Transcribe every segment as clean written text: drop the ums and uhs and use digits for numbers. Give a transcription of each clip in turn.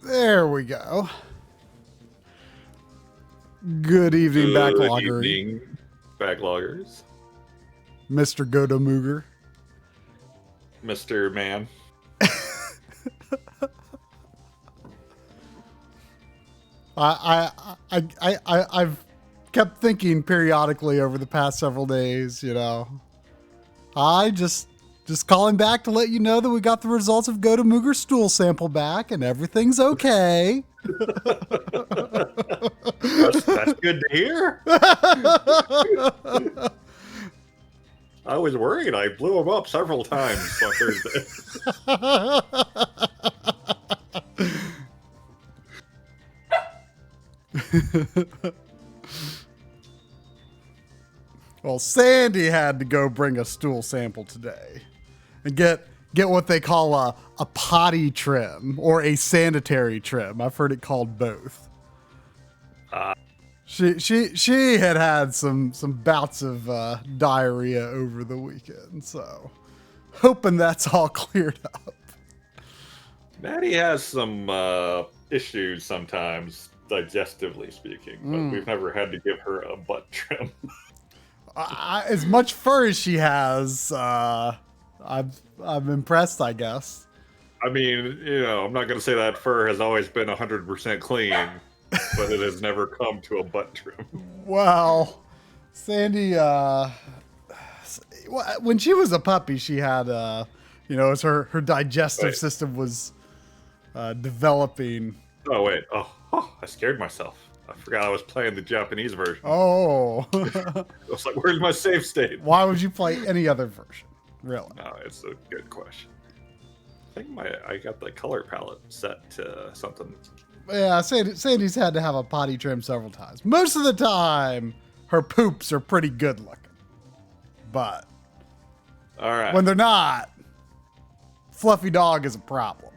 There we go. Good evening, Backloggery. Good evening, Backloggers. Mr. Godomooger. Mr. Man. I've kept thinking periodically over the past several days, you know. Just calling back to let you know that we got the results of Godomooger's stool sample back and everything's okay. That's good to hear. I was worried. I blew him up several times on Thursday. Well, Sandy had to go bring a stool sample today and get what they call a potty trim or a sanitary trim. I've heard it called both. She had some bouts of diarrhea over the weekend, so hoping that's all cleared up. Maddie has some issues sometimes, digestively speaking, but we've never had to give her a butt trim. As much fur as she has, I'm impressed, I guess. I mean, you know, I'm not going to say that fur has always been 100% clean, but it has never come to a butt trim. Well, Sandy, when she was a puppy, she had, as her digestive system was developing. Oh, wait. Oh, I scared myself. I forgot I was playing the Japanese version. Oh. I was like, where's my save state? Why would you play any other version? Really? No, it's a good question. I think I got the color palette set to something. Yeah, Sandy's had to have a potty trim several times. Most of the time, her poops are pretty good looking. But all right, when they're not, fluffy dog is a problem.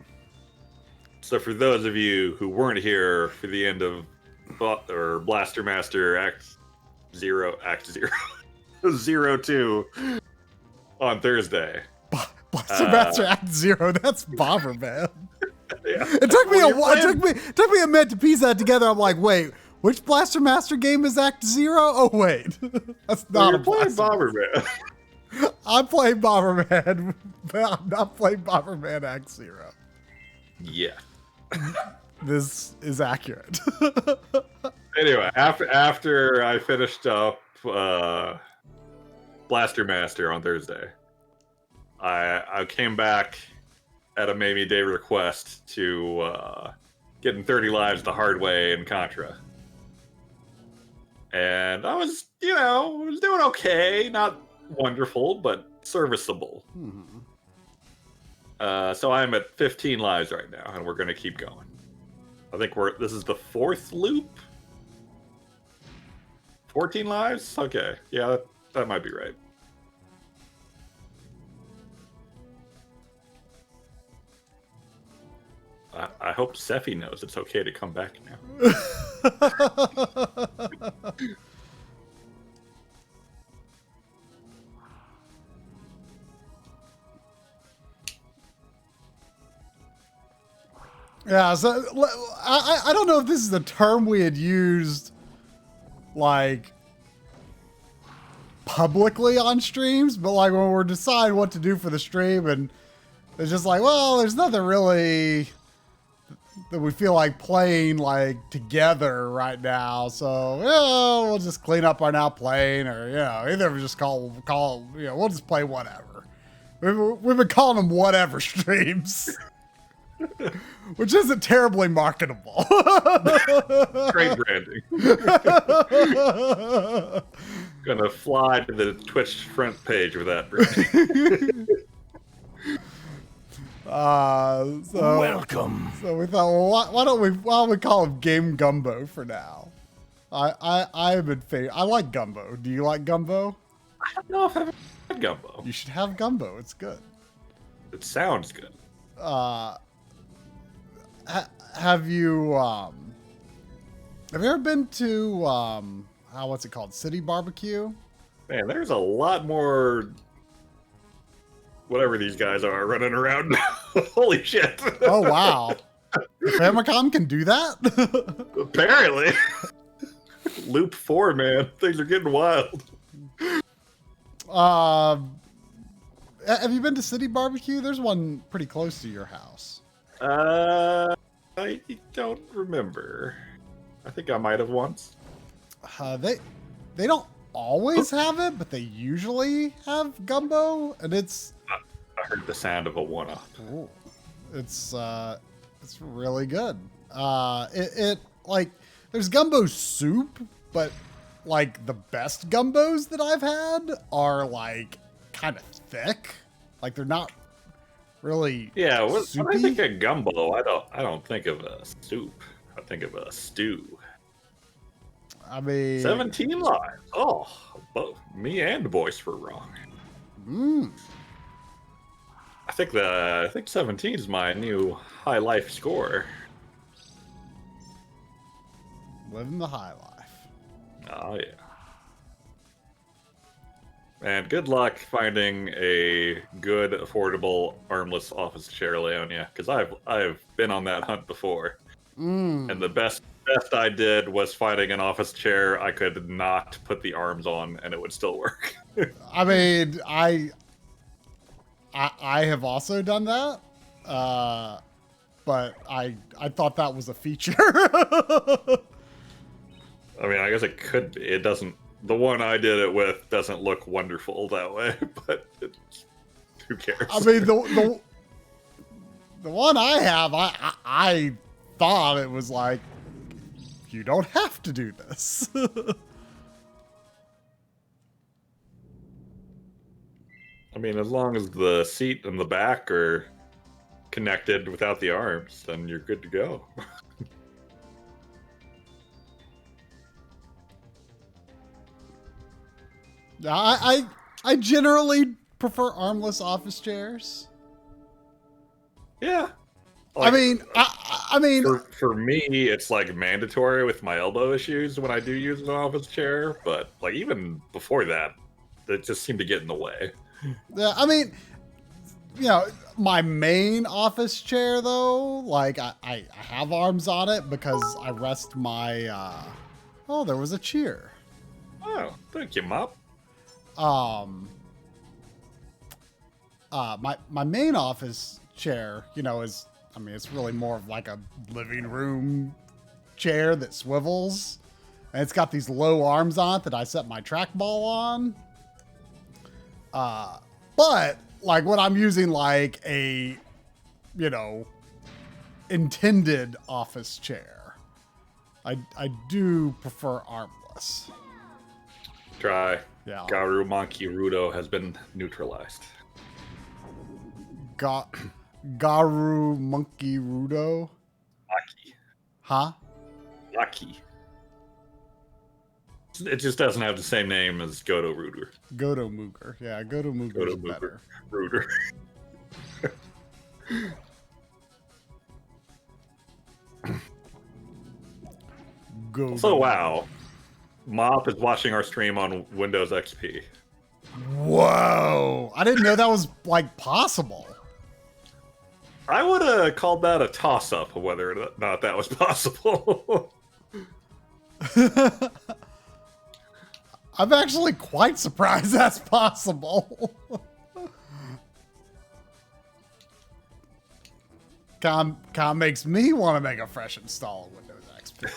So for those of you who weren't here for the end of Blaster Master Act 02 on Thursday. Blaster Master Act 0, that's Bomberman. Yeah. It took me it took me a minute to piece that together. I'm like, wait, which Blaster Master game is Act 0? Oh wait. That's not a playing Bomberman. I'm playing Bomberman, but I'm not playing Bomberman Act 0. Yeah. This is accurate. Anyway, after I finished up Blaster Master on Thursday, I came back at a Mamie Day request to getting 30 lives the hard way in Contra. And I was doing okay. Not wonderful, but serviceable. Mm-hmm. So I'm at 15 lives right now, and we're going to keep going. I think this is the 4th loop. 14 lives? Okay. Yeah, that might be right. I hope Sephi knows it's okay to come back now. Yeah, so I don't know if this is a term we had used, like, publicly on streams, but like when we're deciding what to do for the stream, and it's just like, well, there's nothing really that we feel like playing like together right now, so yeah, we'll just clean up our now playing, or either we just call we'll just play whatever. We've been calling them whatever streams. Which isn't terribly marketable. Great branding. Gonna fly to the Twitch front page with that branding. Welcome. So we thought, well, why don't we call him Game Gumbo for now? I'm in favor. I like Gumbo. Do you like Gumbo? I don't know if I've ever had Gumbo. You should have Gumbo. It's good. It sounds good. Have you ever been to what's it called? City Barbecue? Man, there's a lot more whatever these guys are running around now. Holy shit. Oh wow. Famicom can do that? Apparently. Loop 4, man. Things are getting wild. Have you been to City Barbecue? There's one pretty close to your house. I don't remember. I think I might have once. They don't always have it, but they usually have gumbo, and it's. I heard the sound of a one-up. It's really good. It like there's gumbo soup, but like the best gumbos that I've had are like kind of thick. Like they're not really when soupy. I think of gumbo, I don't think of a soup. I think of a stew. I mean, 17 lives. Oh, both me and Boyce were wrong. I think 17 is my new high life score. Living the high life. Oh yeah. And good luck finding a good, affordable, armless office chair, Leonia, because I've been on that hunt before. And the best I did was finding an office chair I could not put the arms on, and it would still work. I mean, I have also done that, but I thought that was a feature. I mean, I guess it could be. It doesn't. The one I did it with doesn't look wonderful that way, but who cares? I mean, the one I have, I thought it was like, you don't have to do this. I mean, as long as the seat and the back are connected without the arms, then you're good to go. I generally prefer armless office chairs. Yeah. Like, I mean, for me, it's like mandatory with my elbow issues when I do use an office chair. But like even before that, it just seemed to get in the way. Yeah, I mean, my main office chair though, like I have arms on it because I rest my. Oh, there was a cheer. Oh, thank you, Mop. My main office chair, is. I mean, it's really more of like a living room chair that swivels. And it's got these low arms on it that I set my trackball on. But, like, when I'm using, like, a, intended office chair, I do prefer armless. Try. Yeah. Garu Monkey Rudo has been neutralized. Garu Monkey Rudo. Huh? Lucky. It just doesn't have the same name as Goto Rooter. Goto Mooger. Yeah, Goto Mooger is better. Rooter. Goto. So wow. Mop is watching our stream on Windows XP. Whoa! I didn't know that was like possible. I would have called that a toss-up of whether or not that was possible. I'm actually quite surprised that's possible. Con makes me want to make a fresh install of Windows XP.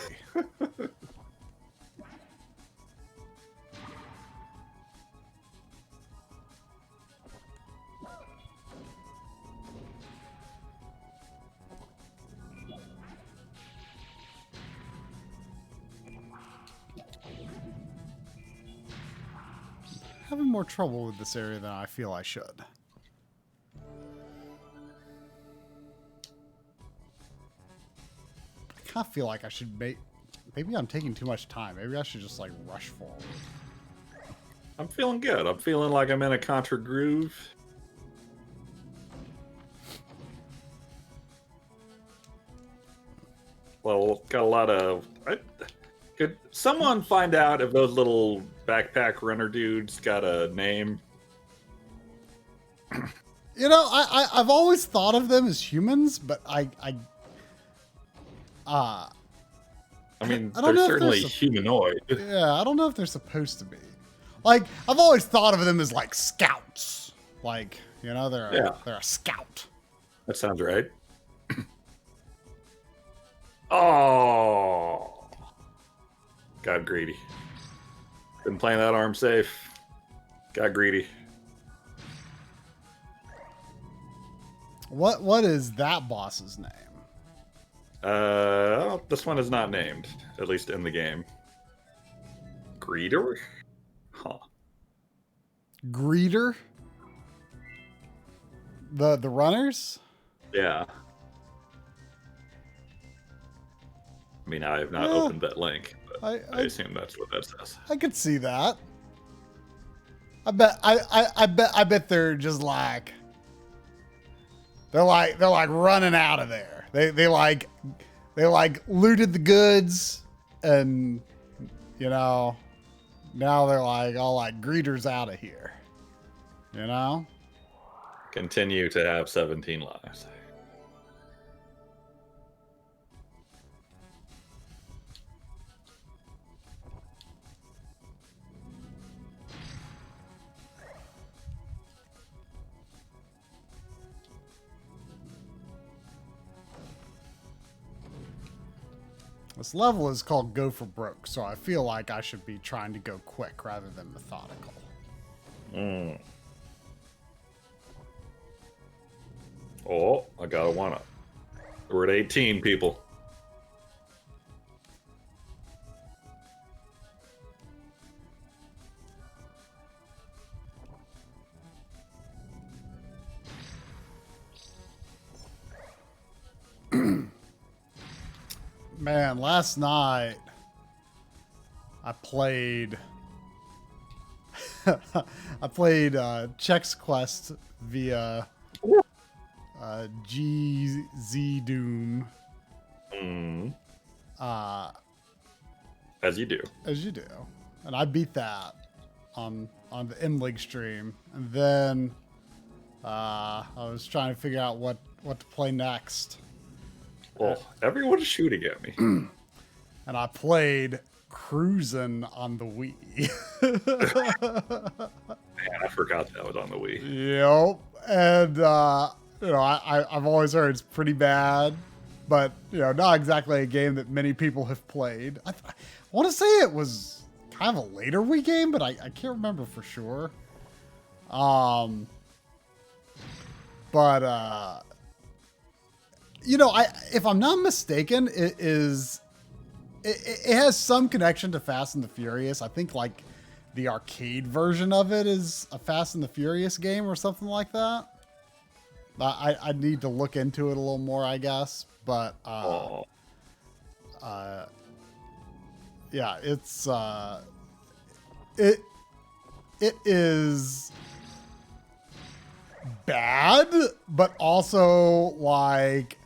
Having more trouble with this area than I feel I should. I kind of feel like I should maybe I'm taking too much time. Maybe I should just like rush forward. I'm feeling good. I'm feeling like I'm in a Contra groove. Well, got a lot of... Could someone find out if those little backpack runner dudes got a name? You know, I've always thought of them as humans, but I mean, I don't they're know if certainly they're humanoid. yeah, I don't know if they're supposed to be. Like, I've always thought of them as like scouts. Like, you know, they're a scout. That sounds right. Oh, got greedy. Been playing that arm safe. Got greedy. What is that boss's name? This one is not named, at least in the game. Greeter? Huh. Greeter? The runners? Yeah. I mean, I have not opened that link, but I assume that's what that says. I could see that. I bet they're just like they're like running out of there. They like looted the goods and you know now they're like all like greeters out of here. You know? Continue to have 17 lives. This level is called Go for Broke, so I feel like I should be trying to go quick rather than methodical. Oh, I got a 1-up. We're at 18, people. Man, last night I played Chex Quest via GZ Doom. As you do. As you do. And I beat that on the M-League stream. And then I was trying to figure out what to play next. Well, everyone's shooting at me. And I played Cruisin' on the Wii. Man, I forgot that was on the Wii. Yep. And, you know, I've always heard it's pretty bad, but, you know, not exactly a game that many people have played. I want to say it was kind of a later Wii game, but I can't remember for sure. But, you know, if I'm not mistaken, it has some connection to Fast and the Furious. I think like the arcade version of it is a Fast and the Furious game or something like that. I need to look into it a little more, I guess. But Yeah, it is bad, but also like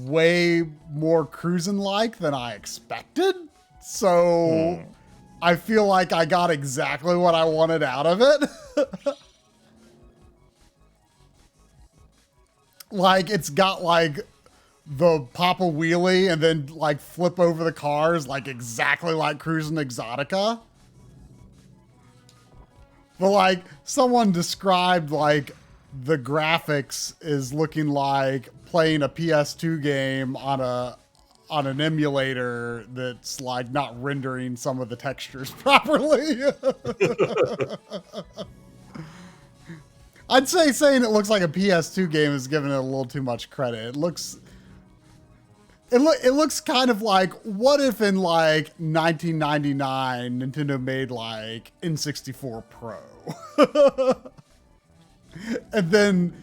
way more cruising like than I expected. So I feel like I got exactly what I wanted out of it. Like it's got like the pop a wheelie and then like flip over the cars like exactly like Cruising Exotica. But like someone described like the graphics is looking like playing a PS2 game on an emulator that's like not rendering some of the textures properly. I'd say saying it looks like a PS2 game is giving it a little too much credit. It looks kind of like, what if in like 1999 Nintendo made like N64 Pro, and then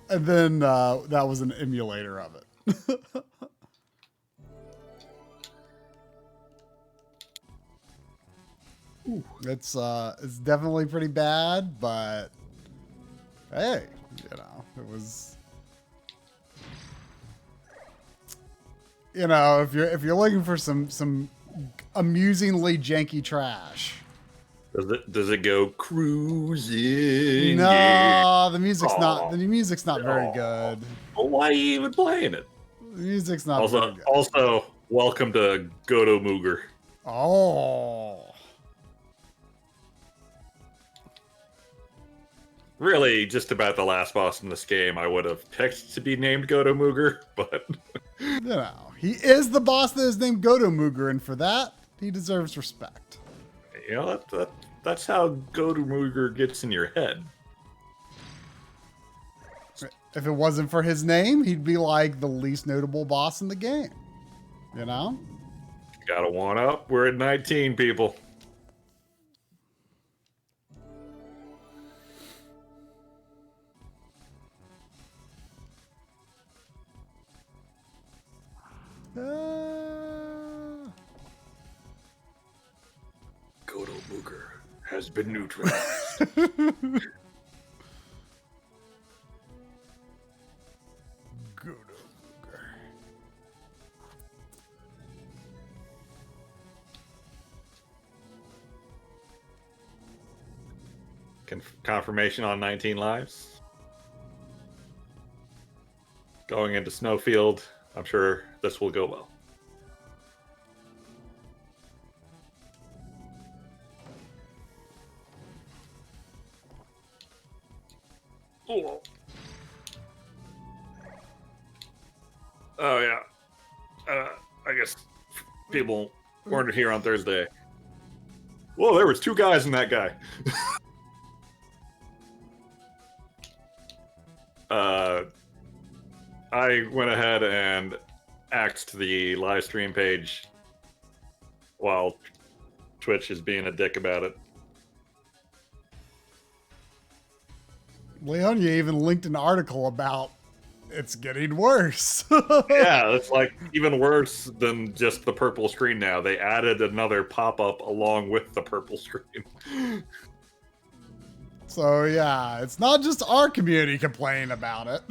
that was an emulator of it. It's definitely pretty bad, but hey, you know, it was. You know, if you're looking for some amusingly janky trash. Does it go cruising? No, the music's not very good. Well, why are you even playing it? The music's not very good. Also, welcome to Goto Mooger. Oh. Really, just about the last boss in this game, I would have picked to be named Goto Mooger, but You know, he is the boss that is named Goto Mooger, and for that, he deserves respect. you know that's how Goto Mooger gets in your head. If it wasn't for his name, he'd be like the least notable boss in the game. You know? Got a one up. We're at 19, people. Goto Mooger has been neutralized. Goto Mooger. Confirmation on 19 lives. Going into Snowfield. I'm sure this will go well. Oh yeah. I guess people weren't here on Thursday. Whoa, there was two guys in that guy. I went ahead and axed the live stream page while Twitch is being a dick about it. Leon, you even linked an article about it's getting worse. Yeah, it's like even worse than just the purple screen now. They added another pop-up along with the purple screen. So yeah, it's not just our community complaining about it.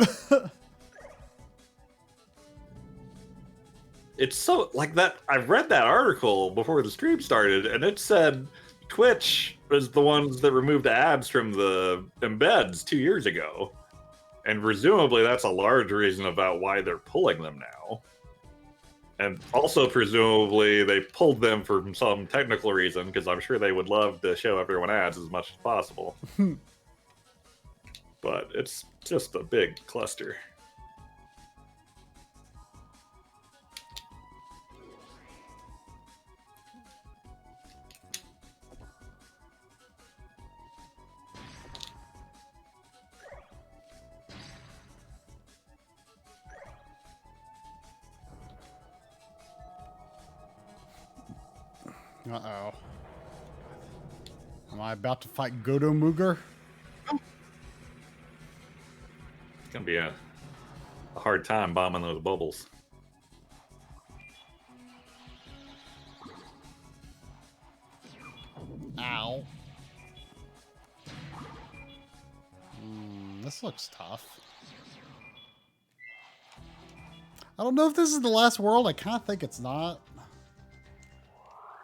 It's so like that. I read that article before the stream started, and it said Twitch was the ones that removed ads from the embeds 2 years ago. And presumably that's a large reason about why they're pulling them now. And also presumably they pulled them for some technical reason, because I'm sure they would love to show everyone ads as much as possible. But it's just a big cluster. Uh-oh. Am I about to fight Goto Mooger? It's gonna be a hard time bombing those bubbles. Ow. This looks tough. I don't know if this is the last world. I kind of think it's not.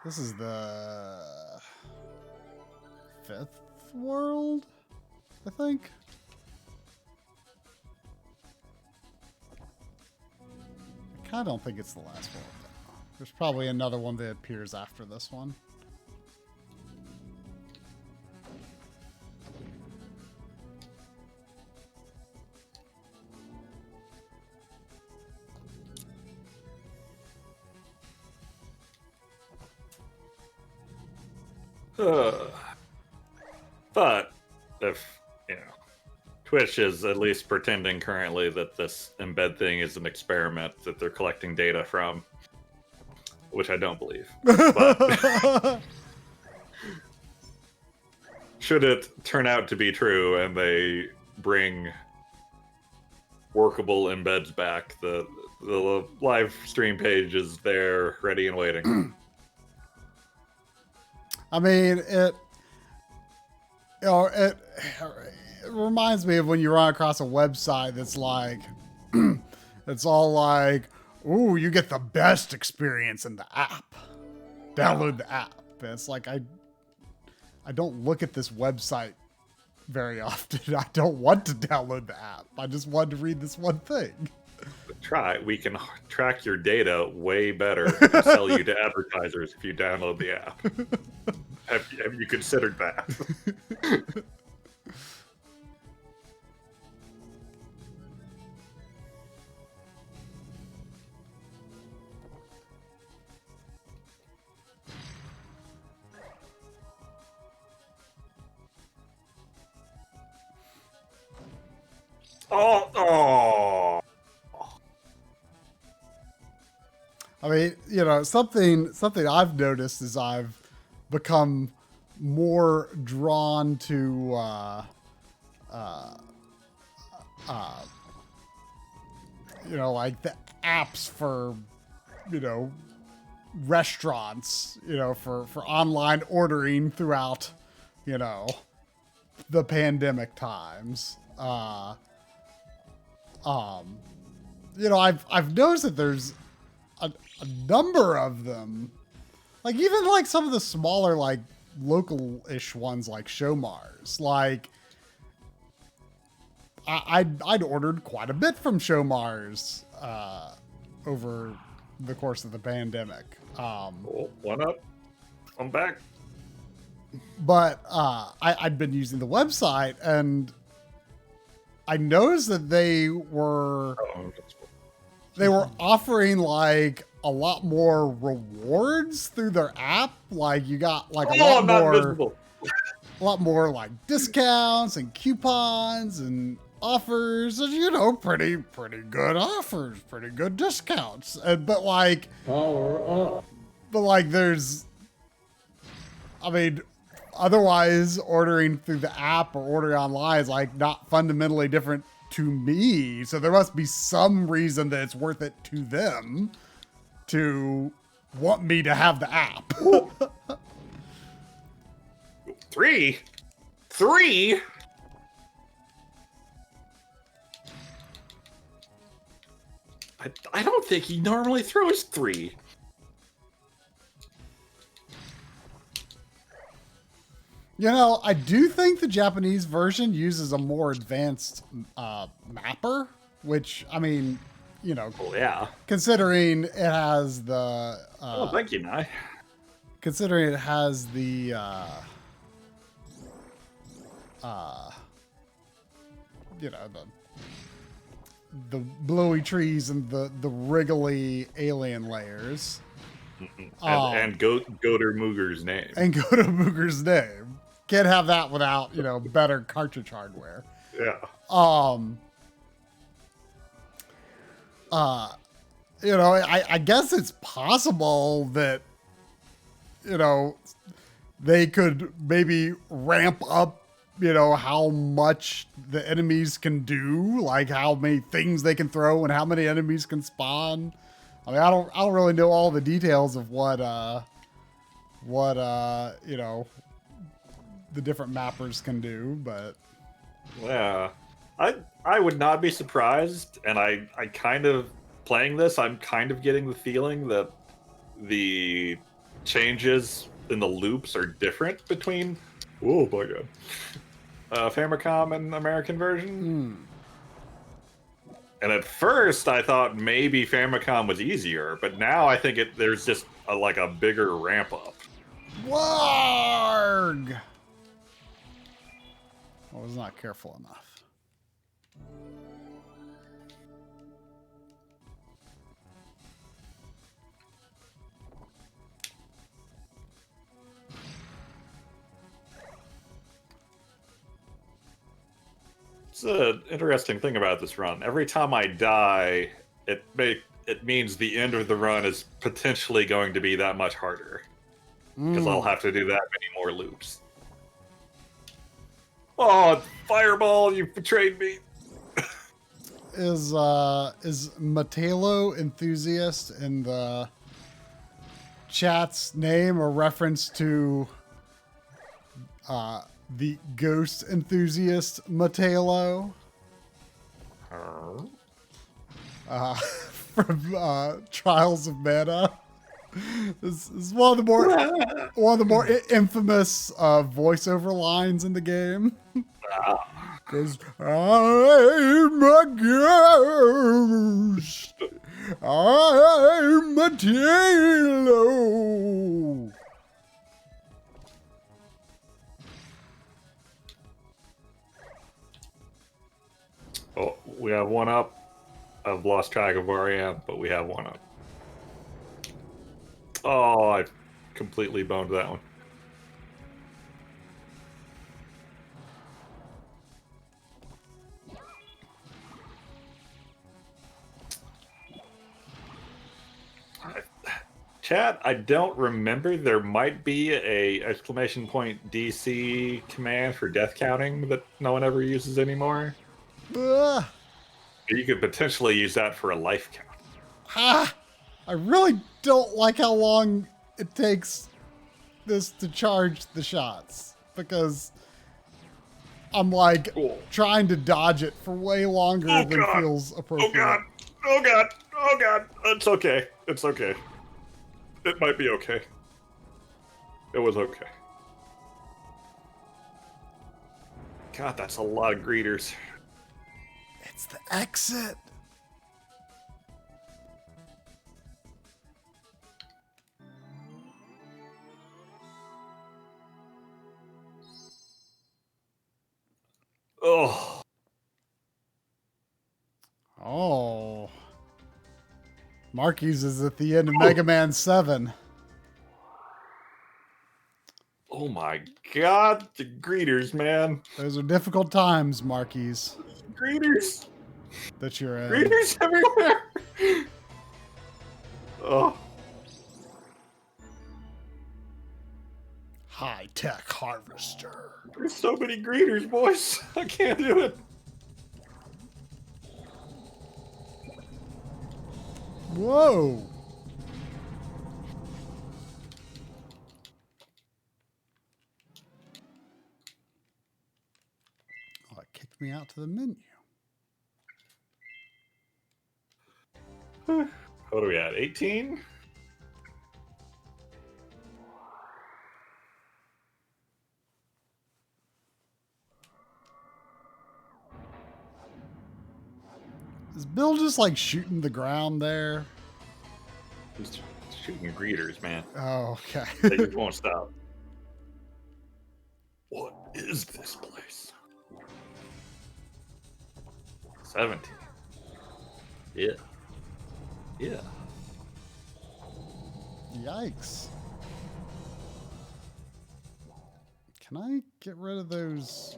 This is the 5th world, I think. I kind of don't think it's the last world. There's probably another one that appears after this one. But if, Twitch is at least pretending currently that this embed thing is an experiment that they're collecting data from, which I don't believe. But should it turn out to be true and they bring workable embeds back, the live stream page is there, ready and waiting. I mean, it reminds me of when you run across a website that's like, it's all like, ooh, you get the best experience in the app. Download the app. And it's like, I don't look at this website very often. I don't want to download the app. I just wanted to read this one thing. We can track your data way better and sell you to advertisers if you download the app. Have you considered that? Oh. I mean, something I've noticed is I've become more drawn to like the apps for restaurants, for online ordering throughout the pandemic times. I've noticed that there's a number of them, like even like some of the smaller like local-ish ones like Showmars. Like I'd ordered quite a bit from Showmars over the course of the pandemic. One up. I'm back. But I'd been using the website and I noticed that they were offering like a lot more rewards through their app. Like you got like a lot more like discounts and coupons and offers, and pretty good offers, pretty good discounts. But there's, otherwise ordering through the app or ordering online is like not fundamentally different to me. So there must be some reason that it's worth it to them to want me to have the app. Three? I don't think he normally throws 3. I do think the Japanese version uses a more advanced mapper, which, yeah. Considering it has the... thank you, Nye. Considering it has the... the blowy trees and the wriggly alien layers. And Goder Mooger's name. And Goder Mooger's name. Can't have that without, better cartridge hardware. Yeah. I guess it's possible that, they could maybe ramp up, how much the enemies can do, like how many things they can throw and how many enemies can spawn. I don't really know all the details of what the different mappers can do, but Yeah, I would not be surprised, and I kind of playing this. I'm kind of getting the feeling that the changes in the loops are different between. Oh my god. Famicom and American version. And at first, I thought maybe Famicom was easier, but now I think there's just like a bigger ramp up. Warg! I was not careful enough. It's an interesting thing about this run. Every time I die, it means the end of the run is potentially going to be that much harder. Because I'll have to do that many more loops. Oh, Fireball, you betrayed me. Is Matelo Enthusiast in the chat's name a reference to the ghost enthusiast Matelo? From Trials of Mana. This is one of the more infamous voiceover lines in the game. Because I'm a ghost. I'm Matelo. Oh, we have one up. I've lost track of where I am, but we have one up. Oh, I completely boned that one. Chat, I don't remember. There might be a !DC command for death counting that no one ever uses anymore. You could potentially use that for a life count. I really don't like how long it takes this to charge the shots, because I'm like trying to dodge it for way longer than feels appropriate. Oh god! Oh god! Oh god! It's okay. It's okay. It might be okay. It was okay. God, that's a lot of greeters. It's the exit. Oh. Oh. Marky's is at the end of Mega Man 7. Oh my god, the greeters, man. Those are difficult times, Marky's. Greeters. That you're in. Greeters everywhere. Oh. High-tech harvester. There's so many greeters, boys. I can't do it. Whoa. Oh, it kicked me out to the menu. What are we at? 18? Is Bill just like shooting the ground there? He's shooting greeters, man. Oh, okay. They just won't stop. What is this place? 17. Yeah. Yeah. Yikes. Can I get rid of those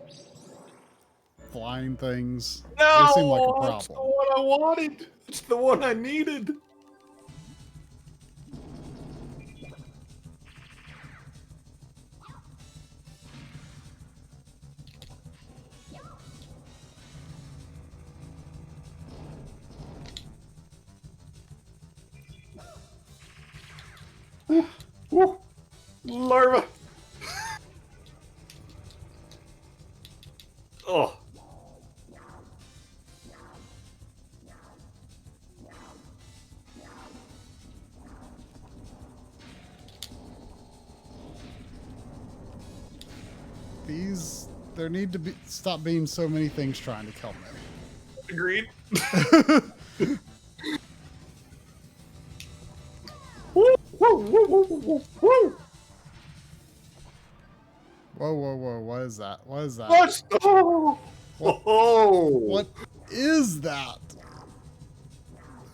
flying things? No, they seem like a problem. That's the one I wanted. It's the one I needed. Larva. There need to be stop being so many things trying to kill me. Agreed. Woo, woo, woo, woo, woo, woo. Whoa, whoa, whoa! What is that? What is that? Let's go. What is that?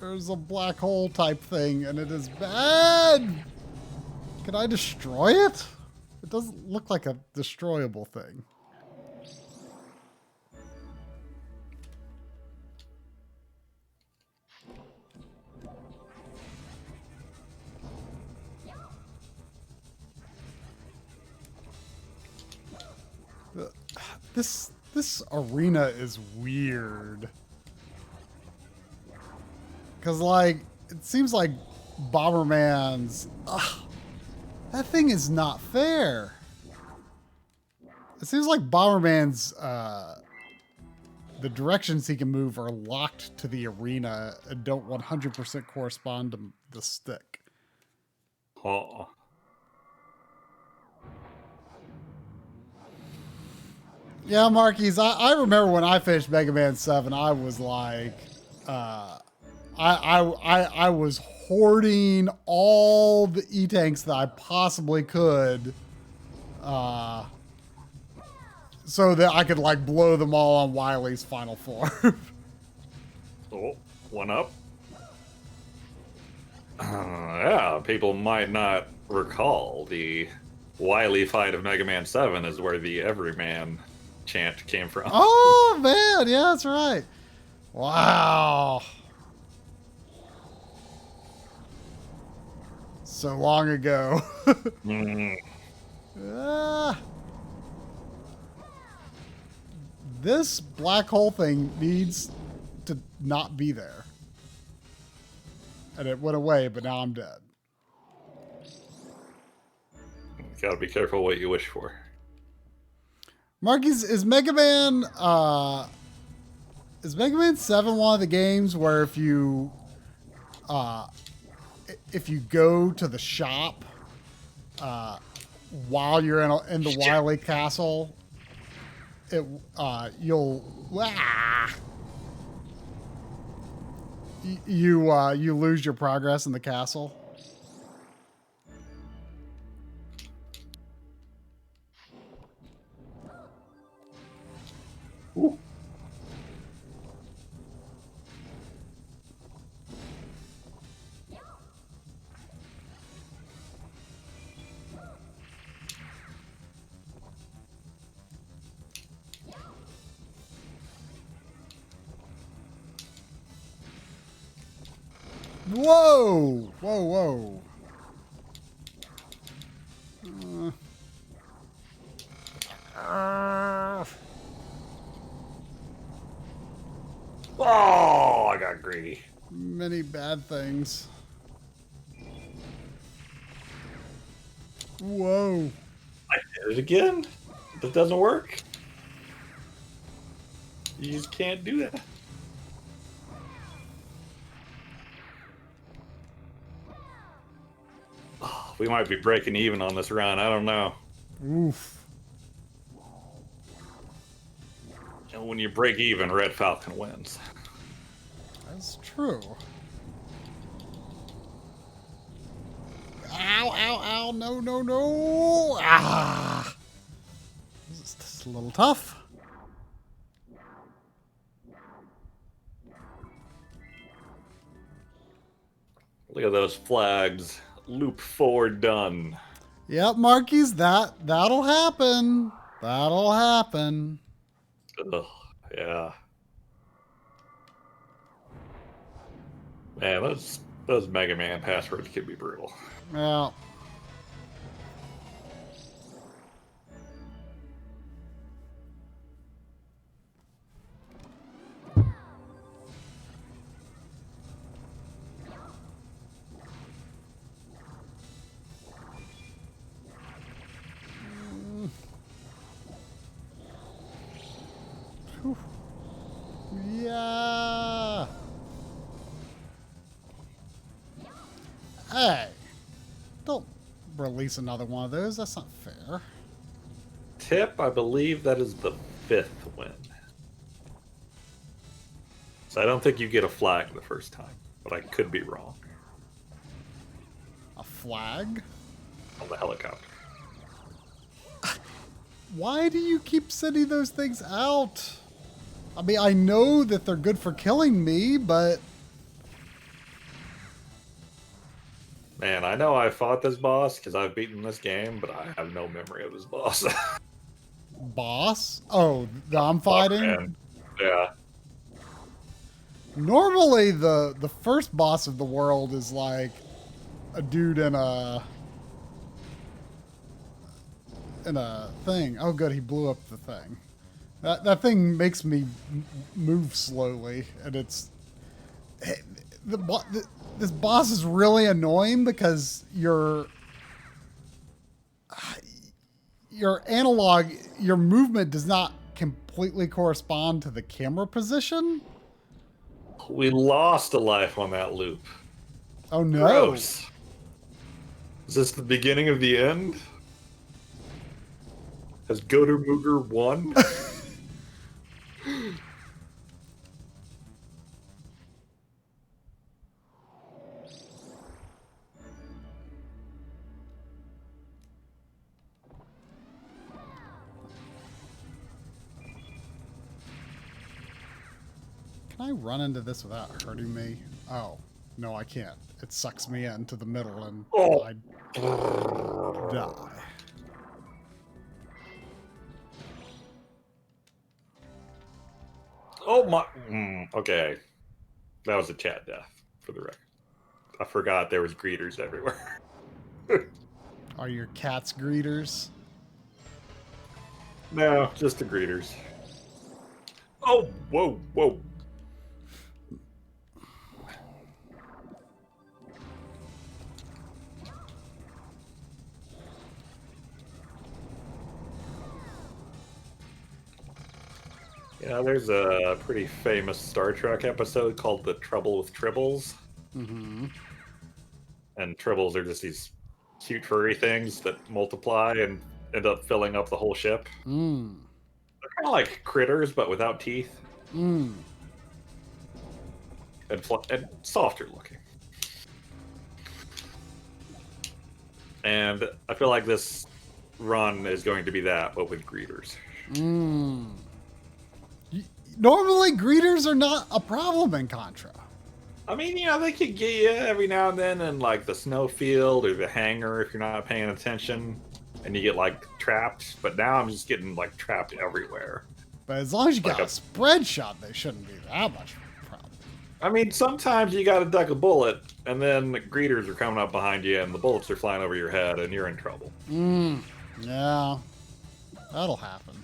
There's a black hole type thing, and it is bad. Can I destroy it? It doesn't look like a destroyable thing. This arena is weird. Cause like it seems like Bomberman's that thing is not fair. It seems like Bomberman's the directions he can move are locked to the arena and don't 100% correspond to the stick. Oh. Yeah, Marquise, I remember when I finished Mega Man 7, I was like, I was hoarding all the E-Tanks that I possibly could, so that I could like blow them all on Wily's final form. Oh, one up. Yeah, people might not recall the Wily fight of Mega Man 7 is where the Everyman chant came from. Oh, man. Yeah, that's right. Wow. So long ago. This black hole thing needs to not be there. And it went away, but now I'm dead. Gotta be careful what you wish for. Marcus, is Mega Man 7 one of the games where if you go to the shop while you're in the Wily Castle, you lose your progress in the castle? Ooh. Whoa! Whoa, whoa. Oh, I got greedy. Many bad things. Whoa. I did it again? That doesn't work? You just can't do that. Oh, we might be breaking even on this run. I don't know. Oof. And when you break even, Red Falcon wins. That's true. Ow, ow, ow. No, no, no. Ah. This is a little tough. Look at those flags. Loop 4 done. Yep, Marquis, that'll happen. That'll happen. Ugh, yeah. Man, those Mega Man passwords can be brutal. Yeah. Whew. Yeah. Hey, don't release another one of those. That's not fair. tip, I believe that is the 5th win. So I don't think you get a flag the first time, but I could be wrong. A flag? On the helicopter. Why do you keep sending those things out? I mean, I know that they're good for killing me, but... Man, I know I fought this boss because I've beaten this game, but I have no memory of this boss. Boss? Oh, that I'm fighting? Man. Yeah. Normally, the first boss of the world is like a dude in a thing. Oh, good, he blew up the thing. That thing makes me move slowly, and it's this boss is really annoying because your movement does not completely correspond to the camera position. We lost a life on that loop. Oh no. Gross. Is this the beginning of the end? Has Mooger won? Can I run into this without hurting me? Oh, no, I can't. It sucks me into the middle and I die. Oh my. Okay. That was a chat death, for the record. I forgot there was greeters everywhere. Are your cats greeters? No, just the greeters. Oh, whoa, whoa. Yeah, there's a pretty famous Star Trek episode called The Trouble with Tribbles. Mm-hmm. And tribbles are just these cute furry things that multiply and end up filling up the whole ship. Mm. They're kind of like critters, but without teeth. Mm. And softer looking. And I feel like this run is going to be that, but with greeters. Mm. Normally, greeters are not a problem in Contra. I mean, you know, they could get you every now and then in, like, the snowfield or the hangar if you're not paying attention, and you get, like, trapped. But now I'm just getting, like, trapped everywhere. But as long as you Like got a spread shot, they shouldn't be that much of a problem. I mean, sometimes you gotta duck a bullet, and then the greeters are coming up behind you, and the bullets are flying over your head, and you're in trouble. Yeah. That'll happen.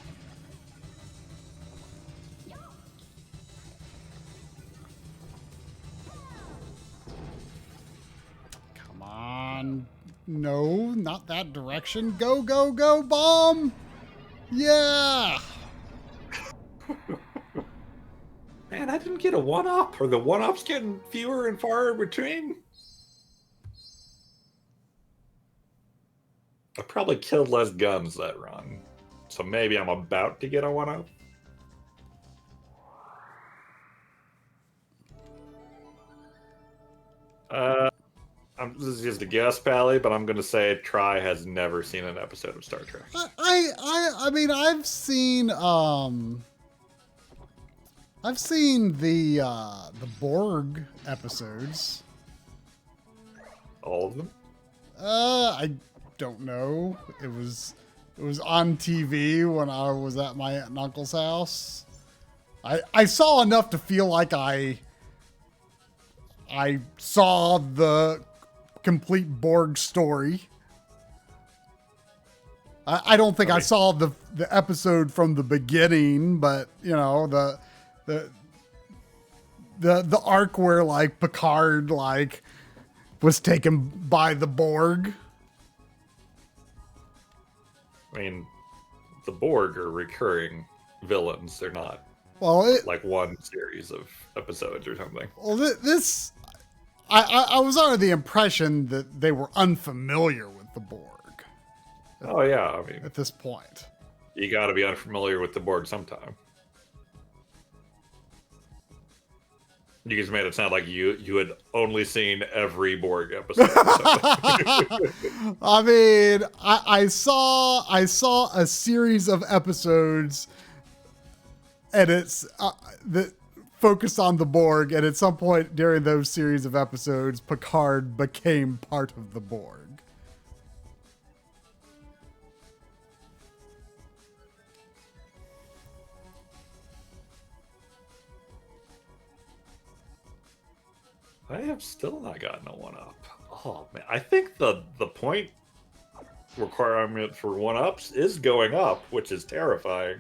Come on. No, not that direction. Go, go, go, bomb! Yeah! Man, I didn't get a one-up. Are the one-ups getting fewer and far in between? I probably killed less guns that run. So maybe I'm about to get a one-up. This is just a guess, Pally, but I'm going to say Try has never seen an episode of Star Trek. I mean, I've seen the Borg episodes. All of them? I don't know. It was on TV when I was at my aunt and uncle's house. I saw enough to feel like I saw the complete Borg story. I don't think I saw the episode from the beginning, but you know, the arc where like Picard like was taken by the Borg. I mean, the Borg are recurring villains. They're not like one series of episodes or something. Well, this I was under the impression that they were unfamiliar with the Borg. Oh yeah, I mean, at this point. You got to be unfamiliar with the Borg sometime. You just made it sound like you had only seen every Borg episode. I mean, I saw a series of episodes, and it's that focused on the Borg. And at some point during those series of episodes, Picard became part of the Borg. I have still not gotten a 1-up. Oh man, I think the point requirement for 1-ups is going up, which is terrifying.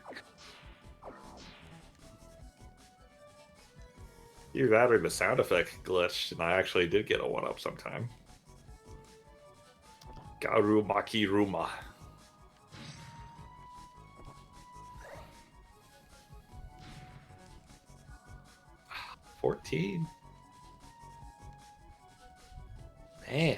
Either that or the sound effect glitched, and I actually did get a 1-up sometime. Garu Maki Ruma. $14. Man.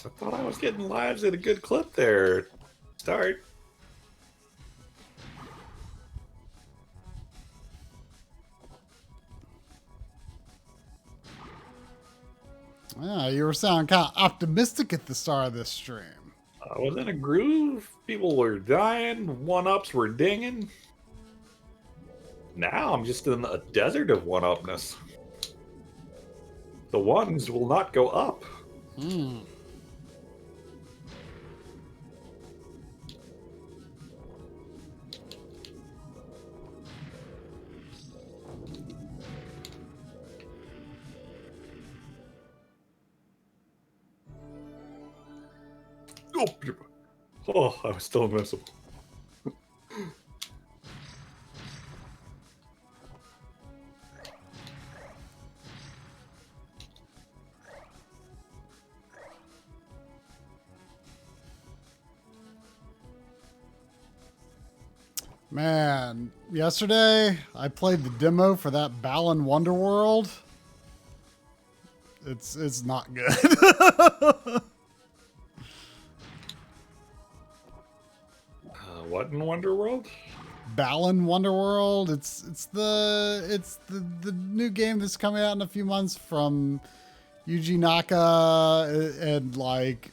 I thought I was getting lives at a good clip there. Start. Yeah, you were sounding kind of optimistic at the start of this stream. I was in a groove. People were dying. 1-ups were dinging. Now I'm just in a desert of 1-upness. The ones will not go up. Hmm. Oh, I was still invincible. Man, yesterday I played the demo for that Balan Wonderworld. It's not good. What in Wonderworld? Balan Wonderworld. It's the new game that's coming out in a few months from Yuji Naka and like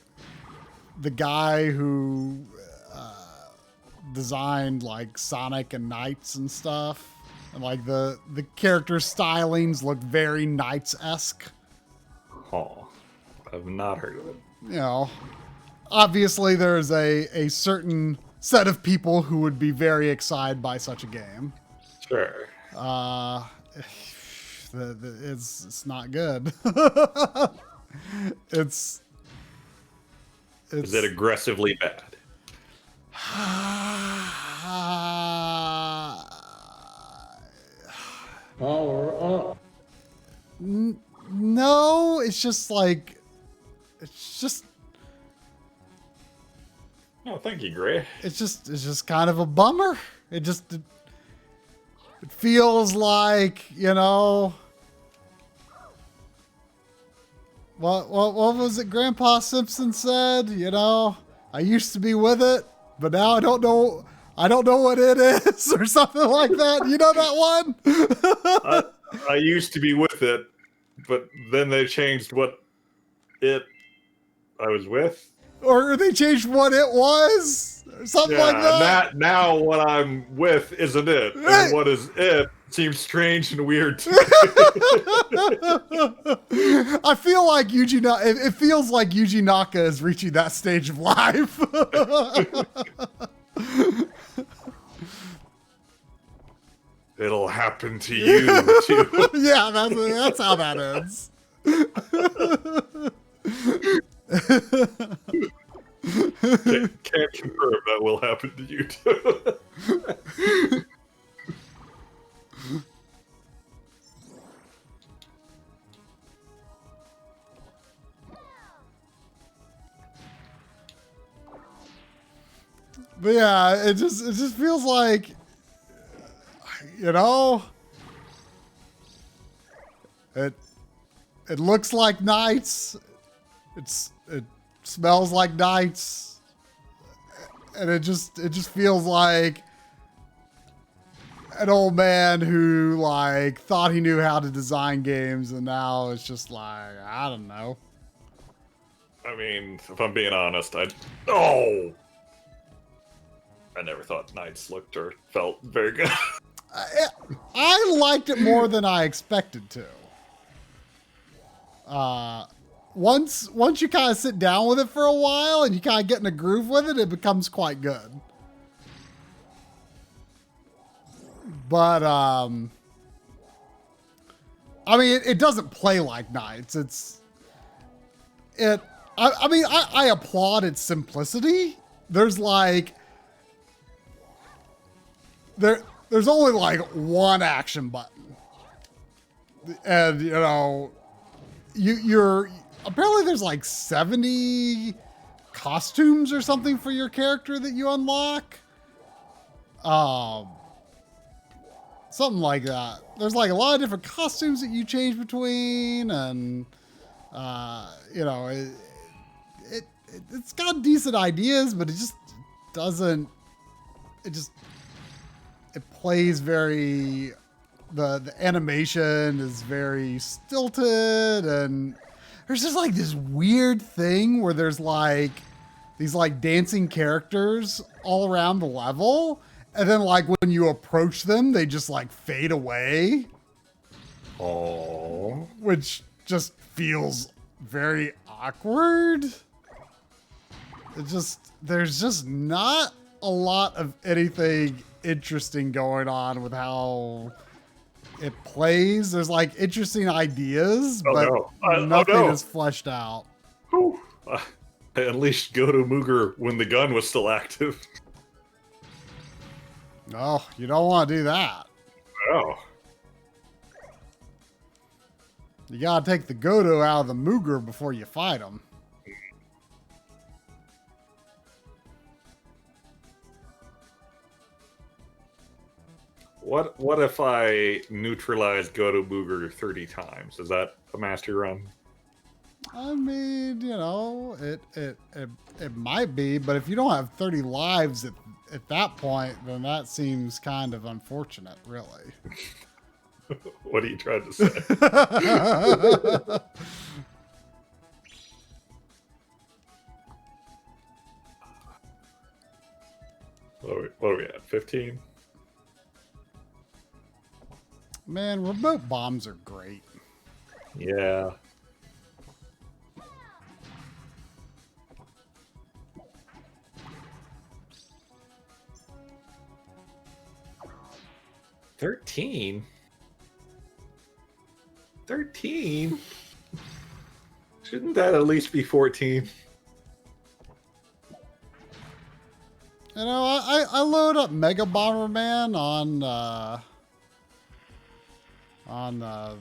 the guy who designed like Sonic and Knights and stuff. And like the character stylings look very Knights-esque. Oh, I've not heard of it. You know, obviously there's a certain set of people who would be very excited by such a game. Sure. It's not good. It's Is it aggressively bad? Power up. No, it's just like Oh, thank you, Gray. it's just kind of a bummer. It feels like, you know, what was it Grandpa Simpson said? You know, I used to be with it, but now I don't know what it is, or something like that. You know that one? I used to be with it, but then they changed what I was with. Or they changed what it was, or something like that. Now what I'm with isn't it, and what is it seems strange and weird to me. I feel like it feels like Yuji Naka is reaching that stage of life. It'll happen to you too. Yeah, that's how that ends. Can't confirm that will happen to you too. But yeah, it just feels like, you know, it looks like Knights. It smells like Knights. And it just feels like an old man who like thought he knew how to design games and now it's just like, I don't know. I mean, if I'm being honest, I never thought Knights looked or felt very good. I liked it more than I expected to. Once you kind of sit down with it for a while and you kind of get in a groove with it, it becomes quite good. But I mean, it doesn't play like Knights. I mean, I applaud its simplicity. There's like there's only like one action button, and you know, you're apparently there's like 70 costumes or something for your character that you unlock. Something like that. There's like a lot of different costumes that you change between, and you know, it's got decent ideas, but it just doesn't. It plays very. The animation is very stilted, and there's just like this weird thing where there's like these like dancing characters all around the level, and then like when you approach them, they just like fade away. Oh, which just feels very awkward. There's just not a lot of anything interesting going on with how it plays. There's like interesting ideas, but nothing is fleshed out. I unleashed Goto Mooger when the gun was still active. No, you don't want to do that. Oh. You gotta take the Goto out of the Mooger before you fight him. What if I neutralize Goto Mooger 30 times? Is that a mastery run? I mean, you know, it might be, but if you don't have 30 lives at that point, then that seems kind of unfortunate, really. What are you trying to say? What are we at? 15? Man, remote bombs are great. Yeah. $13? $13? Shouldn't that at least be 14? You know, I load up Mega Bomberman on the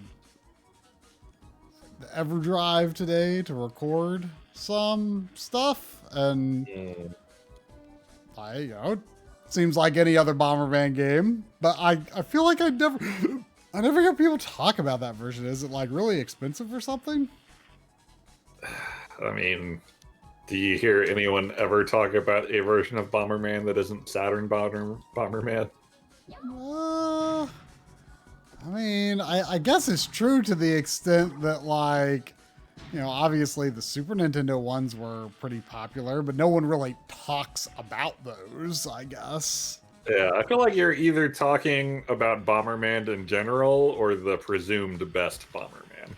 EverDrive today to record some stuff, and you know, seems like any other Bomberman game, but I feel like I never hear people talk about that version. Is it like really expensive or something? I mean, do you hear anyone ever talk about a version of Bomberman that isn't Saturn Bomberman? I mean, I guess it's true to the extent that, like, you know, obviously the Super Nintendo ones were pretty popular, but no one really talks about those, I guess. Yeah, I feel like you're either talking about Bomberman in general or the presumed best Bomberman.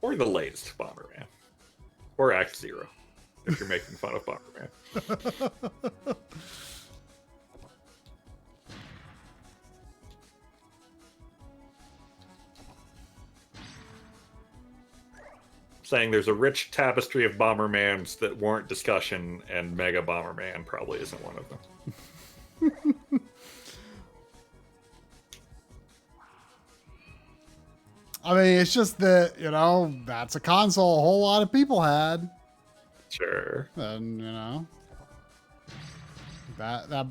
Or the latest Bomberman. Or Act Zero, if you're making fun of Bomberman. Saying there's a rich tapestry of Bombermans that warrant discussion, and Mega Bomberman probably isn't one of them. I mean, it's just that, you know, that's a console a whole lot of people had. Sure. And, you know, that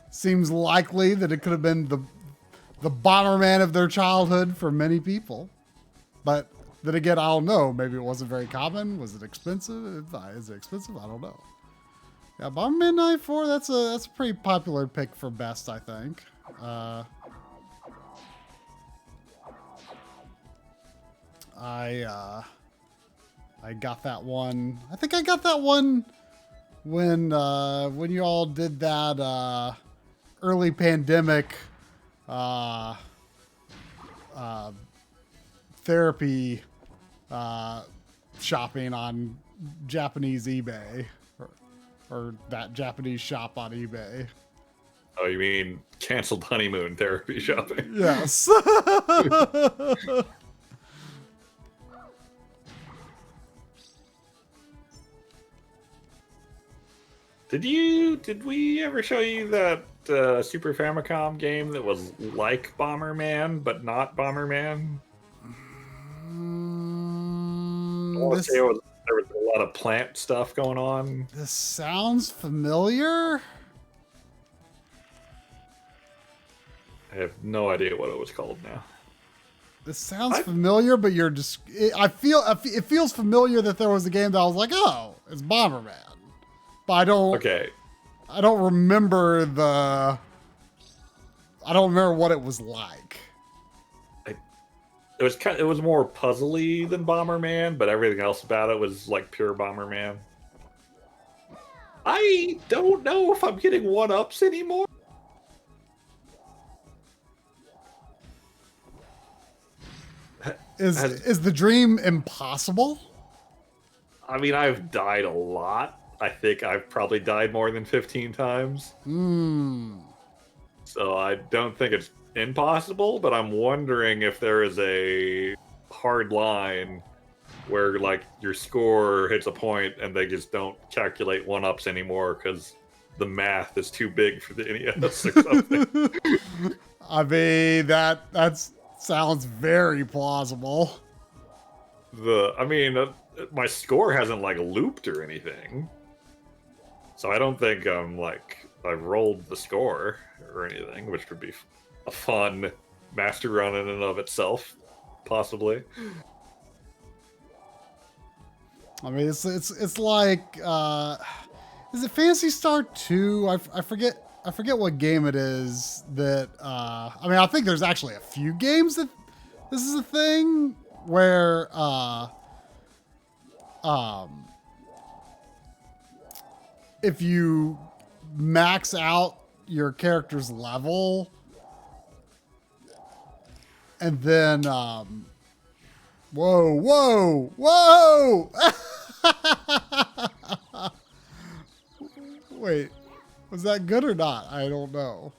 seems likely that it could have been the Bomberman of their childhood for many people. But then again, I don't know. Maybe it wasn't very common. Was it expensive? Is it expensive? I don't know. Yeah, Bomberman 94. That's a pretty popular pick for best, I think. I got that one. I think I got that one when you all did that early pandemic therapy shopping on Japanese eBay or that Japanese shop on eBay. Oh, you mean canceled honeymoon therapy shopping? Yes. Did we ever show you that Super Famicom game that was like Bomberman but not Bomberman? I want to say there was a lot of plant stuff going on. This sounds familiar. I have no idea what it was called now. This sounds familiar, but you're just. It feels familiar that there was a game that I was like, oh, it's Bomberman, but I don't. Okay. I don't remember I don't remember what it was like. It was more puzzly than Bomberman, but everything else about it was like pure Bomberman. I don't know if I'm getting one-ups anymore. Is the dream impossible? I mean, I've died a lot. I think I've probably died more than 15 times. So I don't think it's impossible, but I'm wondering if there is a hard line where, like, your score hits a point and they just don't calculate one-ups anymore because the math is too big for the NES or something. I mean, that sounds very plausible. My score hasn't, like, looped or anything. So I don't think I've rolled the score or anything, which would be a fun master run in and of itself, possibly. I mean, it's like, is it Phantasy Star 2? I forget what game it is that, I mean, I think there's actually a few games that this is a thing where, if you max out your character's level and then, whoa! Wait, was that good or not? I don't know.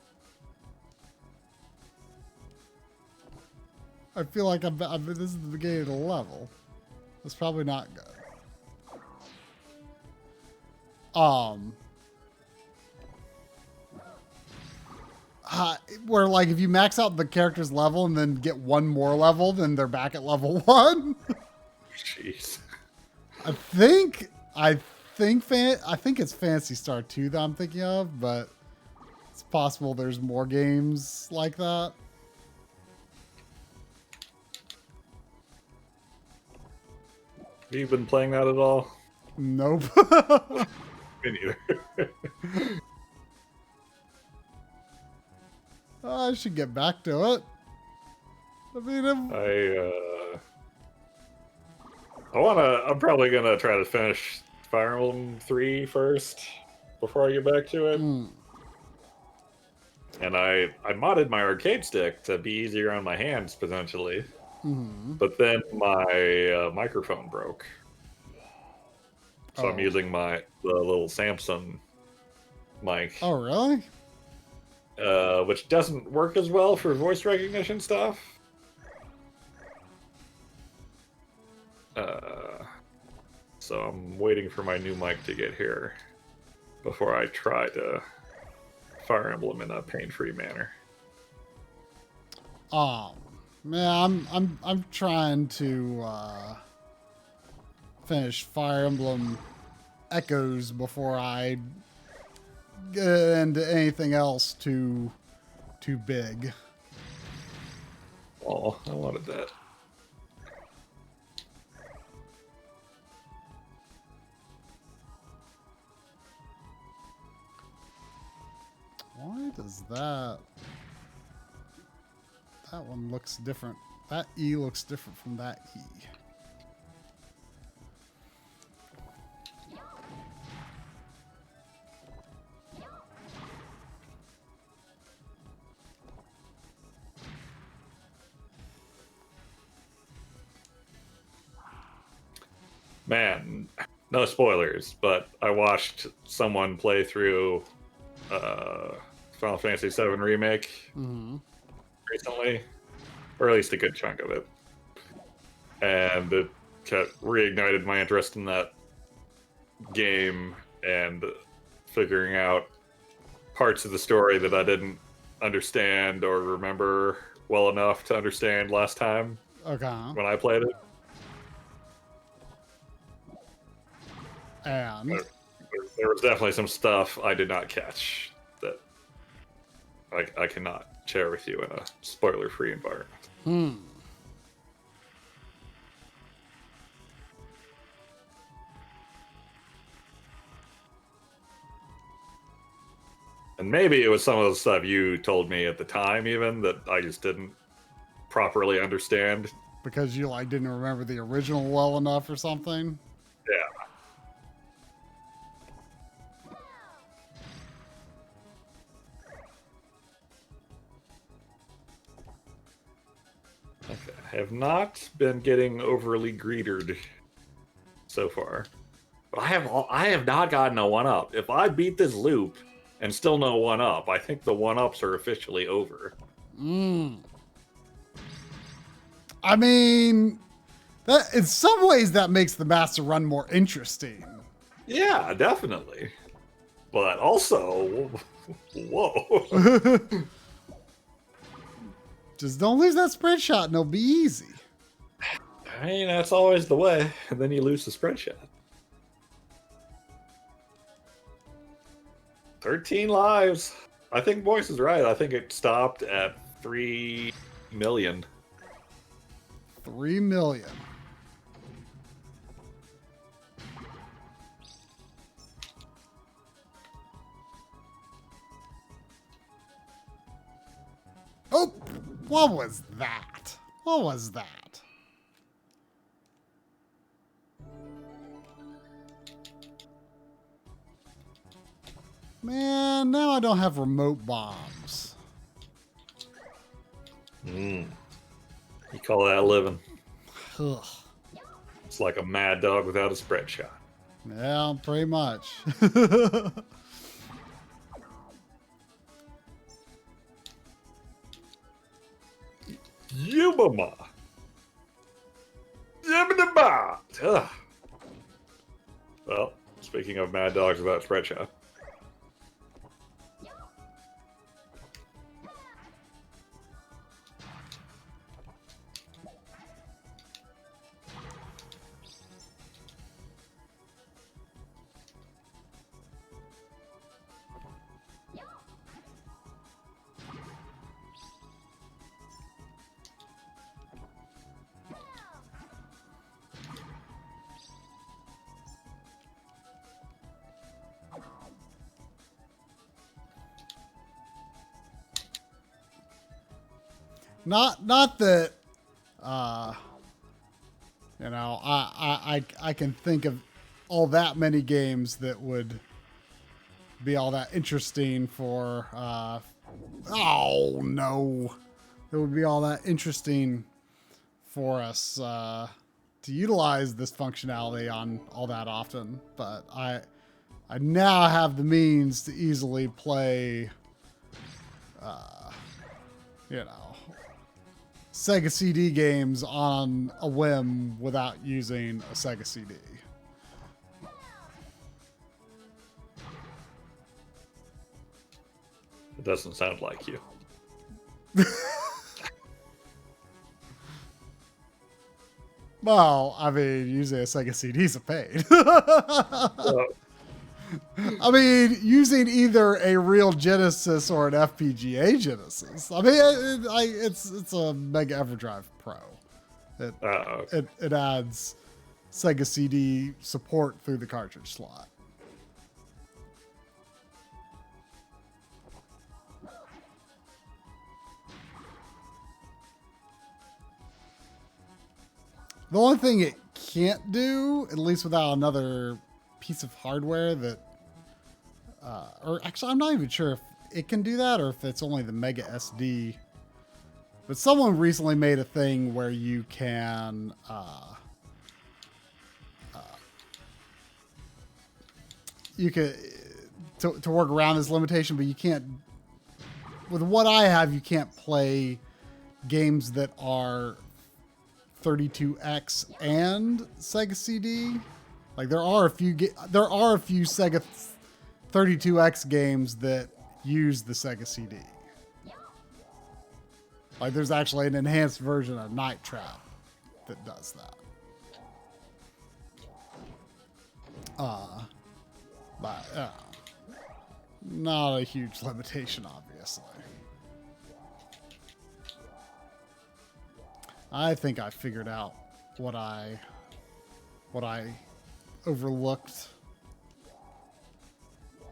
I feel like this is the beginning of the level. That's probably not good. Where like if you max out the character's level and then get one more level, then they're back at level 1. Jeez. I think it's Phantasy Star 2 that I'm thinking of, but it's possible there's more games like that. Have you been playing that at all? Nope. Me neither. I should get back to it. I mean, I'm probably gonna try to finish Fire Emblem 3 first before I get back to it. And I modded my arcade stick to be easier on my hands potentially. But then my microphone broke. So I'm using the little Samsung mic. Oh, really? Which doesn't work as well for voice recognition stuff. So I'm waiting for my new mic to get here before I try to Fire Emblem in a pain-free manner. Man, I'm trying to finish Fire Emblem Echoes before I get into anything else too big. Oh, I wanted that. Why does that one looks different? That E looks different from that E. Man, no spoilers, but I watched someone play through Final Fantasy VII Remake recently, or at least a good chunk of it, and it kept reignited my interest in that game and figuring out parts of the story that I didn't understand or remember well enough to understand last time when I played it. And there was definitely some stuff I did not catch that I cannot share with you in a spoiler-free environment. And maybe it was some of the stuff you told me at the time, even that I just didn't properly understand. because you like didn't remember the original well enough or something. Yeah. Okay. I have not been getting overly greetered so far, but I have not gotten a 1-up. If I beat this loop and still no 1-up, I think the 1-ups are officially over. I mean, that in some ways that makes the master run more interesting. Yeah, definitely. But also, whoa. Just don't lose that spread shot and it'll be easy. I mean, that's always the way. And then you lose the spread shot. 13 lives. I think Boyce is right. I think it stopped at 3 million. 3 million. Oh, what was that? What was that? Man, now I don't have remote bombs. You call that living? Ugh. It's like a mad dog without a spread shot. Yeah, pretty much. Yubama. Yubama. Ugh. Well, speaking of mad dogs without spread shot. Not that, you know, I can think of all that many games that would be all that interesting for, oh no, that would be all that interesting for us, to utilize this functionality on all that often. But I now have the means to easily play, you know, Sega CD games on a whim without using a Sega CD. It doesn't sound like you. Well, I mean, using a Sega CD is a pain. I mean, using either a real Genesis or an FPGA Genesis. I mean, it's a Mega EverDrive Pro. It adds Sega CD support through the cartridge slot. The only thing it can't do, at least without another piece of hardware that, or actually, I'm not even sure if it can do that or if it's only the Mega SD. But someone recently made a thing where you can, you could to work around this limitation, but you can't. With what I have, you can't play games that are 32X and Sega CD. Like there are a few Sega 32X games that use the Sega CD. Like there's actually an enhanced version of Night Trap that does that. But not a huge limitation, obviously. I think I figured out what I overlooked.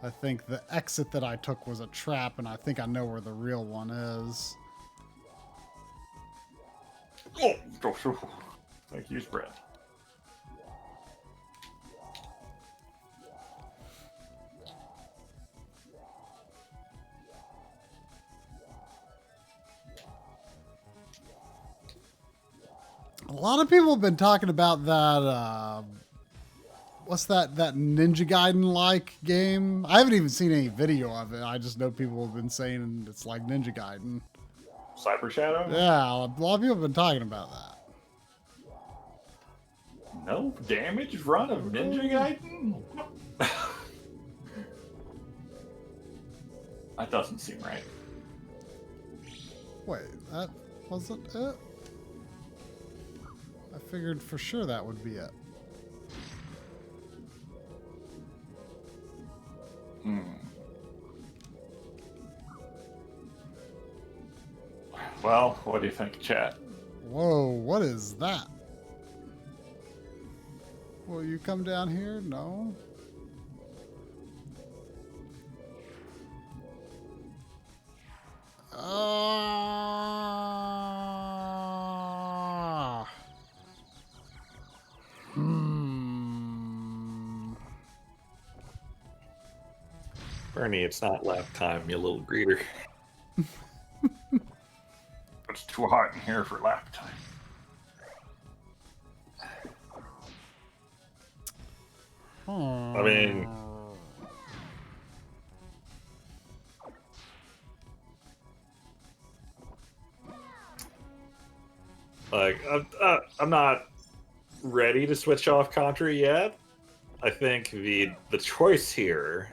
I think the exit that I took was a trap, and I think I know where the real one is. Oh, thank you, Brett. A lot of people have been talking about that. What's that Ninja Gaiden-like game? I haven't even seen any video of it. I just know people have been saying it's like Ninja Gaiden. Cyber Shadow? Yeah, a lot of people have been talking about that. No damage run of Ninja Gaiden? That doesn't seem right. Wait, that wasn't it? I figured for sure that would be it. Well, what do you think, chat? Whoa, what is that? Will you come down here? No. Bernie, it's not lap time, you little greeter. It's too hot in here for lap time. I mean, like, I'm not ready to switch off Contra yet. I think the choice here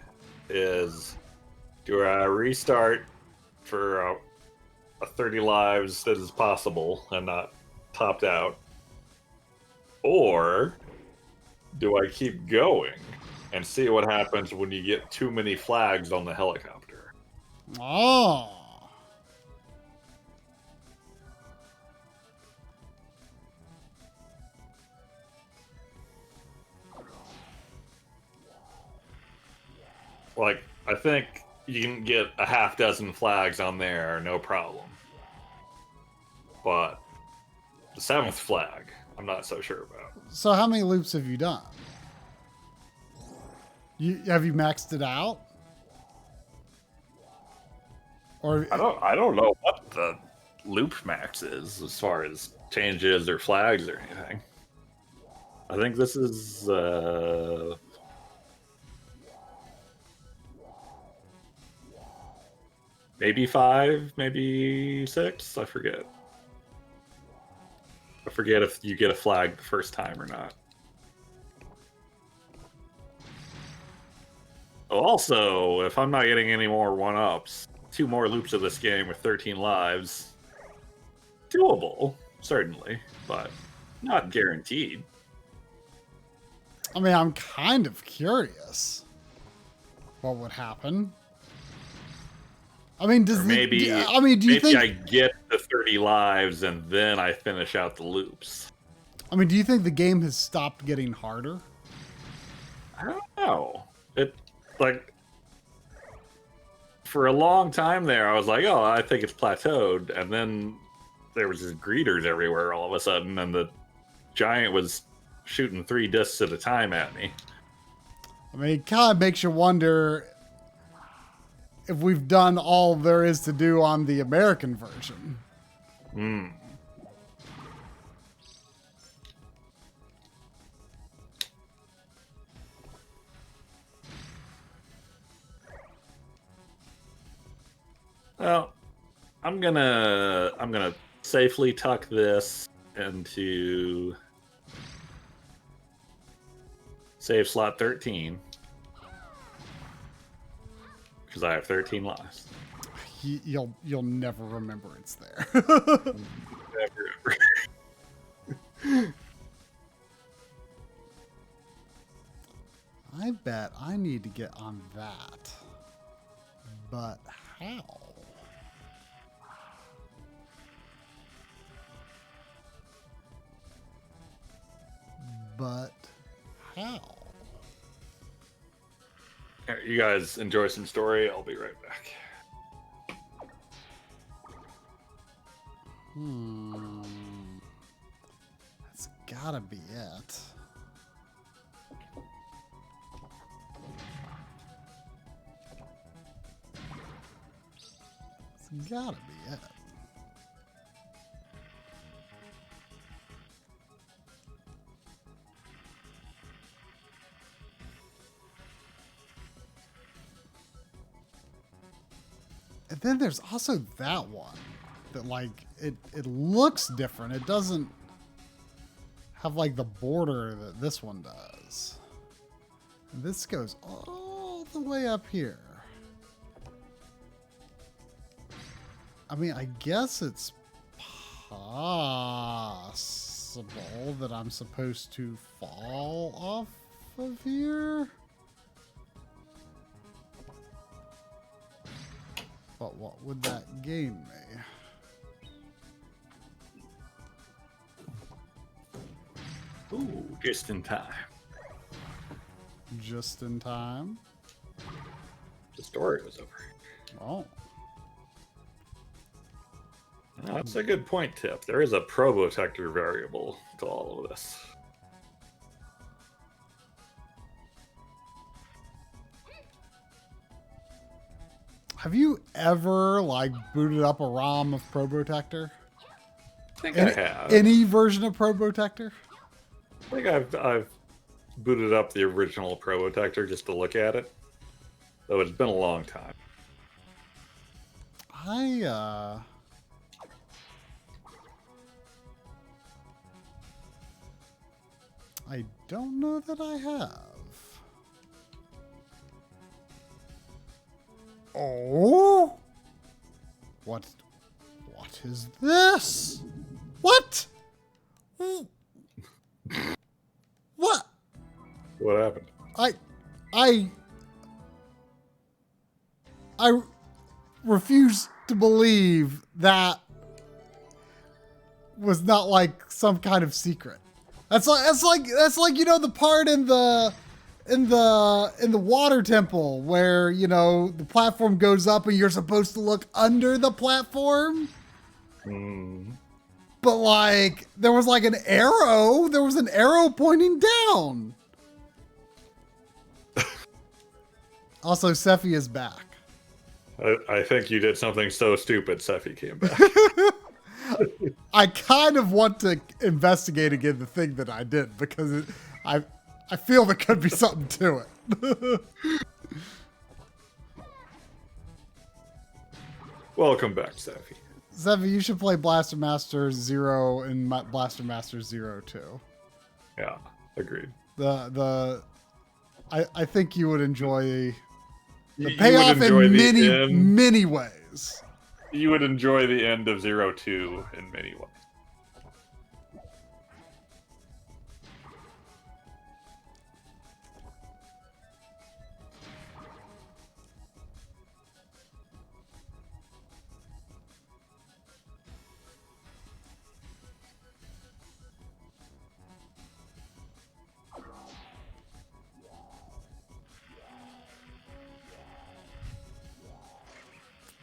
is, do I restart for a 30 lives that is possible and not topped out, or do I keep going and see what happens when you get too many flags on the helicopter? Oh. Like, I think you can get a half dozen flags on there, no problem. But the 7th flag, I'm not so sure about. So how many loops have you done? Have you maxed it out? Or I don't know what the loop max is as far as changes or flags or anything. I think this is maybe 5, maybe 6. I forget. I forget if you get a flag the first time or not. Also, if I'm not getting any more 1-ups, 2 more loops of this game with 13 lives, doable, certainly, but not guaranteed. I mean, I'm kind of curious. What would happen? I mean, does Or maybe, do you think I get the 30 lives and then I finish out the loops. I mean, do you think the game has stopped getting harder? I don't know. It, like, for a long time there, I was like, oh, I think it's plateaued. And then there was just greeters everywhere all of a sudden, and the giant was shooting 3 discs at a time at me. I mean, it kind of makes you wonder if we've done all there is to do on the American version. Hmm. Well, I'm gonna safely tuck this into save slot 13 because I have 13 lives. You'll never remember it's there. Never, ever. I bet I need to get on that. But how? But how? You guys enjoy some story. I'll be right back. That's gotta be it. It's gotta be it. And then there's also that one that, like, it looks different. It doesn't have, like, the border that this one does. And this goes all the way up here. I mean, I guess it's possible that I'm supposed to fall off of here. But what would that gain me? Ooh, just in time. Just in time. The story was over. Oh. No, that's a good point, Tip. There is a probotector variable to all of this. Have you ever, like, booted up a ROM of Probotector? I think I have. Any version of Probotector? I think I've booted up the original Probotector just to look at it. Though it's been a long time. I don't know that I have. Oh? What is this? What? What? What happened? I refuse to believe that was not like some kind of secret. That's like you know, the part in the water temple where, you know, the platform goes up and you're supposed to look under the platform. But, like, there was like an arrow. There was an arrow pointing down. Also, Sephi is back. I think you did something so stupid, Sephi came back. I kind of want to investigate again the thing that I did because I feel there could be something to it. Welcome back, Sephi. Sephi, you should play Blaster Master 0 and Blaster Master 0 too. Yeah, agreed. I think you would enjoy the You payoff would enjoy in many ways. You would enjoy the end of 0-2 in many ways.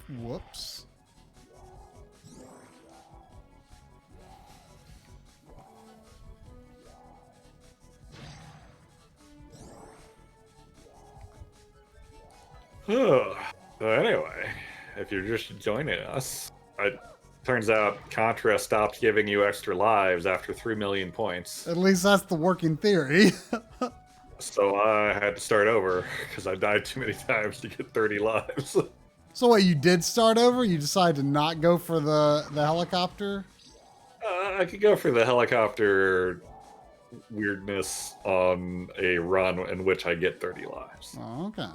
Whoops. So anyway, if you're just joining us, it turns out Contra stopped giving you extra lives after 3 million points. At least that's the working theory. So I had to start over because I died too many times to get 30 lives. So what, you did start over? You decided to not go for the helicopter? I could go for the helicopter weirdness on a run in which I get 30 lives. Oh, okay.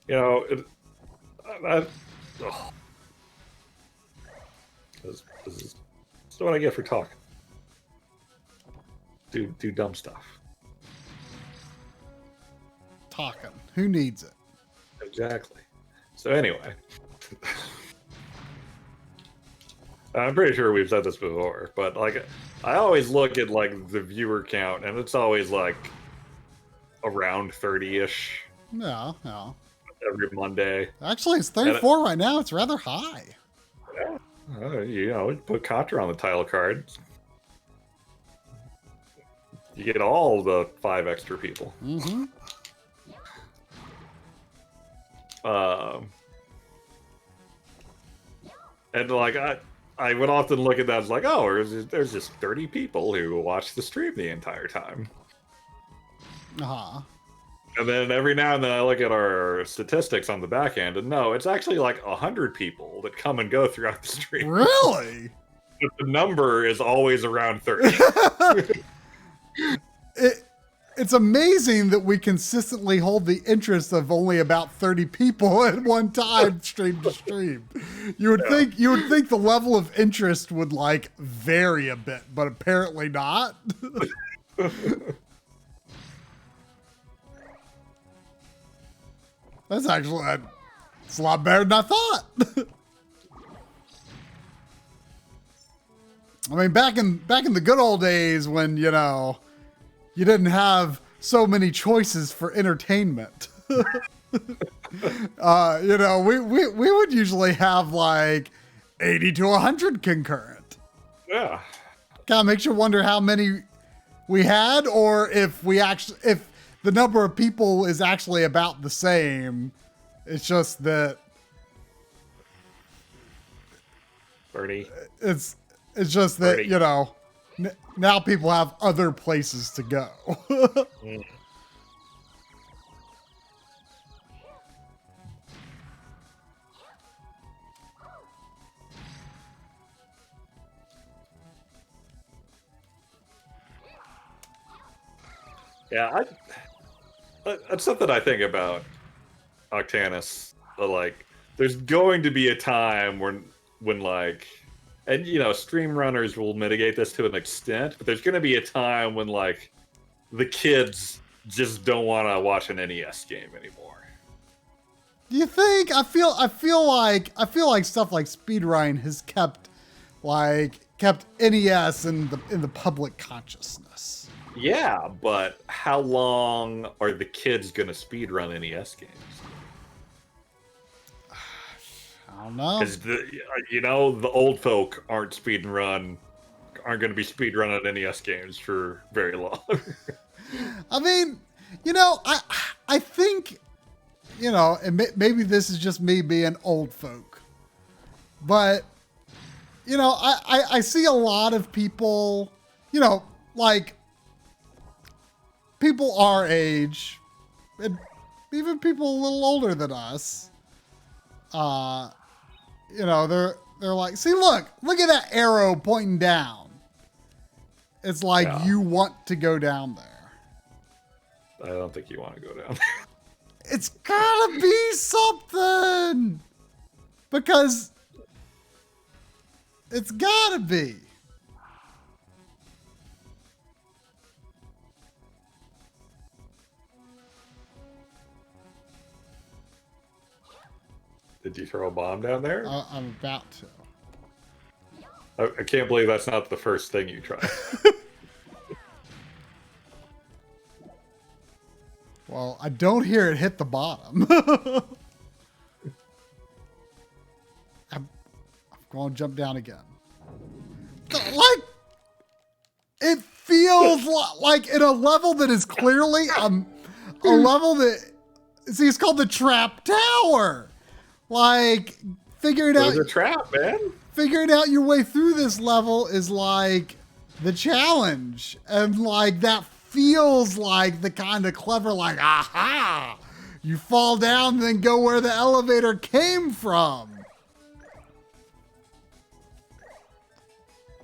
You know, this is what I get for talking. Do dumb stuff. Talking. Who needs it? Exactly. So anyway, I'm pretty sure we've said this before, but like, I always look at like the viewer count, and it's always like around 30-ish. Yeah, yeah. Every Monday. Actually, it's 34 right now. It's rather high. Yeah. You know, put Contra on the title card. You get all the 5 extra people. Mm-hmm. And like I would often look at that as like, oh, there's just 30 people who watch the stream the entire time. Uh-huh. And then every now and then I look at our statistics on the back end, and no, it's actually like 100 people that come and go throughout the stream. Really? But the number is always around 30. It's amazing that we consistently hold the interest of only about 30 people at one time, stream to stream. You would think the level of interest would like vary a bit, but apparently not. That's actually it's a lot better than I thought. I mean, back in the good old days when, you know, you didn't have so many choices for entertainment. You know, we would usually have like 80 to 100 concurrent. Yeah. Kind of makes you wonder how many we had, or if the number of people is actually about the same. It's just that 30. it's just that 30. You know, now people have other places to go. Mm. Yeah, that's something I think about Octanus. But like, there's going to be a time when like, and you know, stream runners will mitigate this to an extent, but there's going to be a time when like the kids just don't want to watch an NES game anymore. Do you think? I feel like stuff like speedrun has kept NES in the public consciousness. Yeah, but how long are the kids going to speedrun NES games? I don't know. Because you know, the old folk aren't going to be speedrunning NES games for very long. I mean, you know, I think, you know, and maybe this is just me being old folk, but you know, I see a lot of people, you know, like people our age, and even people a little older than us. You know, they're like, see, look at that arrow pointing down. It's like you want to go down there. I don't think you want to go down there. It's gotta be something, because it's gotta be. Did you throw a bomb down there? I'm about to. I can't believe that's not the first thing you try. Well, I don't hear it hit the bottom. I'm going to jump down again. Like, it feels like in a level that is clearly a level that, see, it's called the Trap Tower. Like, figuring out... It was a trap, man. Figuring out your way through this level is like the challenge. And like that feels like the kind of clever, like, aha! You fall down and then go where the elevator came from.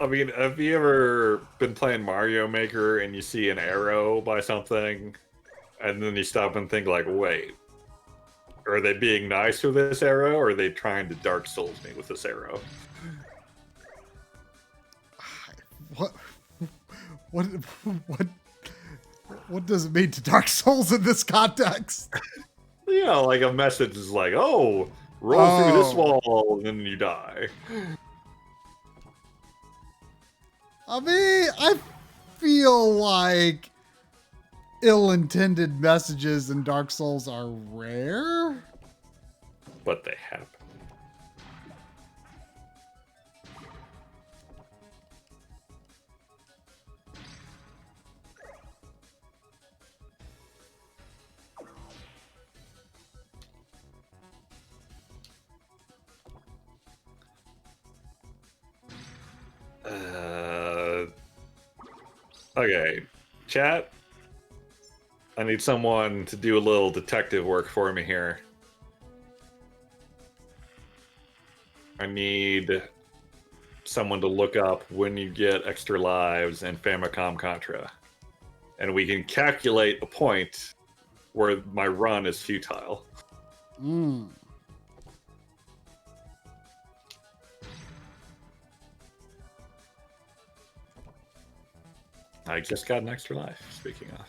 I mean, have you ever been playing Mario Maker and you see an arrow by something and then you stop and think like, wait, are they being nice with this arrow or are they trying to Dark Souls me with this arrow? What does it mean to Dark Souls in this context? You know, like a message is like, oh, roll through this wall and then you die. I mean, I feel like ill-intended messages in Dark Souls are rare. But they happen. Okay, chat. I need someone to do a little detective work for me here. I need someone to look up when you get extra lives in Famicom Contra. And we can calculate a point where my run is futile. Mm. I just got an extra life, speaking of.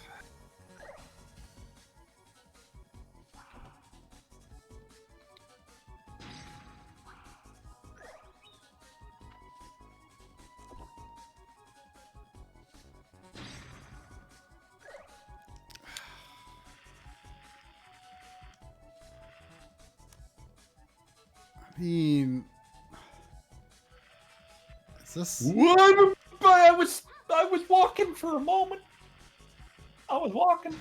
I mean, is this... What? I was walking for a moment. I was walking.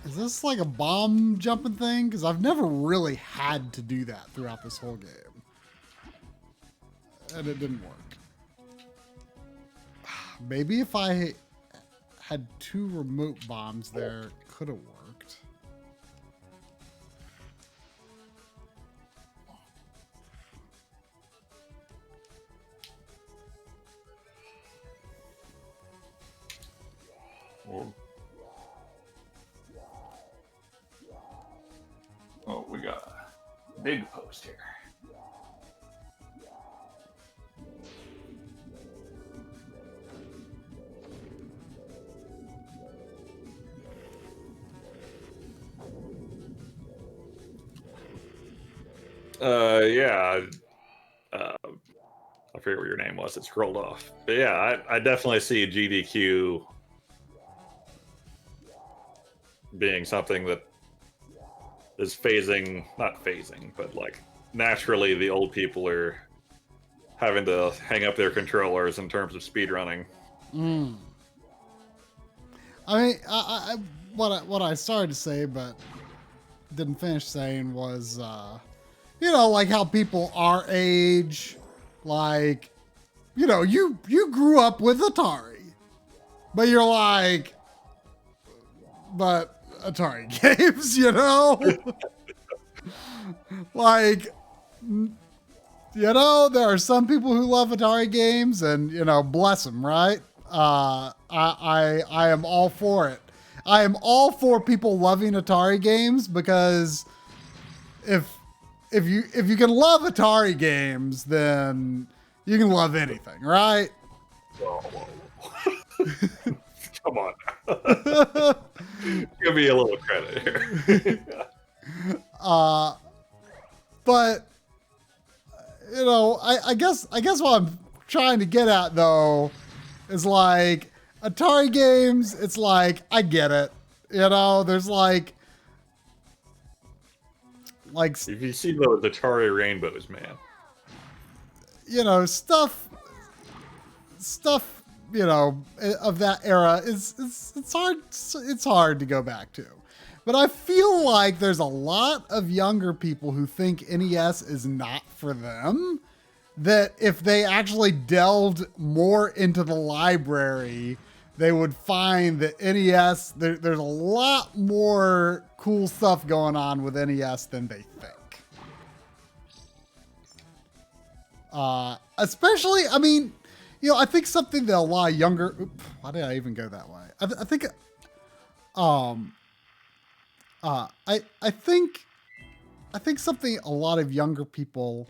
Is this like a bomb jumping thing? Because I've never really had to do that throughout this whole game. And it didn't work. Maybe if I had 2 remote bombs there, it could have worked. Oh, we got a big post here. Yeah. I forget what your name was. It scrolled off. But yeah, I definitely see GDQ being something that is phasing, not phasing, but like naturally the old people are having to hang up their controllers in terms of speedrunning. Mm. I mean, what I started to say, but didn't finish saying was, you know, like how people our age, like, you know, you grew up with Atari, but you're like, but Atari games, you know? Like, you know, there are some people who love Atari games and, you know, bless them, right? I am all for it. I am all for people loving Atari games because if you can love Atari games, then you can love anything, right? Whoa. Come on. Give me a little credit here. But you know, I guess what I'm trying to get at though is like Atari games. It's like I get it. You know, there's like If you see those Atari rainbows, man. you know, stuff, you know, of that era is it's hard to go back to. But I feel like there's a lot of younger people who think NES is not for them, that if they actually delved more into the library, they would find that NES, there's a lot more cool stuff going on with NES than they think. Especially, I mean, you know, I think something that a lot of younger, why did I even go that way? I think, I think something a lot of younger people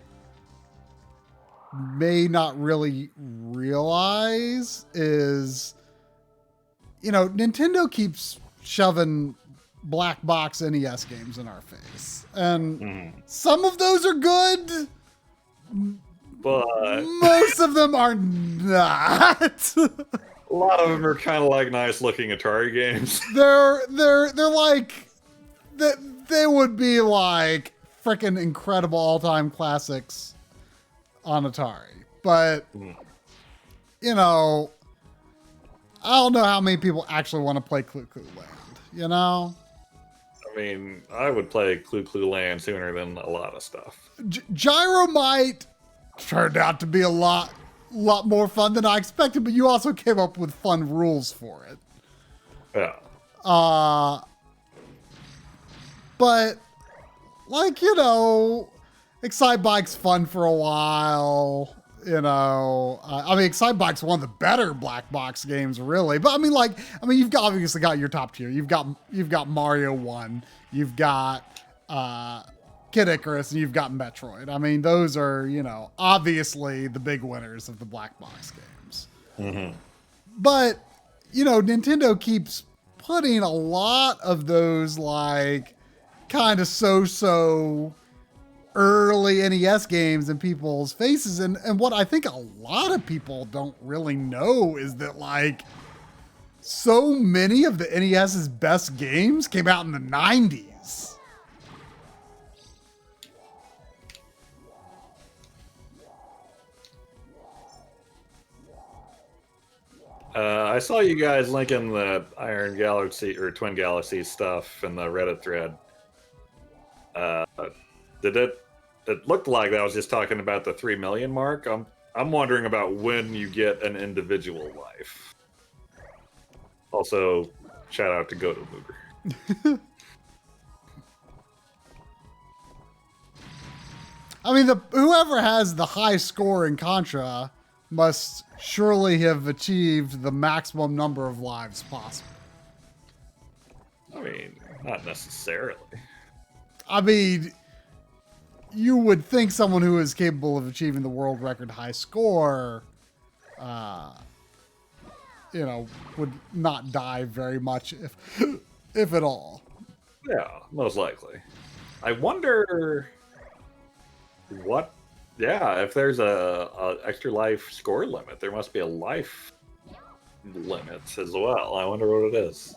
may not really realize is, you know, Nintendo keeps shoving black box NES games in our face. And some of those are good, but most of them are not. a lot of them are kind of like nice looking Atari games. They're like, they would be like freaking incredible all-time classics on Atari. But, you know, I don't know how many people actually want to play Clue Clue Land, you know? I mean, I would play Clue Clue Land sooner than a lot of stuff. Gyromite turned out to be a lot more fun than I expected, but you also came up with fun rules for it. Yeah. But, like, you know, Excitebike's fun for a while, you know. I mean, Excitebike's one of the better black box games, really. But, I mean, like, you've obviously got your top tier. You've got Mario 1. You've got Kid Icarus, and you've got Metroid. I mean, those are, you know, obviously the big winners of the black box games. Mm-hmm. But, you know, Nintendo keeps putting a lot of those, like, kind of so-so early NES games in people's faces. And what I think a lot of people don't really know is that, like, so many of the NES's best games came out in the 90s. I saw you guys linking the Iron Galaxy or Twin Galaxy stuff in the Reddit thread. It looked like that was just talking about the 3 million mark. I'm wondering about when you get an individual life. Also, shout out to GoToMooger. I mean, whoever has the high score in Contra must surely have achieved the maximum number of lives possible. I mean, not necessarily. I mean, you would think someone who is capable of achieving the world record high score, you know, would not die very much, if at all. Yeah, most likely. I wonder what. Yeah, if there's a extra life score limit, there must be a life limit as well. I wonder what it is.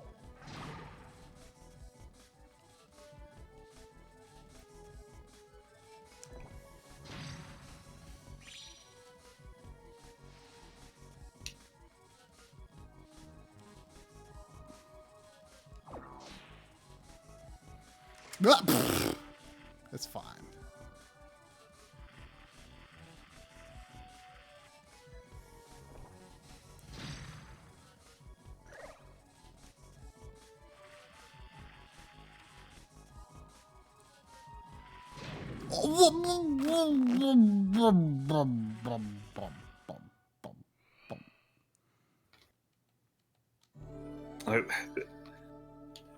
It's fine.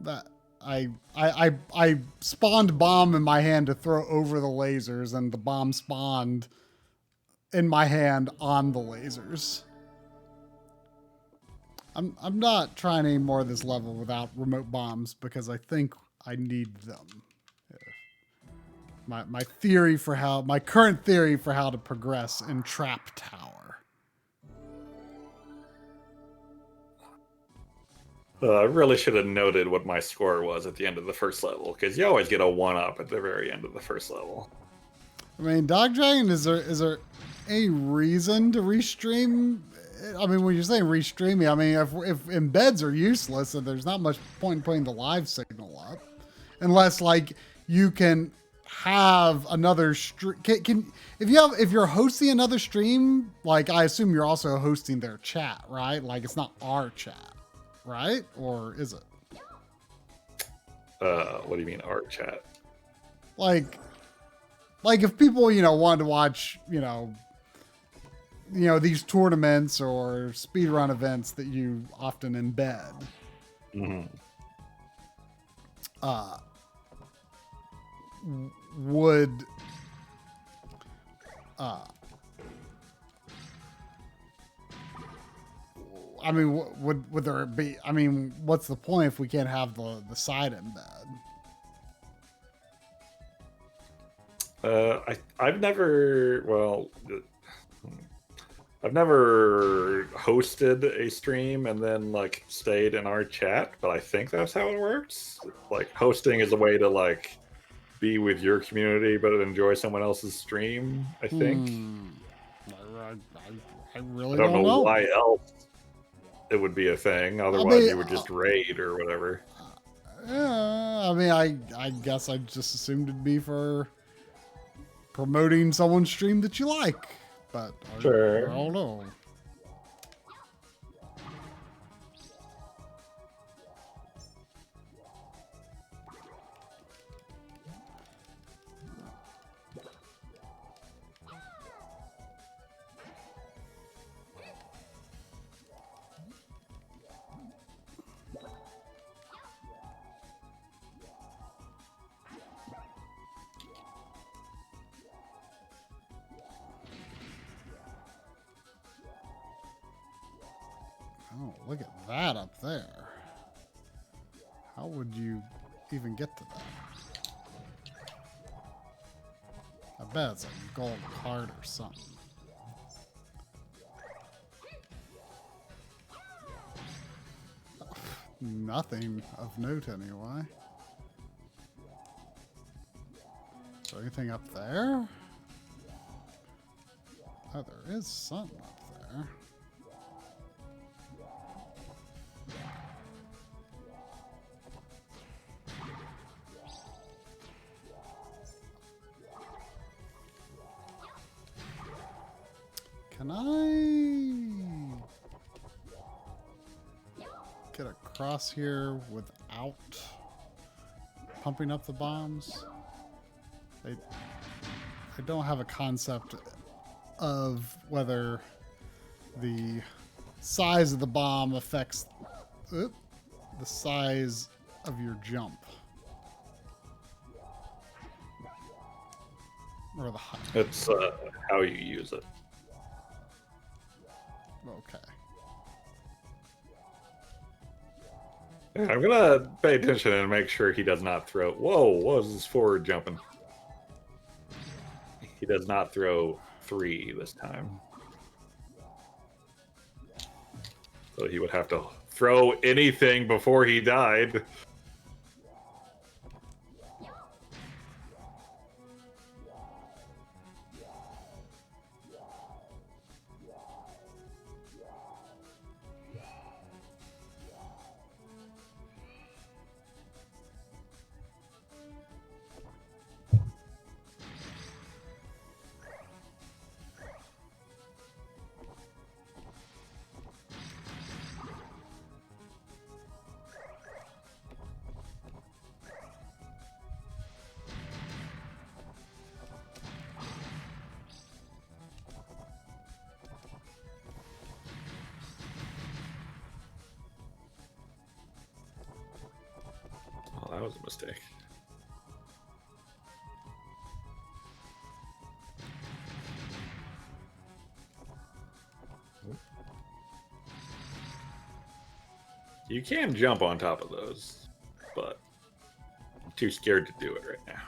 That I spawned bomb in my hand to throw over the lasers, and the bomb spawned in my hand on the lasers. I'm not trying any more of this level without remote bombs because I think I need them. my theory for my current theory for how to progress in Trap Tower. I really should have noted what my score was at the end of the first level, because you always get a 1-up at the very end of the first level. I mean, Dog Dragon, is there any reason to restream? I mean, when you're saying restreaming, I mean, if embeds are useless, then there's not much point in putting the live signal up, unless like you can have another stream. If you're hosting another stream, like I assume you're also hosting their chat, right? Like it's not our chat, right? Or is it? What do you mean our chat? Like if people, wanted to watch, these tournaments or speedrun events that you often embed. Mm-hmm. Would I mean, would there be? I mean, what's the point if we can't have the side embed? I've never hosted a stream and then like stayed in our chat, but I think that's how it works. Like hosting is a way to like be with your community but enjoy someone else's stream, I think. I really don't know know why else it would be a thing. Otherwise you would just raid or whatever. I mean, I guess I just assumed it'd be for promoting someone's stream that you like, but Sure. I don't know. Oh, look at that up there. How would you even get to that? I bet it's a gold card or something. Nothing of note anyway. Is there anything up there? Oh, there is something up there. Can I get across here without pumping up the bombs? I don't have a concept of whether the size of the bomb affects the size of your jump. Or the height. It's how you use it. Okay. I'm gonna pay attention and make sure he does not throw. Whoa, what was this forward jumping? He does not throw 3 this time. So he would have to throw anything before he died. That was a mistake. You can jump on top of those, but I'm too scared to do it right now.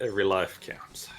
Every life counts.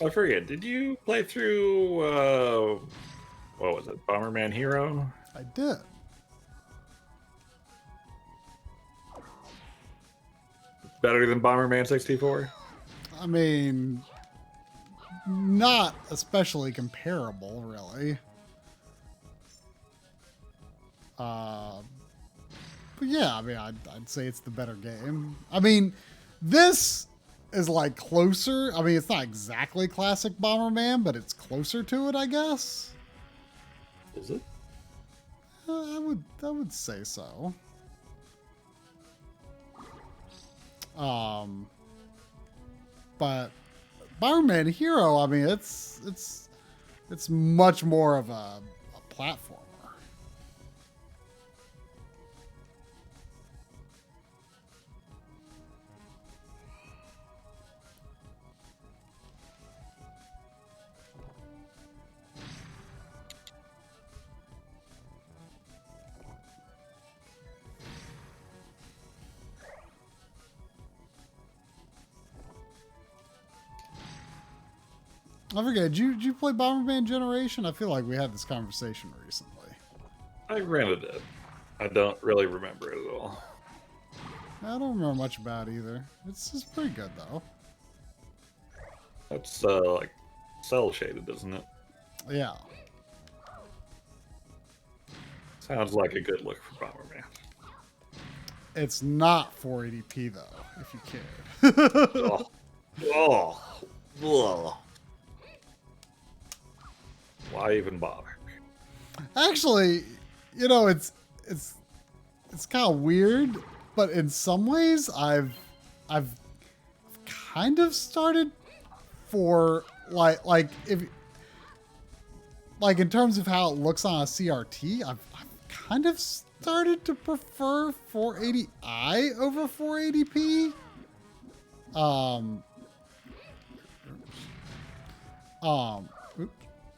I forget. Did you play through what was it? Bomberman Hero? I did. Better than Bomberman 64? I mean, not especially comparable, really. But yeah, I mean, I'd say it's the better game. I mean, this is like closer. I mean, it's not exactly classic Bomberman, but it's closer to it, I guess. Is it? I would say so. But Bomberman Hero, I mean, it's much more of a platformer. I forget, did you play Bomberman Generation? I feel like we had this conversation recently. I rented it. I don't really remember it at all. I don't remember much about it either. It's pretty good, though. That's like cell shaded, isn't it? Yeah. Sounds like a good look for Bomberman. It's not 480p, though, if you cared. Oh. Why even bother? Actually, you know, it's kind of weird, but in some ways, I've kind of started for like if like in terms of how it looks on a CRT, I've kind of started to prefer 480i over 480p.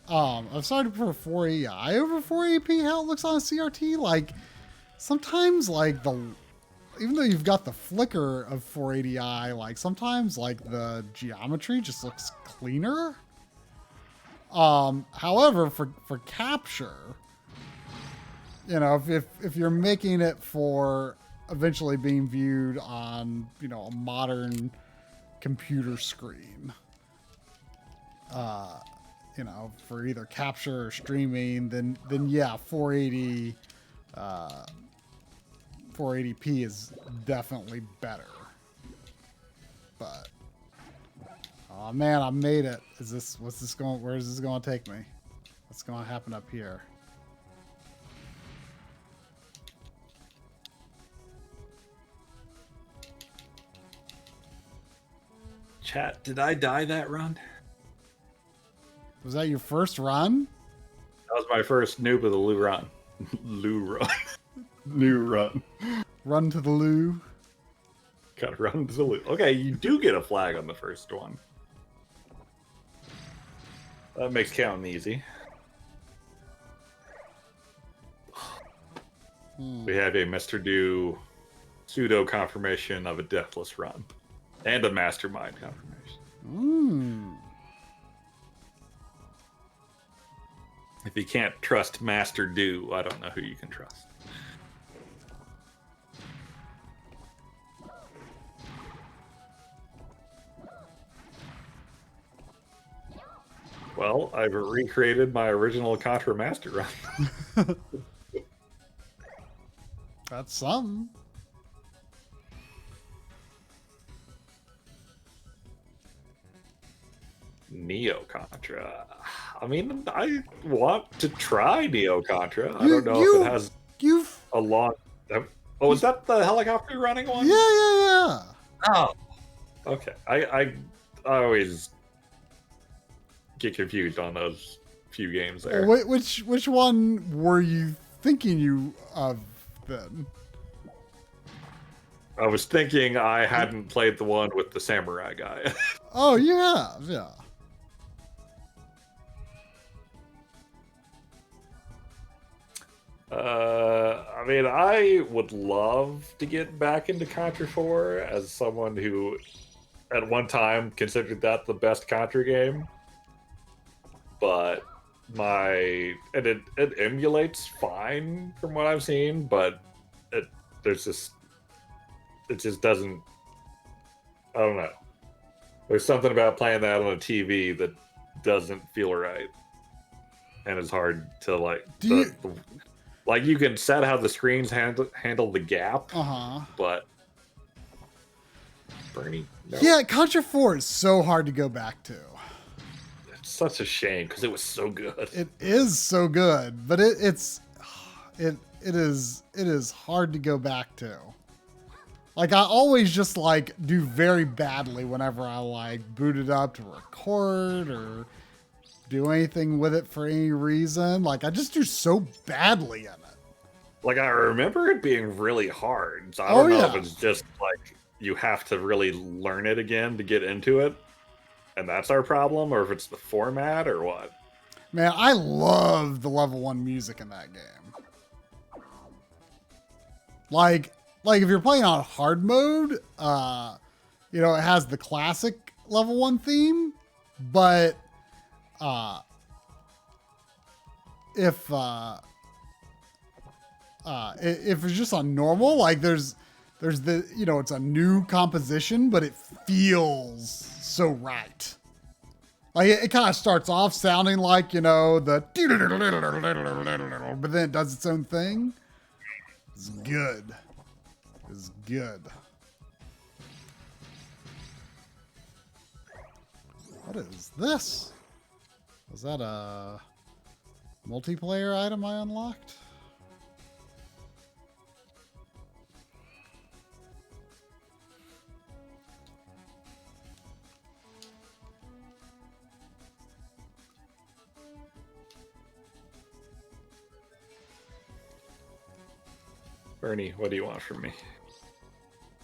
I've started to prefer 480i over 480p. How it looks on a CRT, like sometimes like even though you've got the flicker of 480i, like sometimes like the geometry just looks cleaner. However, for capture, you know, if you're making it for eventually being viewed on, you know, a modern computer screen, you know, for either capture or streaming, then yeah, 480p is definitely better. But oh man, I made it. What's this going? Where is this going to take me? What's going to happen up here? Chat, did I die that run? Was that your first run? That was my first noob of the Lou run. Lou run. New run. Run to the loo. Gotta run to the loo. Okay, you do get a flag on the first one. That makes counting easy. We have a Mr. Do pseudo confirmation of a deathless run. And a mastermind confirmation. If you can't trust Master Do, I don't know who you can trust. Well, I've recreated my original Contra Master run. That's something. Neo Contra. I mean, I want to try Neo Contra. I You, don't know if it has you, a long. Oh, is that the helicopter running one? yeah. Oh, okay. I always get confused on those few games there. Which one were you thinking you of then? I was thinking I hadn't played the one with the samurai guy. Oh, you have, yeah. I mean, I would love to get back into Contra 4 as someone who, at one time, considered that the best Contra game. But it emulates fine from what I've seen, but it just doesn't. I don't know. There's something about playing that on a TV that doesn't feel right, and it's hard to like. Like you can set how the screens handle the gap, but Bernie, no. Yeah, Contra 4 is so hard to go back to. It's such a shame because it was so good. It is so good, but it is hard to go back to. Like I always just like do very badly whenever I like boot it up to record or do anything with it for any reason. Like I just do so badly in it. Like I remember it being really hard. So I don't know if it's just like you have to really learn it again to get into it, and that's our problem, or if it's the format or what. Man, I love the level 1 music in that game. Like if you're playing on hard mode, you know, it has the classic level 1 theme, but if it's just on normal, like there's the, you know, it's a new composition, but it feels so right. Like it kind of starts off sounding like, you know, the, but then it does its own thing. It's good. It's good. What is this? Was that a multiplayer item I unlocked? Bernie, what do you want from me?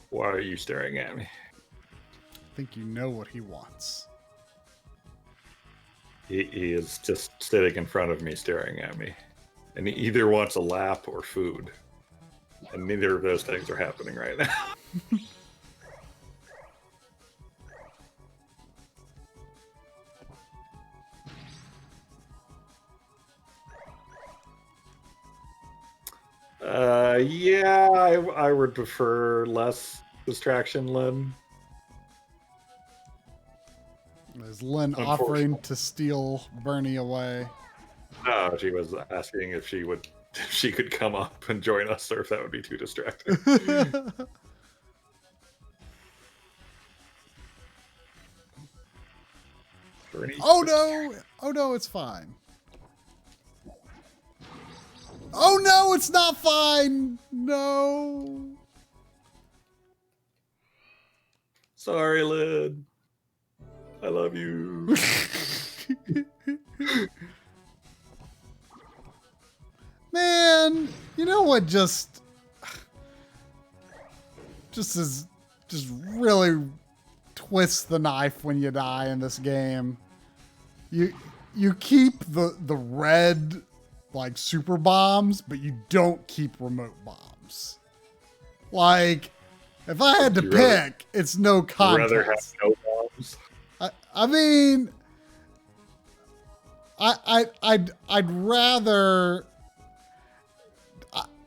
Why are you staring at me? I think you know what he wants. He is just sitting in front of me staring at me. And he either wants a lap or food. And neither of those things are happening right now. Yeah, I would prefer less distraction, Lynn. Is Lynn offering to steal Bernie away? No, she was asking if she could come up and join us, or if that would be too distracting. Bernie, oh no! Oh no, it's fine. Oh no, it's not fine! No! Sorry, Lynn. I love you. Man, you know what just really twists the knife when you die in this game? You keep the red like super bombs, but you don't keep remote bombs. Like, if I had to pick, it's no contest. Rather have no bombs. I mean, I'd rather.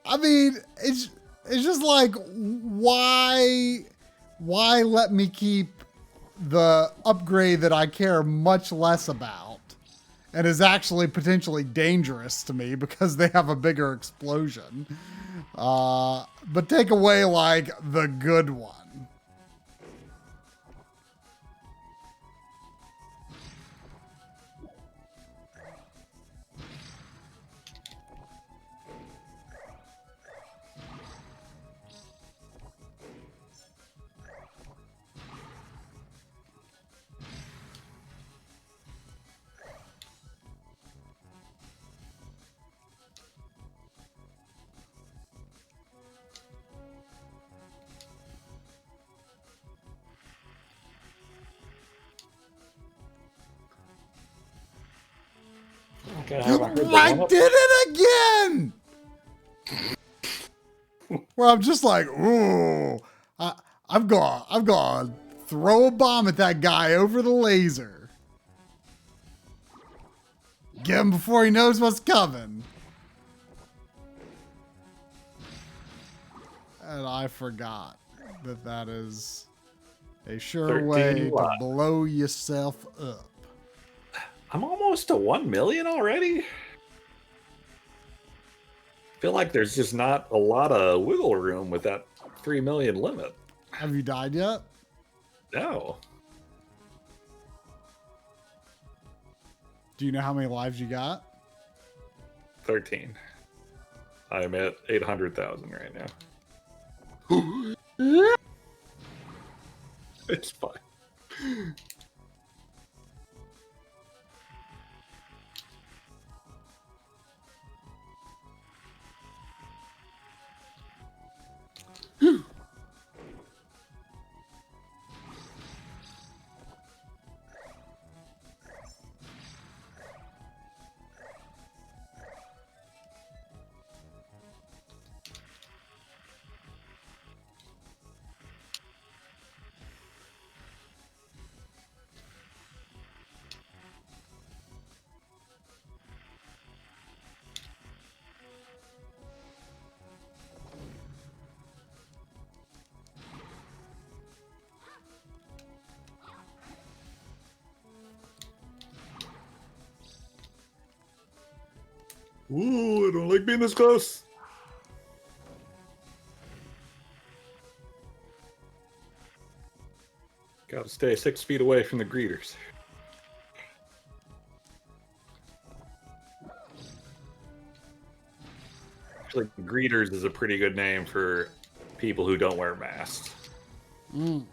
I mean, it's just like, why let me keep the upgrade that I care much less about and is actually potentially dangerous to me because they have a bigger explosion, but take away like the good one. Like I haven't heard the I one up. did it again! Where I'm just like, ooh, I'm going to throw a bomb at that guy over the laser. Get him before he knows what's coming. And I forgot that that is a sure 13 way to lives. blow yourself up. I'm almost to 1 million already. I feel like there's just not a lot of wiggle room with that 3 million limit. Have you died yet? No. Do you know how many lives you got? 13. I'm at 800,000 right now. It's fine. Ooh, I don't like being this close. Gotta stay 6 feet away from the greeters. Actually, greeters is a pretty good name for people who don't wear masks. Mm.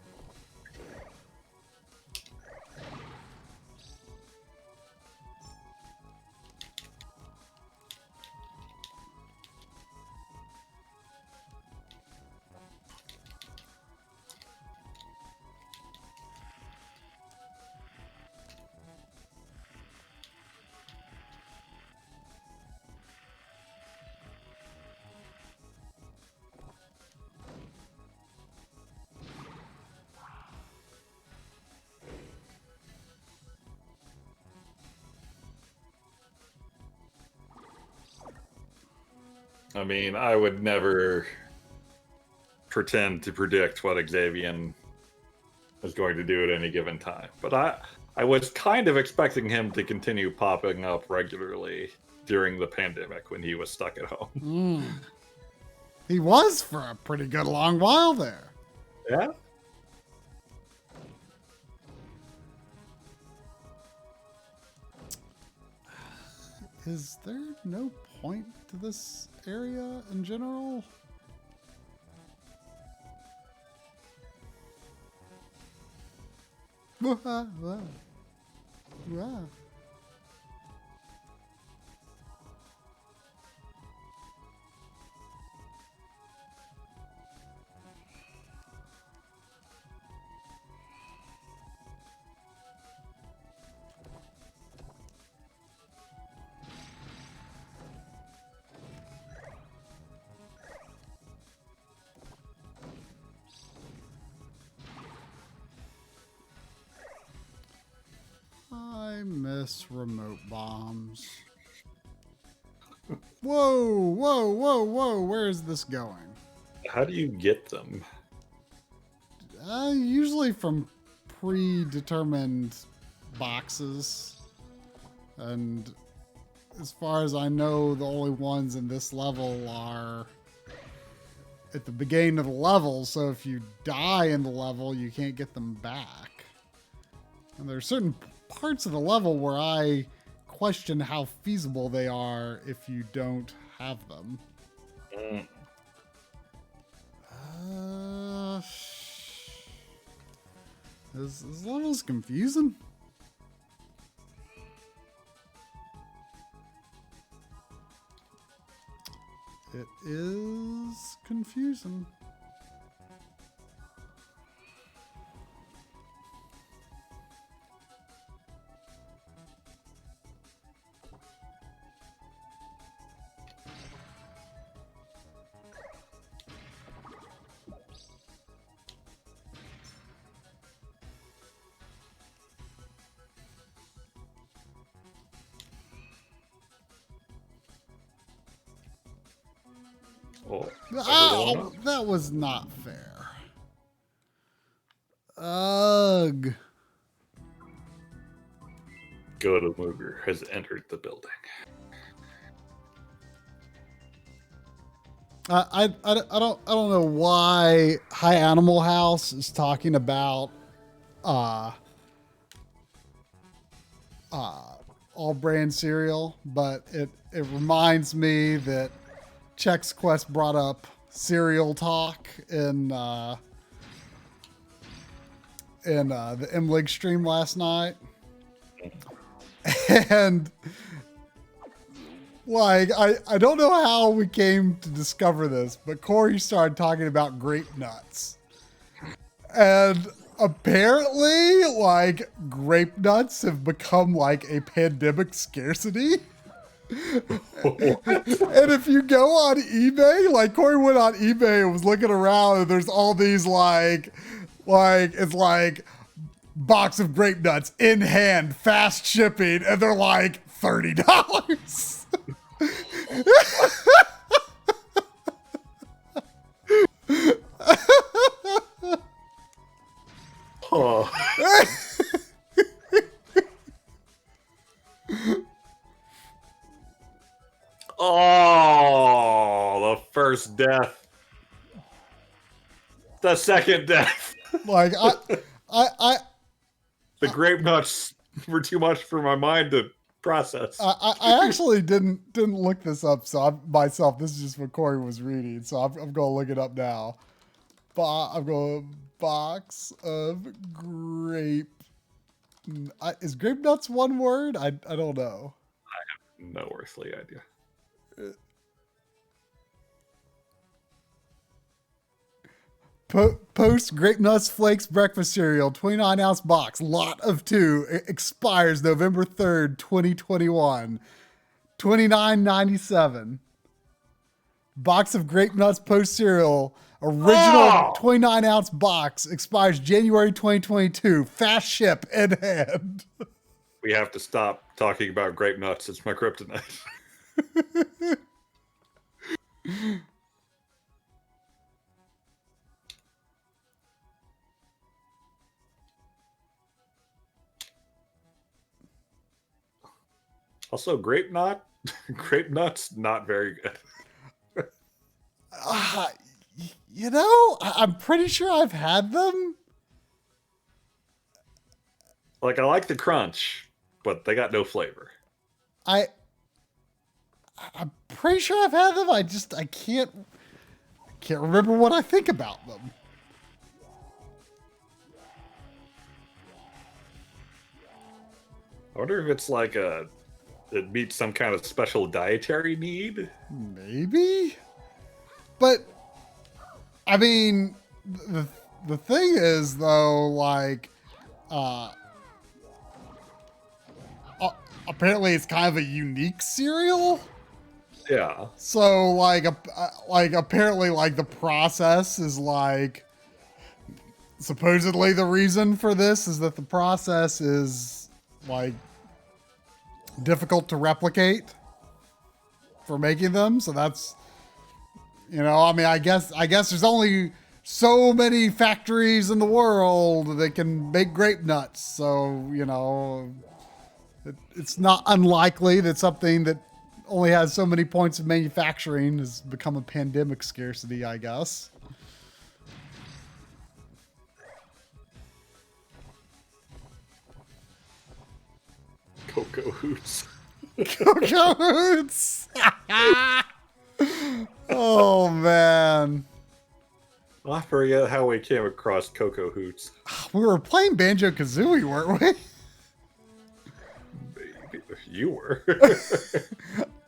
I mean, I would never pretend to predict what Xavier is going to do at any given time. But I was kind of expecting him to continue popping up regularly during the pandemic when he was stuck at home. Mm. He was for a pretty good long while there. Yeah? Is there no point to this area in general? Wah, wah, wah. I miss remote bombs. Whoa, whoa, whoa, whoa. Where is this going? How do you get them? Usually from predetermined boxes. And as far as I know, the only ones in this level are at the beginning of the level. So if you die in the level, you can't get them back. And there are certain parts of the level where I question how feasible they are if you don't have them. Mm. This level's confusing. It is confusing. Oh, Ow! That was not fair. Ugh. Goto Mooger has entered the building. I don't know why High Animal House is talking about all brand cereal, but it reminds me that Chex Quest brought up cereal talk in the M-League stream last night. And like, I don't know how we came to discover this, but Corey started talking about grape nuts. And apparently, like, grape nuts have become like a pandemic scarcity. And if you go on eBay, like Corey went on eBay and was looking around, and there's all these like it's like box of grape nuts in hand, fast shipping, and they're like $30. Oh. Oh, the first death. The second death. Like The grape nuts were too much for my mind to process. I actually didn't look this up, so myself. This is just what Corey was reading, so I'm going to look it up now. I'm going box of grape. Is grape nuts one word? I don't know. I have no earthly idea. Post Grape Nuts Flakes breakfast cereal, 29-ounce box, lot of 2. It expires November 3rd, 2021. $29.97. Box of Grape Nuts Post cereal, original 29-ounce box, expires January 2022. Fast ship in hand. We have to stop talking about grape nuts. It's my kryptonite. Also, grape nuts, not very good. You know, I'm pretty sure I've had them. Like, I like the crunch, but they got no flavor. I'm pretty sure I've had them. I can't remember what I think about them. I wonder if it's like it meets some kind of special dietary need. Maybe, but I mean, the thing is though, like, apparently it's kind of a unique cereal. Yeah. So like apparently like the process is like, supposedly the reason for this is that the process is like difficult to replicate for making them. So that's, you know, I mean, I guess there's only so many factories in the world that can make grape nuts. So, you know, it's not unlikely that something that only has so many points of manufacturing has become a pandemic scarcity, I guess. Cocoa Hoots. Cocoa Hoots! Oh, man. I forget how we came across Cocoa Hoots. We were playing Banjo-Kazooie, weren't we? Maybe you were.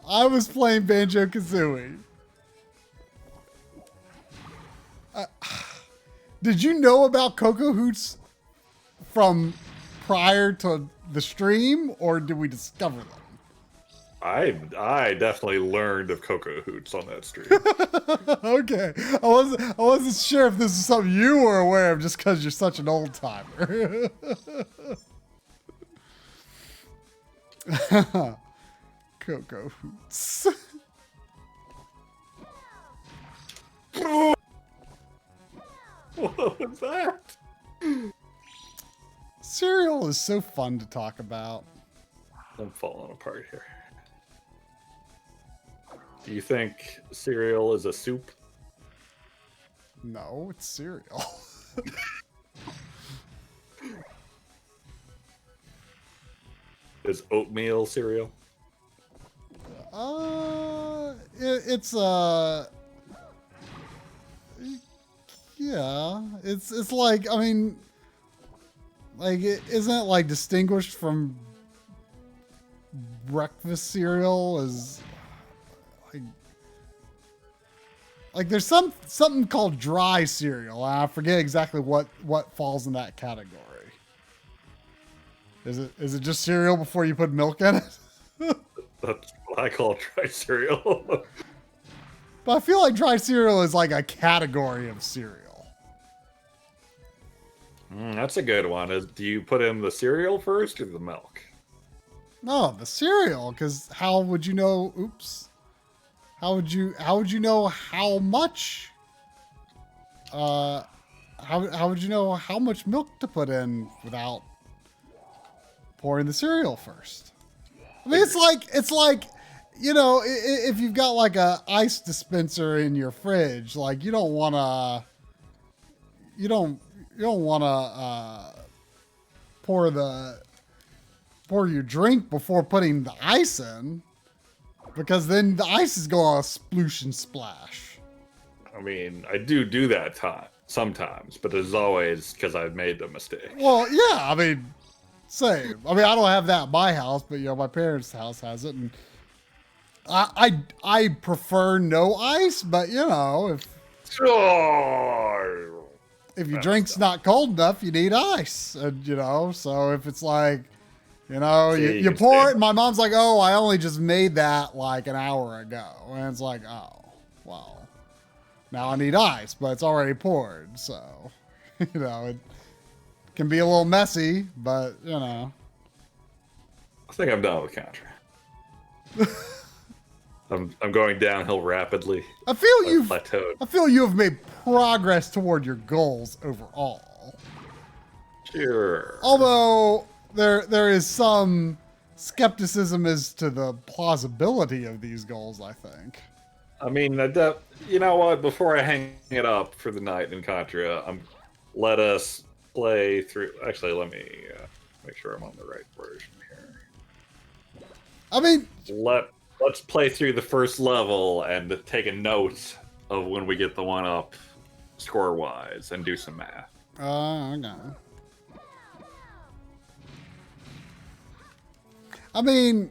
I was playing Banjo-Kazooie. Did you know about Cocoa Hoots from prior to the stream, or did we discover them? I definitely learned of Cocoa Hoots on that stream. Okay, I wasn't sure if this is something you were aware of, just because you're such an old timer. Cocoa Hoots. What was that? Cereal is so fun to talk about. I'm falling apart here. Do you think cereal is a soup? No, it's cereal. Is oatmeal cereal? It's yeah, it's like, I mean, like, isn't it like distinguished from breakfast cereal as like there's something called dry cereal. I forget exactly what falls in that category. Is it just cereal before you put milk in it? That's what I call dry cereal. But I feel like dry cereal is like a category of cereal. That's a good one. Do you put in the cereal first or the milk? No, the cereal, because how would you know? Oops. How would you know how much? How would you know how much milk to put in without pouring the cereal first? I mean, it's like, you know, if you've got like a ice dispenser in your fridge, like you don't want to pour your drink before putting the ice in, because then the ice is going to sploosh and splash. I mean, I do that sometimes, but it's always because I've made the mistake. Well, yeah, I mean, same. I mean, I don't have that at my house, but you know, my parents' house has it, and I prefer no ice, but you know, if your drink's not cold enough, you need ice, and you know, so if it's like, you know, you pour it, and my mom's like, oh, I only just made that like an hour ago, and it's like, oh, well, now I need ice, but it's already poured, so you know, it can be a little messy, but you know. I think I'm done with Contra. I'm going downhill rapidly. I feel you have made progress toward your goals overall. Sure. Although there is some skepticism as to the plausibility of these goals, I think. I mean, you know what? Before I hang it up for the night in Contra, let us play through. Actually, let me make sure I'm on the right version here. I mean, let's play through the first level and take a note of when we get the one up score wise and do some math. Okay. I mean,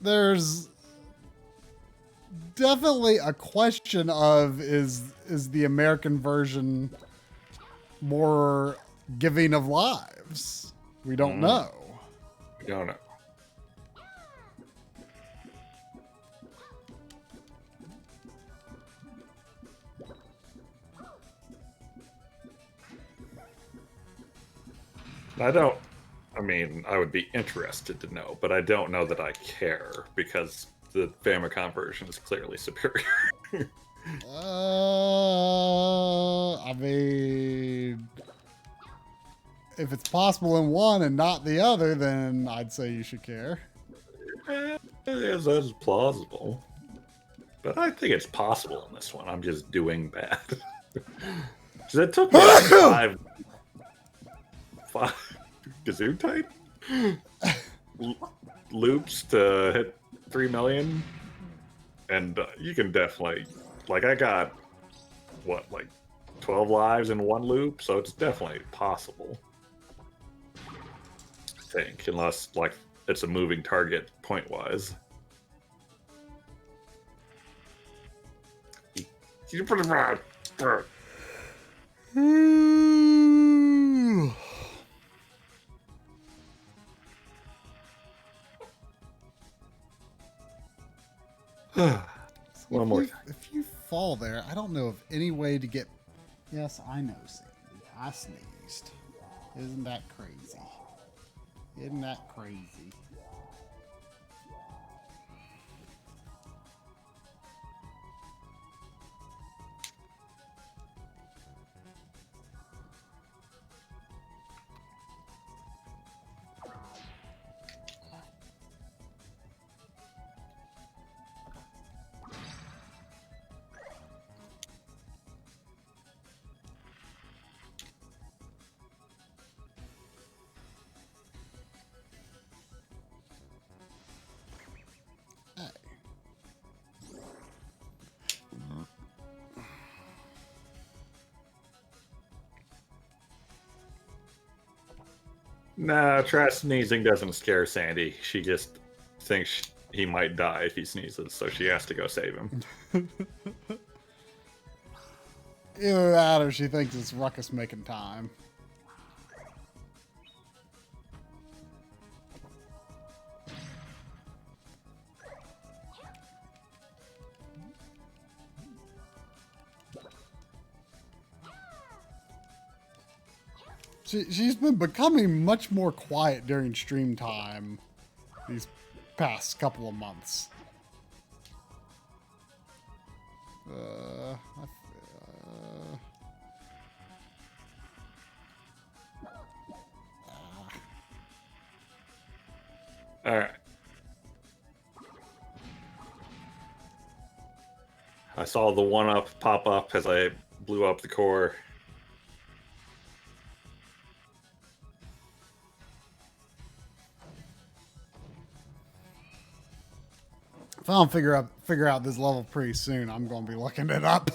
there's definitely a question of is the American version more giving of lives? We don't know. We don't know. I mean, I would be interested to know, but I don't know that I care because the Famicom version is clearly superior. I mean, if it's possible in one and not the other, then I'd say you should care. Yes, that's plausible. But I think it's possible in this one. I'm just doing bad. So it took me like five kazoo type loops to hit 3 million. And you can definitely, like, I got, what, like 12 lives in one loop? So it's definitely possible. I think, unless, like, it's a moving target point-wise. You put it right. One more time. If you fall there, I don't know of any way to get. Yes, I know, Sandy. I sneezed. Isn't that crazy? Isn't that crazy? Nah, trash sneezing doesn't scare Sandy. She just thinks he might die if he sneezes, so she has to go save him. Either that or she thinks it's Ruckus making time. She's been becoming much more quiet during stream time these past couple of months. All right. I saw the 1-up pop up as I blew up the core. If I don't figure out this level pretty soon, I'm going to be looking it up.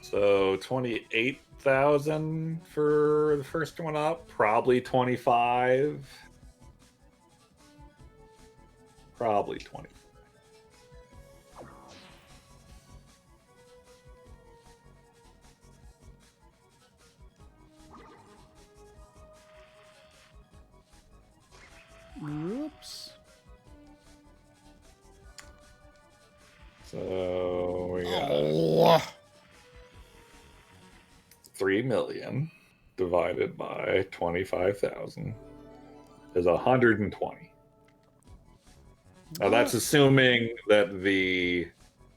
So 28,000 for the first one up, probably 25. Probably 20. Oops. So we got 3 million divided by 25,000 is 120. Now that's assuming that the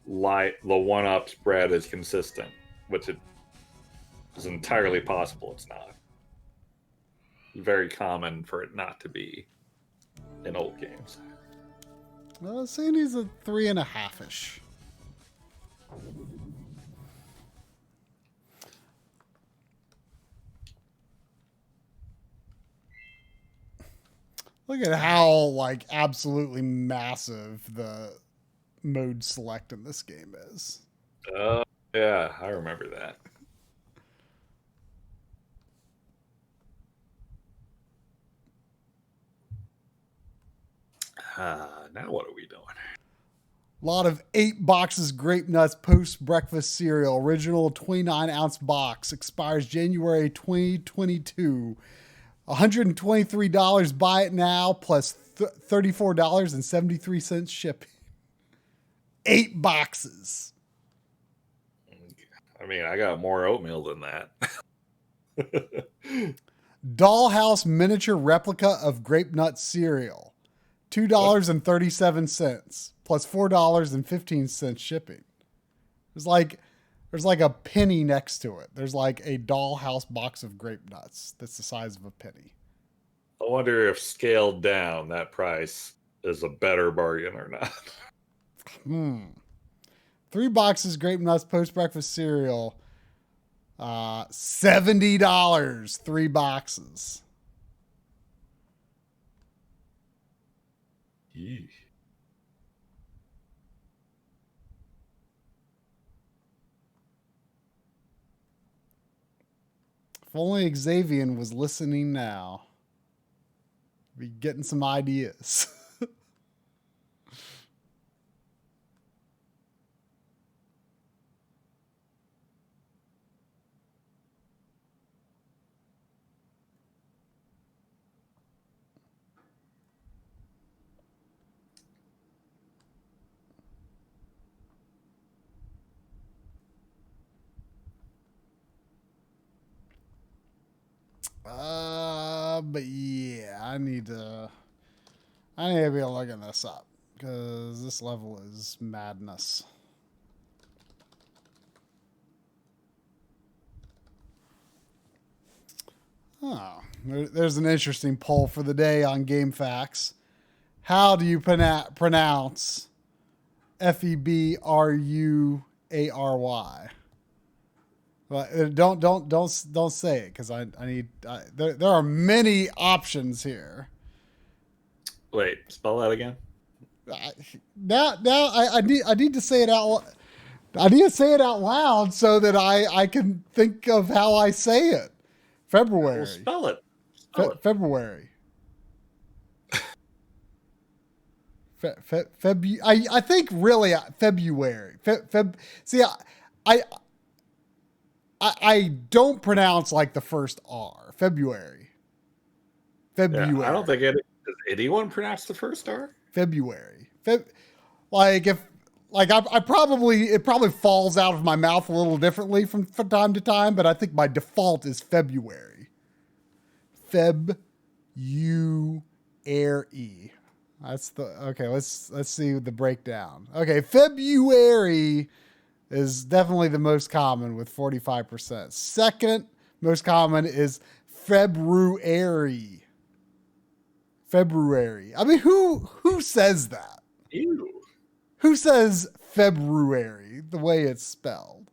1-up spread is consistent, which it is entirely possible it's not. Very common for it not to be in old games. Well, Sandy's a 3.5-ish. Look at how, like, absolutely massive the mode select in this game is. Yeah, I remember that. Now what are we doing? A lot of 8 boxes Grape Nuts post-breakfast cereal. Original 29-ounce box. Expires January 2022. $123. Buy it now, plus $34.73 shipping. 8 boxes. I mean, I got more oatmeal than that. Dollhouse miniature replica of Grape Nut cereal. $2.37 plus $4.15 shipping. There's like a penny next to it. There's like a dollhouse box of Grape Nuts that's the size of a penny. I wonder if scaled down, that price is a better bargain or not. 3 boxes Grape Nuts post-breakfast cereal. $70. 3 boxes. Yeesh. If only Xavier was listening now. Be getting some ideas. But yeah, I need to be looking this up because this level is madness. Oh, there's an interesting poll for the day on GameFAQs. How do you pronounce February? But don't say it because I need. There are many options here. Wait, spell that again. Now I need to say it out. I need to say it out loud so that I can think of how I say it. Well, February. spell it. Spell it. February. I think really February. See, I don't pronounce like the first R. February. Yeah, I don't think does anyone pronounce the first R. February. Like if like I probably it probably falls out of my mouth a little differently from time to time, but I think my default is February. February. That's the okay. Let's see the breakdown. Okay, February is definitely the most common with 45%. Second most common is February. February. I mean, who says that? Ew. Who says February the way it's spelled?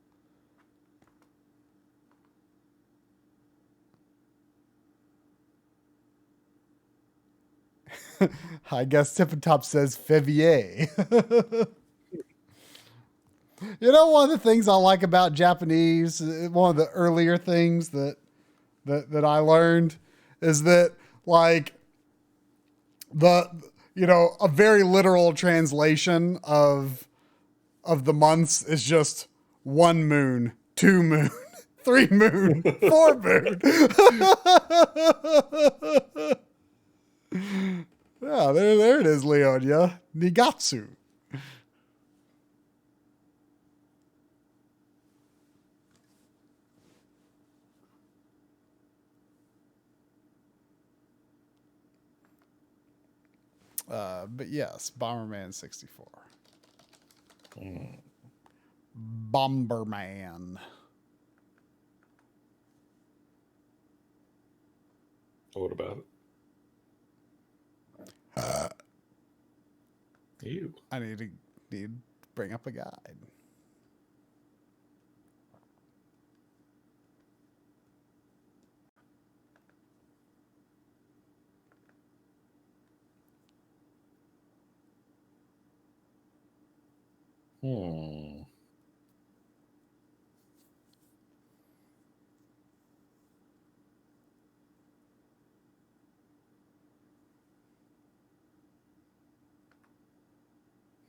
I guess Tip and Top says Fevier. You know, one of the things I like about Japanese, one of the earlier things that I learned is that like a very literal translation of the months is just 1 moon, 2 moon, 3 moon, 4 moon. Yeah, there it is, Leonia. Nigatsu. But yes, Bomberman 64. Bomberman. What about it? Ew. I need to bring up a guide. Hmm.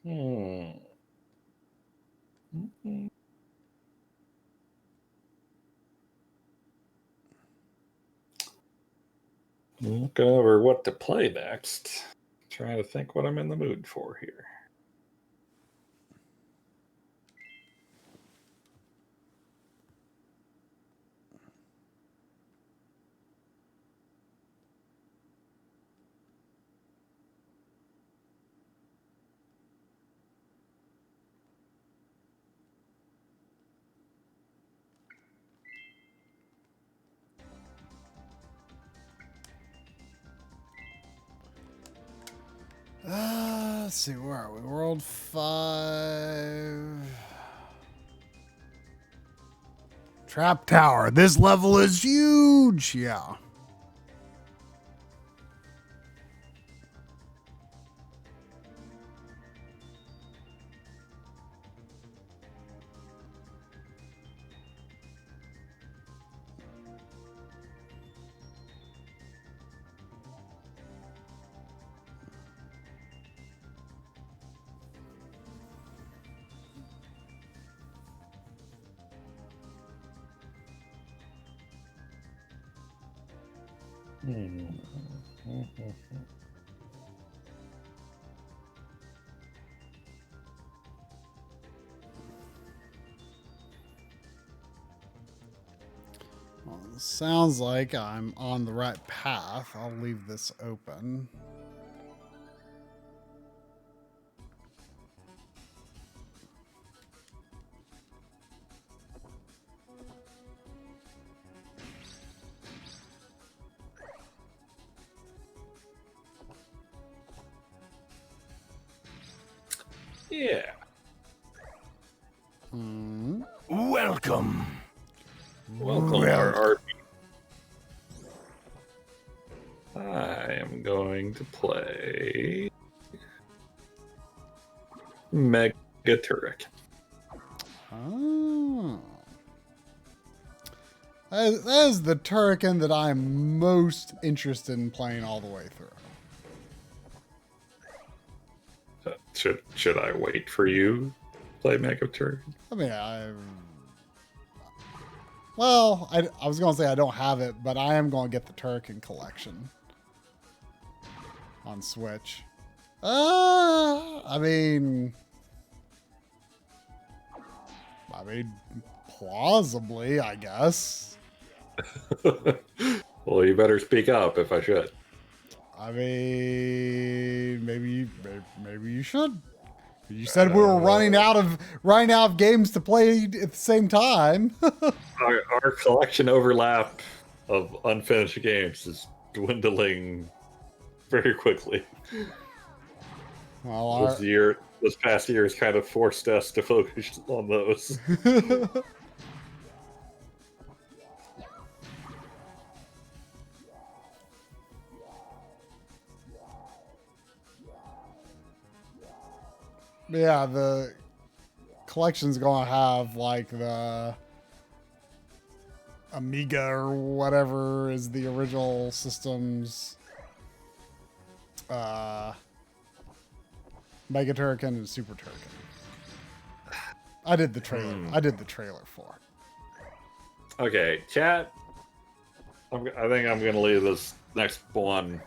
Hmm. Mm-hmm. Looking over what to play next. Trying to think what I'm in the mood for here. Let's see, where are we? World 5. Trap Tower. This level is huge. Yeah. Well, it sounds like I'm on the right path. I'll leave this open. Yeah. Welcome. Welcome, RRP. I am going to play Mega Turek. Oh. That is the Turrican that I'm most interested in playing all the way through. Should I wait for you to play Mega Turk? I mean, I was going to say I don't have it, but I am going to get the Turrican collection on Switch. I mean, plausibly, I guess. Well, you better speak up if I should. I mean, maybe you should. You said we were running out of games to play at the same time. Our collection overlap of unfinished games is dwindling very quickly. Well, this past year has kind of forced us to focus on those. yeah, the collection's gonna have like the Amiga or whatever is the original system's Mega Turrican and Super Turrican. I did the trailer. I did the trailer for. Okay, chat. I think I'm going to leave this next one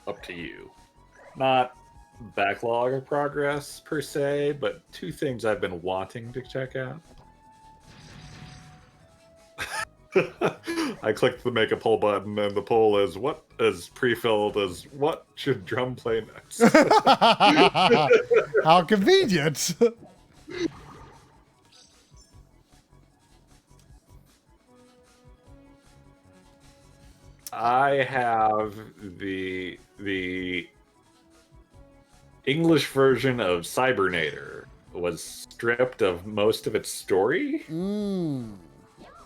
up to you. Not backlog of progress per se, but two things I've been wanting to check out. I clicked the make a poll button, and the poll is what is pre-filled as what should Drum play next? How convenient. I have the English version of Cybernator was stripped of most of its story.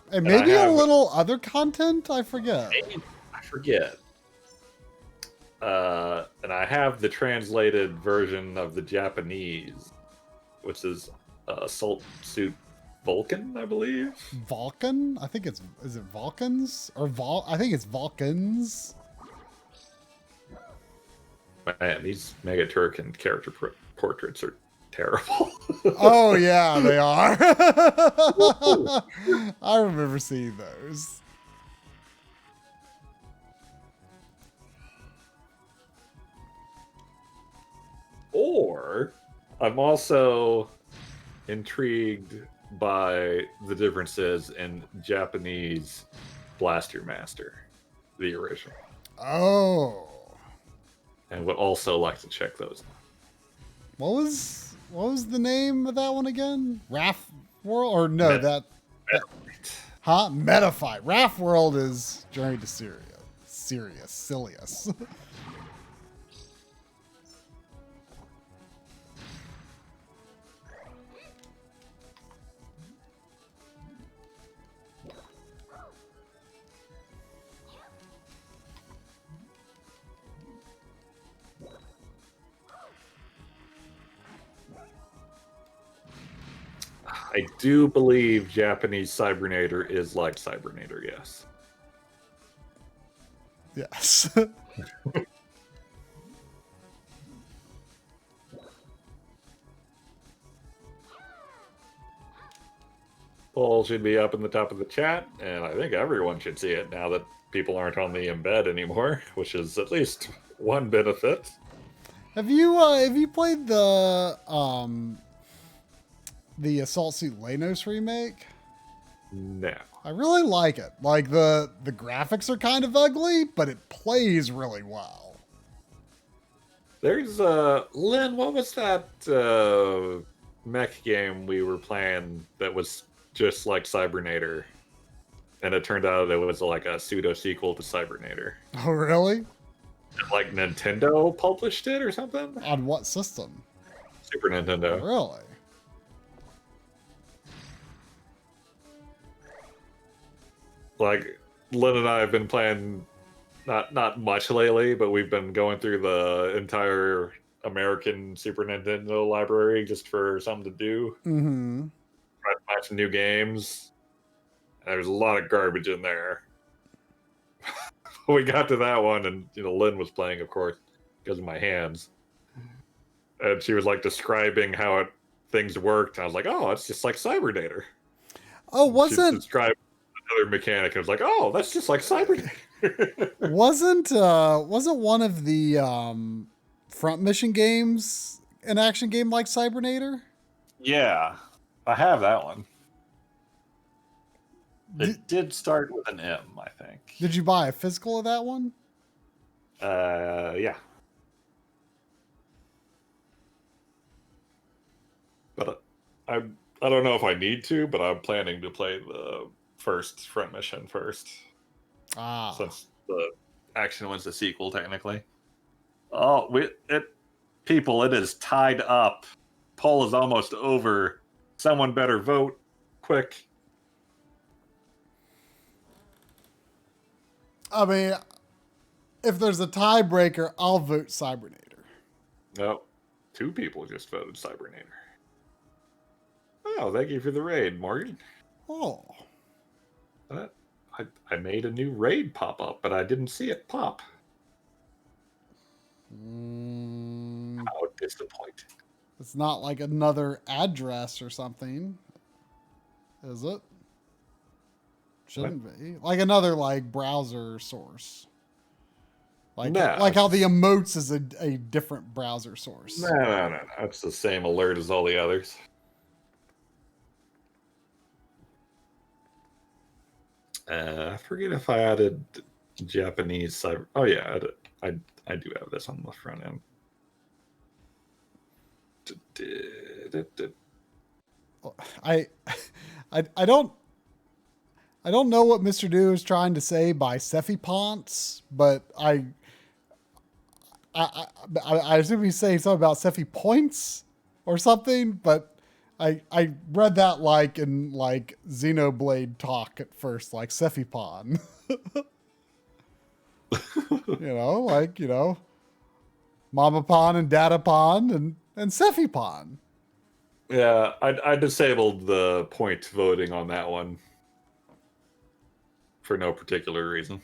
And maybe a little other content? I forget. And I have the translated version of the Japanese, which is Assault Suit Vulcan, I believe. Vulcan? I think is it Vulcans? Or I think it's Vulcans. Man, these Mega Turrican character portraits are terrible. Oh, yeah, they are. I remember seeing those. Or I'm also intrigued by the differences in Japanese Blaster Master, the original. Oh. And would also like to check those. What was the name of that one again? Raff World? Or no, Metafight. Raff World is Journey to Sirius. I do believe Japanese Cybernator is like Cybernator, yes. Yes. Poll should be up in the top of the chat, and I think everyone should see it now that people aren't on the embed anymore, which is at least one benefit. Have you played the Assault Suit Lanos remake? No. I really like it. Like the graphics are kind of ugly, but it plays really well. There's Lynn, what was that mech game we were playing that was just like Cybernator? And it turned out it was like a pseudo sequel to Cybernator. Oh, really? Like Nintendo published it or something? On what system? Super Nintendo. Really? Like Lynn and I have been playing not much lately, but we've been going through the entire American Super Nintendo library just for something to do. Mm-hmm. Trying to some new games. And there's a lot of garbage in there. We got to that one, and Lynn was playing, of course, because of my hands. And she was like describing how things worked. And I was like, "Oh, it's just like Cybernator." Oh, She described another mechanic. And I was like, "Oh, that's just like Cybernator." wasn't one of the front mission games an action game like Cybernator? Yeah, I have that one. It did start with an M, I think. Did you buy a physical of that one? Yeah. But I don't know if I need to, but I'm planning to play the first front mission first. Since the action one's the sequel, technically. Oh, people, it is tied up. Poll is almost over. Someone better vote quick. I mean, if there's a tiebreaker, I'll vote Cybernator. No, 2 people just voted Cybernator. Oh, thank you for the raid, Morgan. Oh. I made a new raid pop up, but I didn't see it pop. How disappointing. It's not like another address or something, is it? Shouldn't be. Like another browser source. Like how the emotes is a different browser source. No. It's the same alert as all the others. I forget if I added Japanese cyber. Oh yeah, I do have this on the front end. I don't know what Mr. Do is trying to say by Cephipons, but I assume he's saying something about Cephi points or something, but I read that in Xenoblade talk at first, like Cephipon. Mama Pon and Dada Pon and Cephipon. Yeah, I disabled the point voting on that one for no particular reason.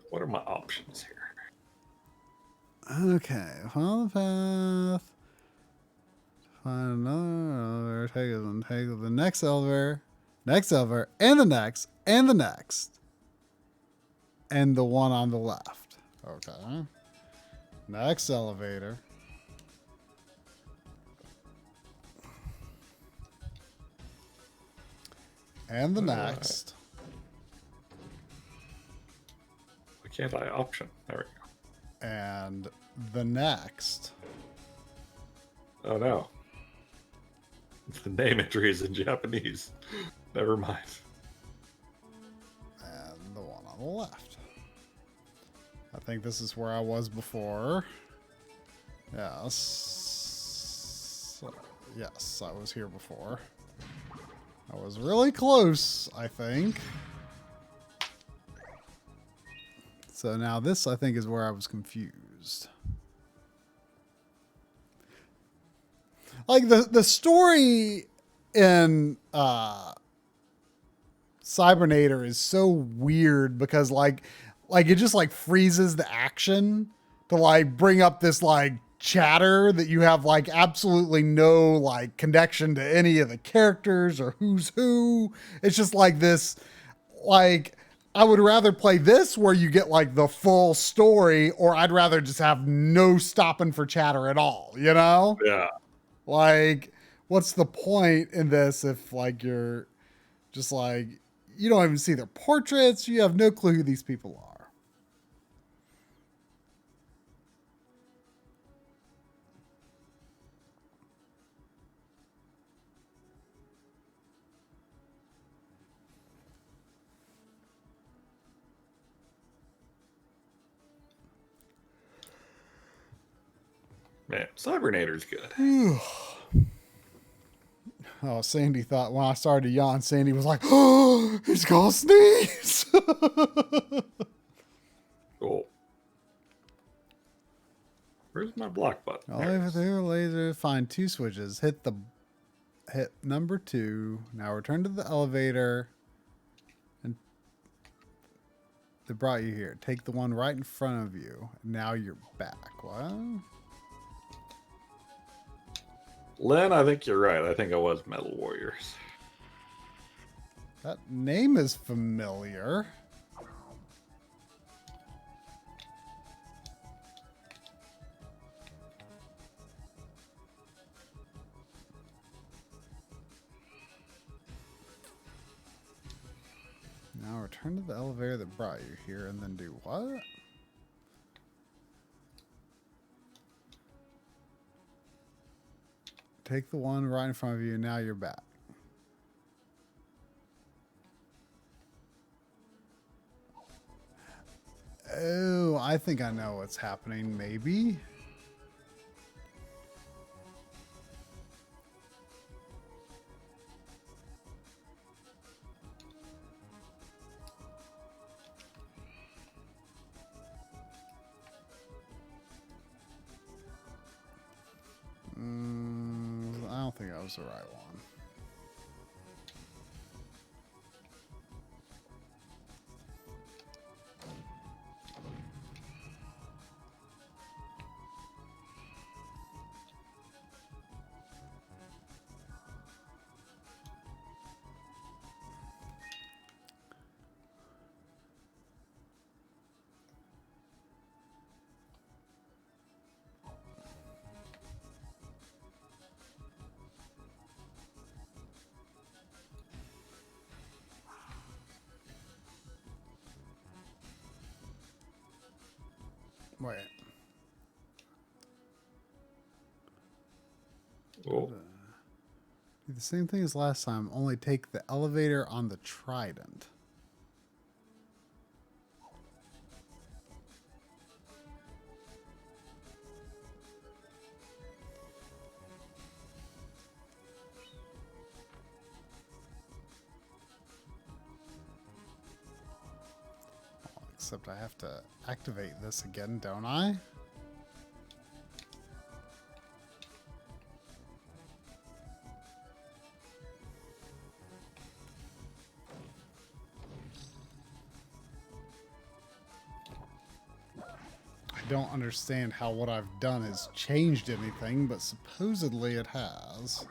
What are my options here? Okay, follow the path. Find another elevator. Take the next elevator, and the next, and the next, and the one on the left. Okay. Next elevator. And the next. Why can't I option? There we go. And the next. Oh no. The name entry is in Japanese. Never mind. And the one on the left. I think this is where I was before. Yes. Yes, I was here before. I was really close, I think. So now this, I think, is where I was confused. Like the story in Cybernator is so weird because like it just freezes the action to bring up this chatter that you have absolutely no connection to any of the characters or who's who. It's just this I would rather play this where you get the full story, or I'd rather just have no stopping for chatter at all, Yeah. What's the point in this if you're just you don't even see their portraits, you have no clue who these people are. Man, Cybernator's good. Oh, Sandy thought when I started to yawn, Sandy was like, "Oh, he's gonna sneeze." Cool. Where's my block button? All There it over is. there, laser. Find 2 switches. Hit number 2. Now return to the elevator. And they brought you here. Take the one right in front of you. Now you're back. What? Lynn, I think you're right. I think it was Metal Warriors. That name is familiar. Now return to the elevator that brought you here and then do what? Take the one right in front of you and now you're back. Oh, I think I know what's happening, maybe. I don't think that was the right one. Wait. Oh. Do the same thing as last time, only take the elevator on the Trident. Except I have to activate this again, don't I? I don't understand how what I've done has changed anything, but supposedly it has.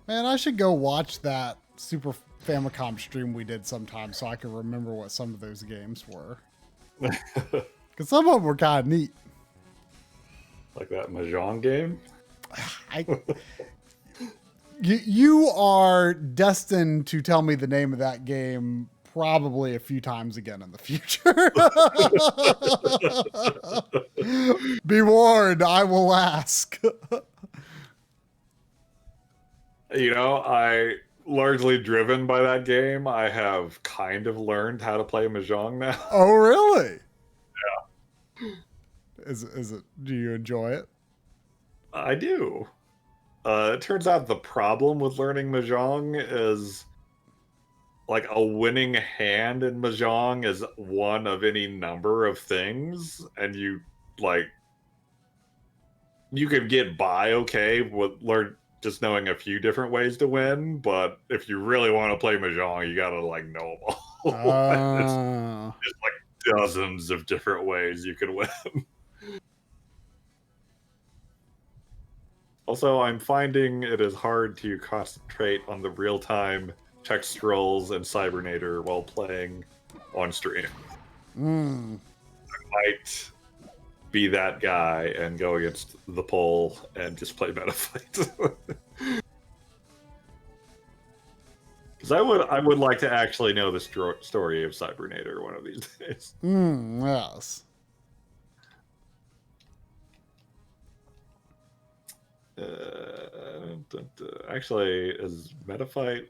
Man, I should go watch that Super Famicom stream we did sometime so I can remember what some of those games were. Because some of them were kind of neat. Like that Mahjong game? You are destined to tell me the name of that game probably a few times again in the future. Be warned, I will ask. You know, I largely driven by that game. I have kind of learned how to play Mahjong now. Oh, really? Yeah. Is it? Do you enjoy it? I do. It turns out the problem with learning Mahjong is like a winning hand in Mahjong is one of any number of things, and you could get by okay with just knowing a few different ways to win, but if you really want to play Mahjong, you gotta like know them all. It's like dozens of different ways you can win. Also, I'm finding it is hard to concentrate on the real-time text scrolls and Cybernator while playing on stream. I might be that guy and go against the poll and just play meta fight. Because I would like to actually know the story of Cybernator one of these days. Yes. Actually, is Metaphyte?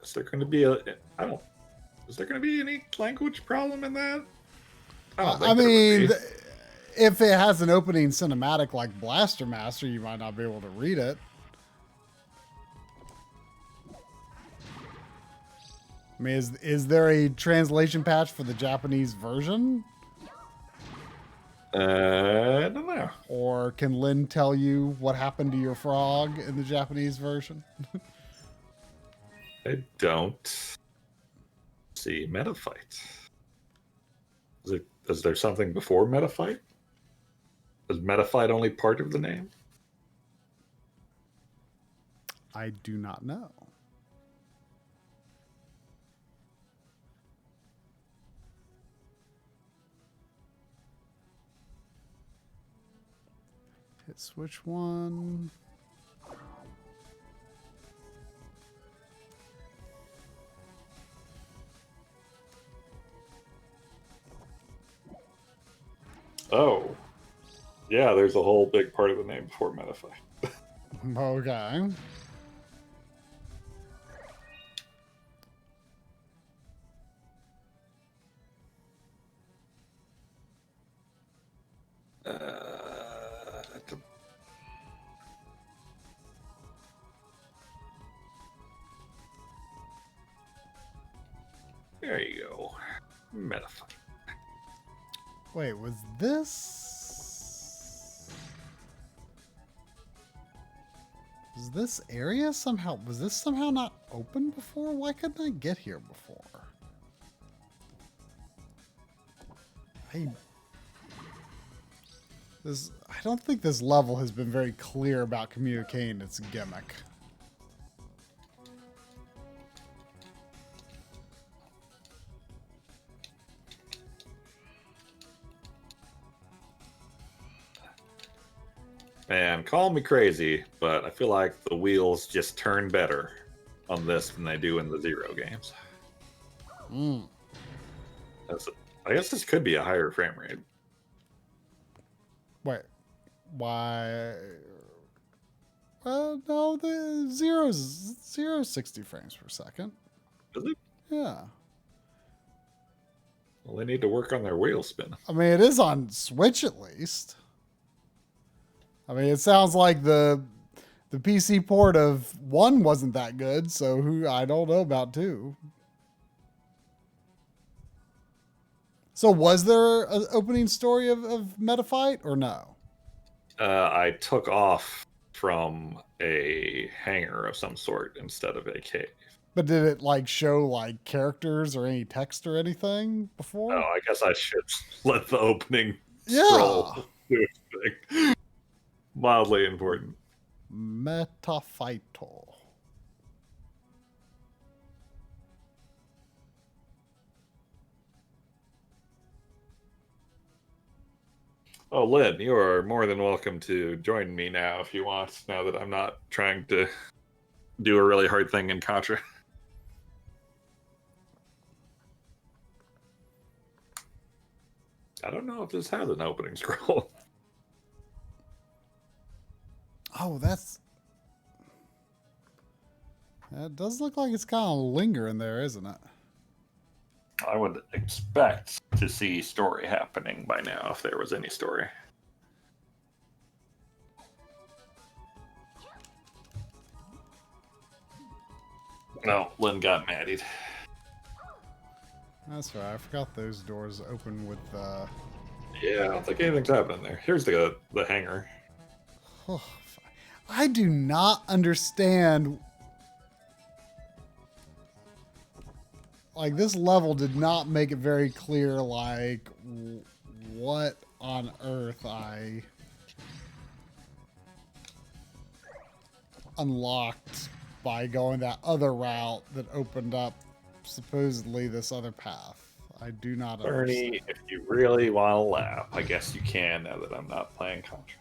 Is there going to be Is there going to be any language problem in that? I mean, if it has an opening cinematic like Blaster Master, you might not be able to read it. I mean, is there a translation patch for the Japanese version? I don't know. Or can Lynn tell you what happened to your frog in the Japanese version? I don't see Metaphyte. Is there something before Metaphyte? Is Metaphyte only part of the name? I do not know. Hit switch one. Oh. Yeah, there's a whole big part of the name before Metaphyte. Okay. There you go. Metaphyte. Wait, was this... this area somehow... Was this somehow not open before? Why couldn't I get here before? I don't think this level has been very clear about communicating its gimmick. Man, call me crazy, but I feel like the wheels just turn better on this than they do in the Zero games. I guess this could be a higher frame rate. Wait, why? No, the zero's 60 frames per second. Is it? Yeah. Well, they need to work on their wheel spin. I mean, it is on Switch at least. I mean, it sounds like the PC port of 1 wasn't that good, so I don't know about 2. So was there an opening story of Metaphyte or no? I took off from a hangar of some sort instead of a cave. But did it like show like characters or any text or anything before? Oh, I guess I should let the opening Yeah. scroll do its thing. Mildly important. Metaphyto. Oh, Lynn, you are more than welcome to join me now if you want, now that I'm not trying to do a really hard thing in Contra. I don't know if this has an opening scroll. Oh, that does look like it's kind of lingering there, isn't it? I would expect to see story happening by now if there was any story. No, Lynn got maddied. That's right. I forgot those doors open with. Yeah, I don't think anything's happening there. Here's the hangar. Oh, I do not understand. Like, this level did not make it very clear, like, what on earth I unlocked by going that other route that opened up supposedly this other path. I do not understand. Bernie, if you really want to laugh, I guess you can now that I'm not playing Contra.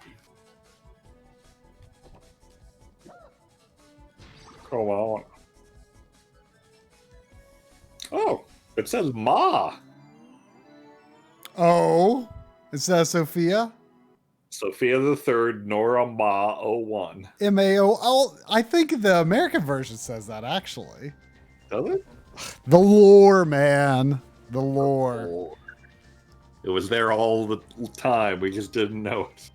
Come on. Oh, it says Ma. Oh, instead of Sophia? Sophia the Third, Nora Ma 01. MAO. Oh, I think the American version says that, actually. Does it? The lore, man. The lore. Oh. It was there all the time. We just didn't know it.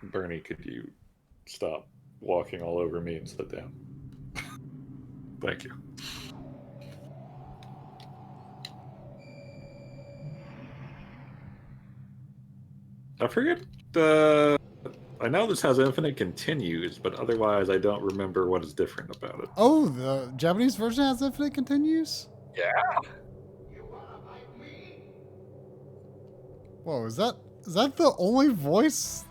Bernie, could you stop walking all over me and sit down? Thank you. I forget I know this has infinite continues, but otherwise I don't remember what is different about it. Oh, the Japanese version has infinite continues? Yeah. Whoa, is that the only voice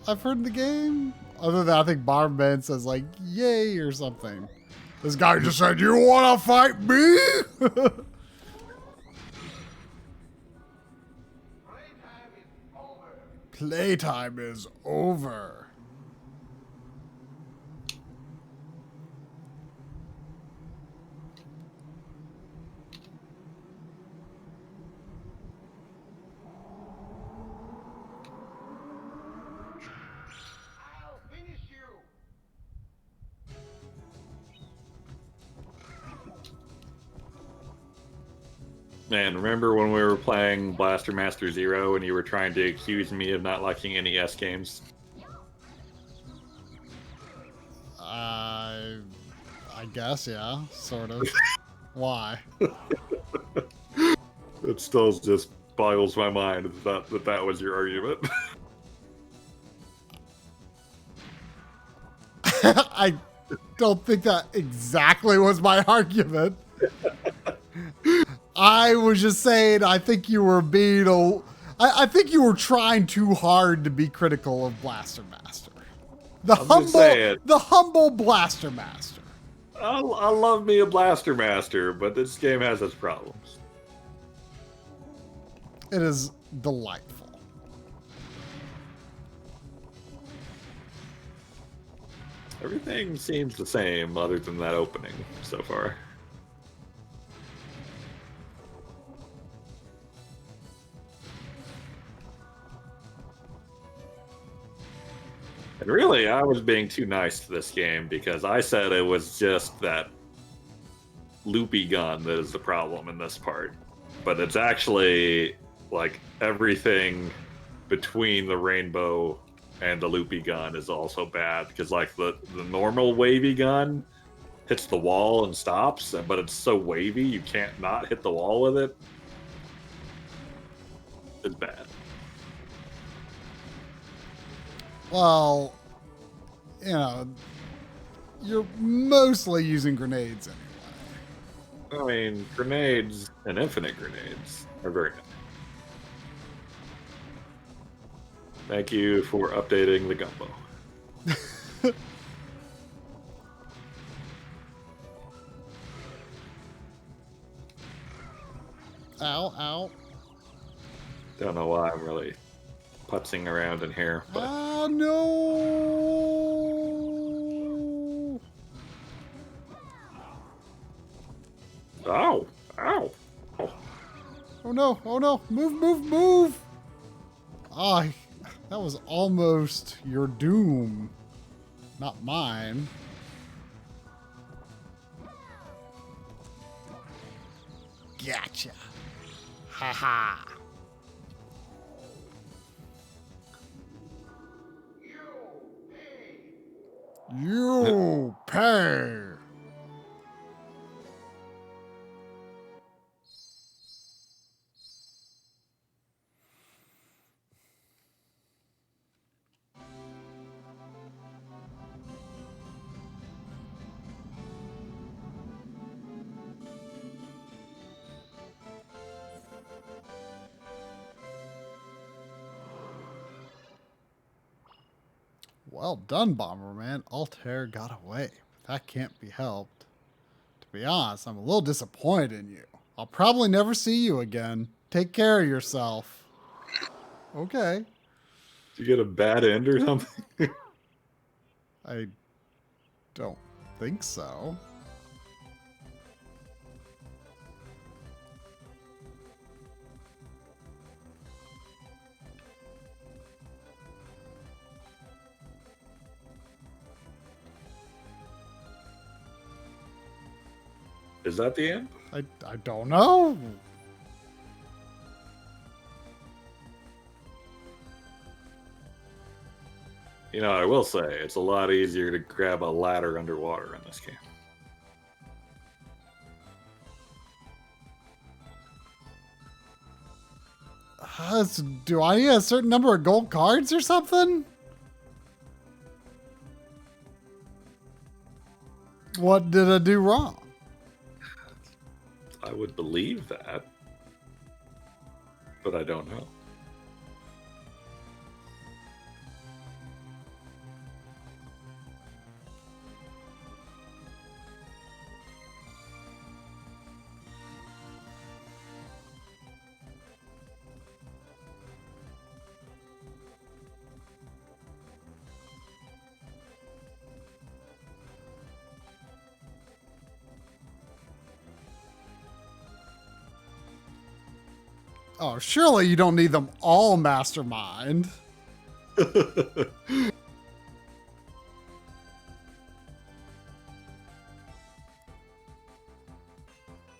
I've heard in the game? Other than I think Bomberman says like "yay" or something. This guy just said, "You wanna fight me?" Playtime is over. I'll finish you. Man, remember when we were playing Blaster Master Zero and you were trying to accuse me of not liking NES games? I guess, yeah, sort of. Why? It still just boggles my mind that was your argument. I don't think that exactly was my argument. I was just saying, I think you were being I think you were trying too hard to be critical of Blaster Master. The humble Blaster Master. I love me a Blaster Master, but this game has its problems. It is delightful. Everything seems the same other than that opening so far. And really, I was being too nice to this game because I said it was just that loopy gun that is the problem in this part. But it's actually like everything between the rainbow and the loopy gun is also bad because like the normal wavy gun hits the wall and stops, but it's so wavy you can't not hit the wall with it. It's bad. Well, you know, you're mostly using grenades anyway. I mean, grenades and infinite grenades are very nice. Thank you for updating the gumbo. Ow, ow. Don't know why I'm really putzing around in here, but Ah, no. ow, ow, oh. Oh no, oh no. Move, move, move. Ah, that was almost your doom. Not mine. Gotcha. Ha ha. You pay. Well done, Bomberman. Altair got away. That can't be helped. To be honest, I'm a little disappointed in you. I'll probably never see you again. Take care of yourself. Okay. Did you get a bad end or something? I don't think so. Is that the end? I don't know. You know, I will say, it's a lot easier to grab a ladder underwater in this game. Do I need a certain number of gold cards or something? What did I do wrong? I would believe that, but I don't know. Oh, surely you don't need them all mastermind.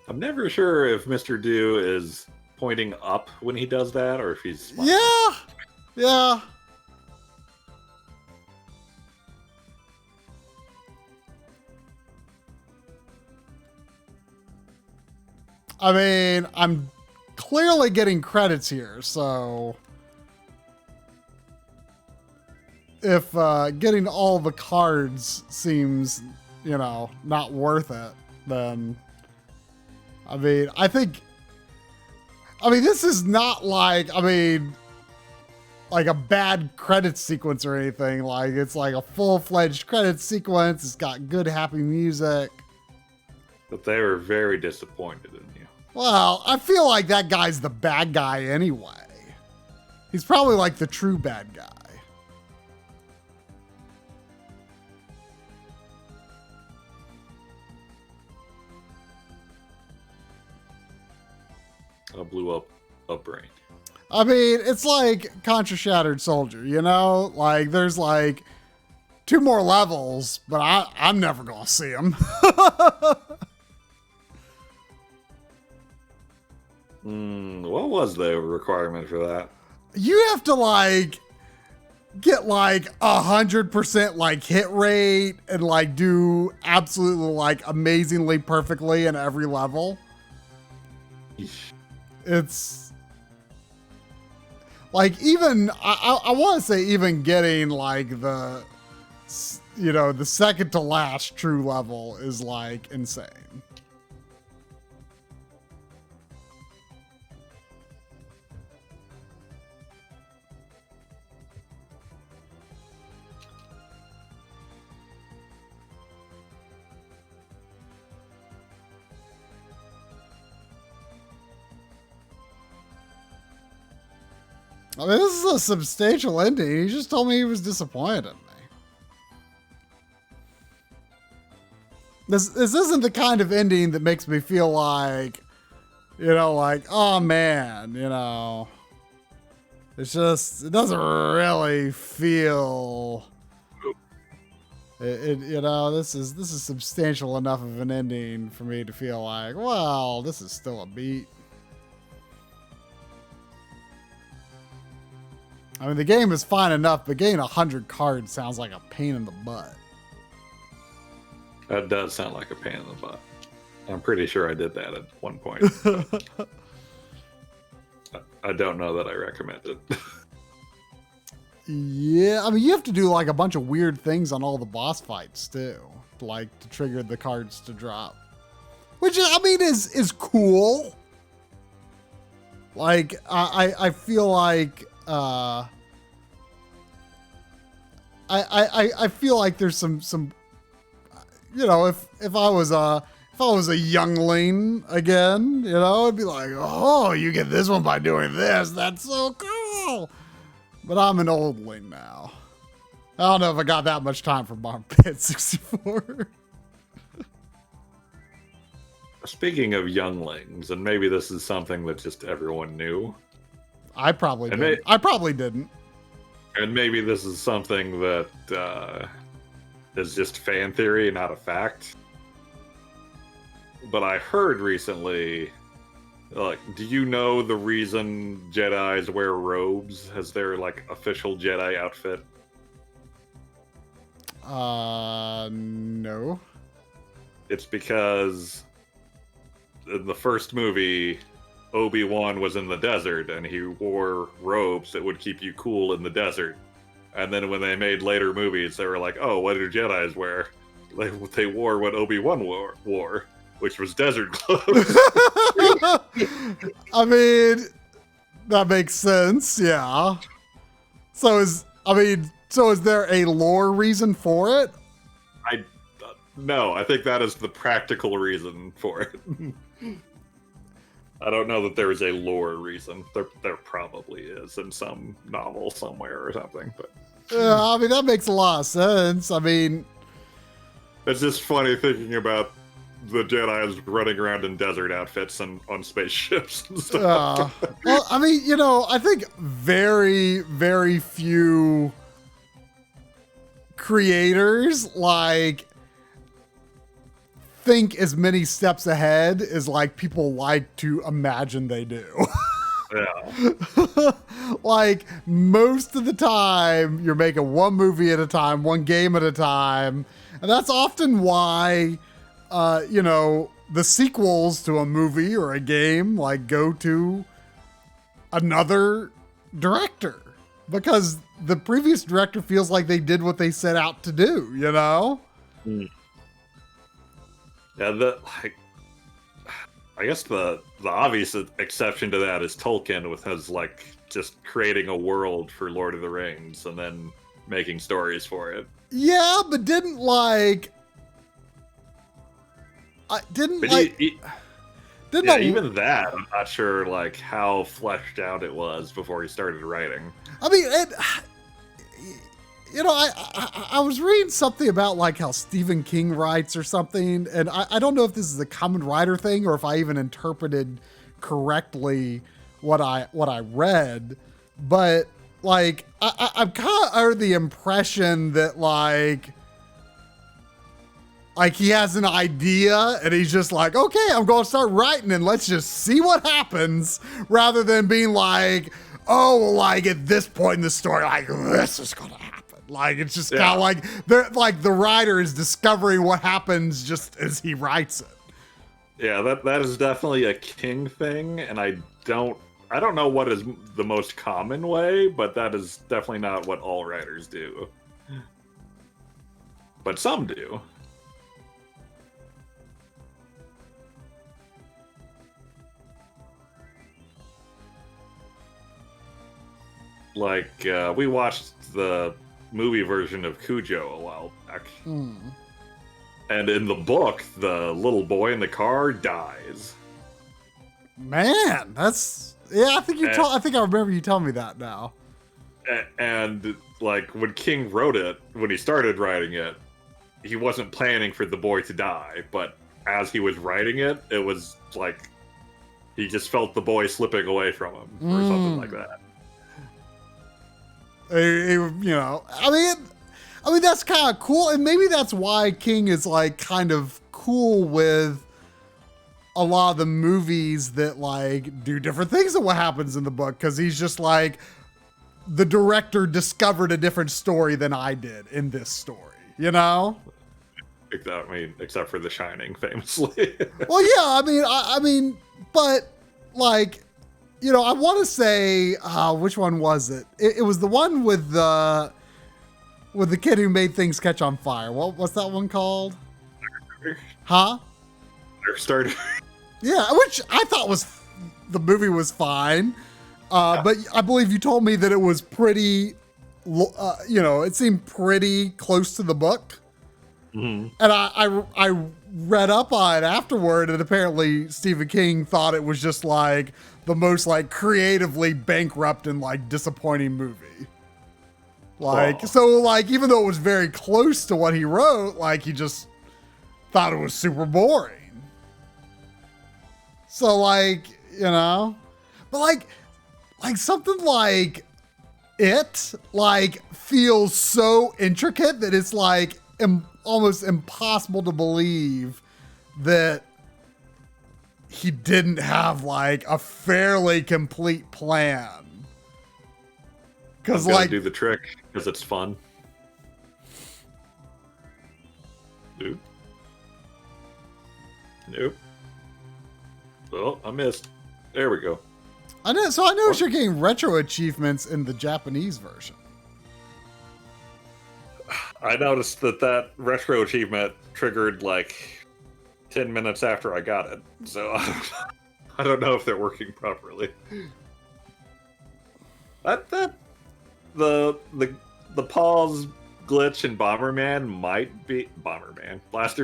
I'm never sure if Mr. Do is pointing up when he does that, or if he's smiling. Yeah. Yeah. I mean, I'm clearly getting credits here, so if getting all the cards seems, you know, not worth it, then I mean, this is not like, like a bad credit sequence or anything. Like, it's like a full-fledged credit sequence. It's got good, happy music. But they were very disappointed in you. Well, I feel like that guy's the bad guy anyway. He's probably like the true bad guy. I blew up a brain. I mean, it's like Contra Shattered Soldier, you know? Like, there's like 2 more levels, but I'm never gonna see them. What was the requirement for that? You have to like get like 100% like hit rate and like do absolutely like amazingly perfectly in every level. It's like, even I want to say even getting like the, you know, the second to last true level is like insane. I mean, this is a substantial ending. He just told me he was disappointed in me. This isn't the kind of ending that makes me feel like, you know, like, oh man, you know. It's just, it doesn't really feel, you know, this is substantial enough of an ending for me to feel like, well, this is still a beat. I mean, the game is fine enough, but getting 100 cards sounds like a pain in the butt. That does sound like a pain in the butt. I'm pretty sure I did that at one point. I don't know that I recommend it. Yeah, I mean, you have to do like a bunch of weird things on all the boss fights too, like to trigger the cards to drop, which I mean is cool. Like I feel like I feel like there's some you know, if I was a youngling again, you know, I'd be like, oh, you get this one by doing this. That's so cool. cool. But I'm an oldling now. I don't know if I got that much time for Bomberman 64. Speaking of younglings, and maybe this is something that just everyone knew. I probably didn't. And maybe this is something that is just fan theory, not a fact. But I heard recently, like, do you know the reason Jedis wear robes as their, like, official Jedi outfit? No. It's because in the first movie, Obi-Wan was in the desert and he wore robes that would keep you cool in the desert. And then when they made later movies, they were like, oh, what do Jedis wear? They wore what Obi-Wan wore, which was desert clothes. I mean, that makes sense, yeah. So is there a lore reason for it? No, I think that is the practical reason for it. I don't know that there is a lore reason. There probably is in some novel somewhere or something. But yeah, I mean, that makes a lot of sense. I mean, it's just funny thinking about the Jedi's running around in desert outfits and on spaceships and stuff. Well, I mean, you know, I think very, very few creators like think as many steps ahead as like people like to imagine they do. Yeah. Like most of the time you're making one movie at a time, one game at a time. And that's often why, you know, the sequels to a movie or a game like go to another director because the previous director feels like they did what they set out to do, you know? Mm. Yeah, I guess the obvious exception to that is Tolkien with his like just creating a world for Lord of the Rings and then making stories for it. Yeah, but didn't like. I didn't But like. Even that, I'm not sure like how fleshed out it was before he started writing. I mean, you know, I was reading something about like how Stephen King writes or something, and I don't know if this is a common writer thing or if I even interpreted correctly what I read, but like I'm kind of under the impression that like he has an idea and he's just like, okay, I'm going to start writing and let's just see what happens, rather than being like, oh, like at this point in the story, like this is going to happen. Like, it's just kind of like the writer is discovering what happens just as he writes it. Yeah, that is definitely a King thing, and I don't know what is the most common way, but that is definitely not what all writers do. But some do. Like, we watched the movie version of Cujo a while back. And in the book, the little boy in the car dies. Man, that's... Yeah, I think I think I remember you telling me that now. And, like, when King wrote it, when he started writing it, he wasn't planning for the boy to die, but as he was writing it, it was like he just felt the boy slipping away from him or something like that. You know, I mean that's kind of cool, and maybe that's why King is like kind of cool with a lot of the movies that like do different things than what happens in the book, because he's just like, the director discovered a different story than I did in this story, you know? I mean, except for The Shining, famously. Well, yeah, I mean, but like, you know, I want to say, which one was it? It was the one with the kid who made things catch on fire. What's that one called? Huh? Starter. Yeah, which I thought the movie was fine. But I believe you told me that it was pretty, you know, it seemed pretty close to the book. Mhm. And I read up on it afterward, and apparently Stephen King thought it was just like the most like creatively bankrupt and like disappointing movie. Like, Oh. so like, even though it was very close to what he wrote, like he just thought it was super boring. So like, you know, but like something like it like feels so intricate that it's like almost impossible to believe that he didn't have like a fairly complete plan. Because I'm gonna like do the trick because it's fun. Nope. Nope. Oh, I missed. There we go. I noticed you're getting retro achievements in the Japanese version. I noticed that retro achievement triggered like 10 minutes after I got it, so I don't know if they're working properly. The pause glitch in Blaster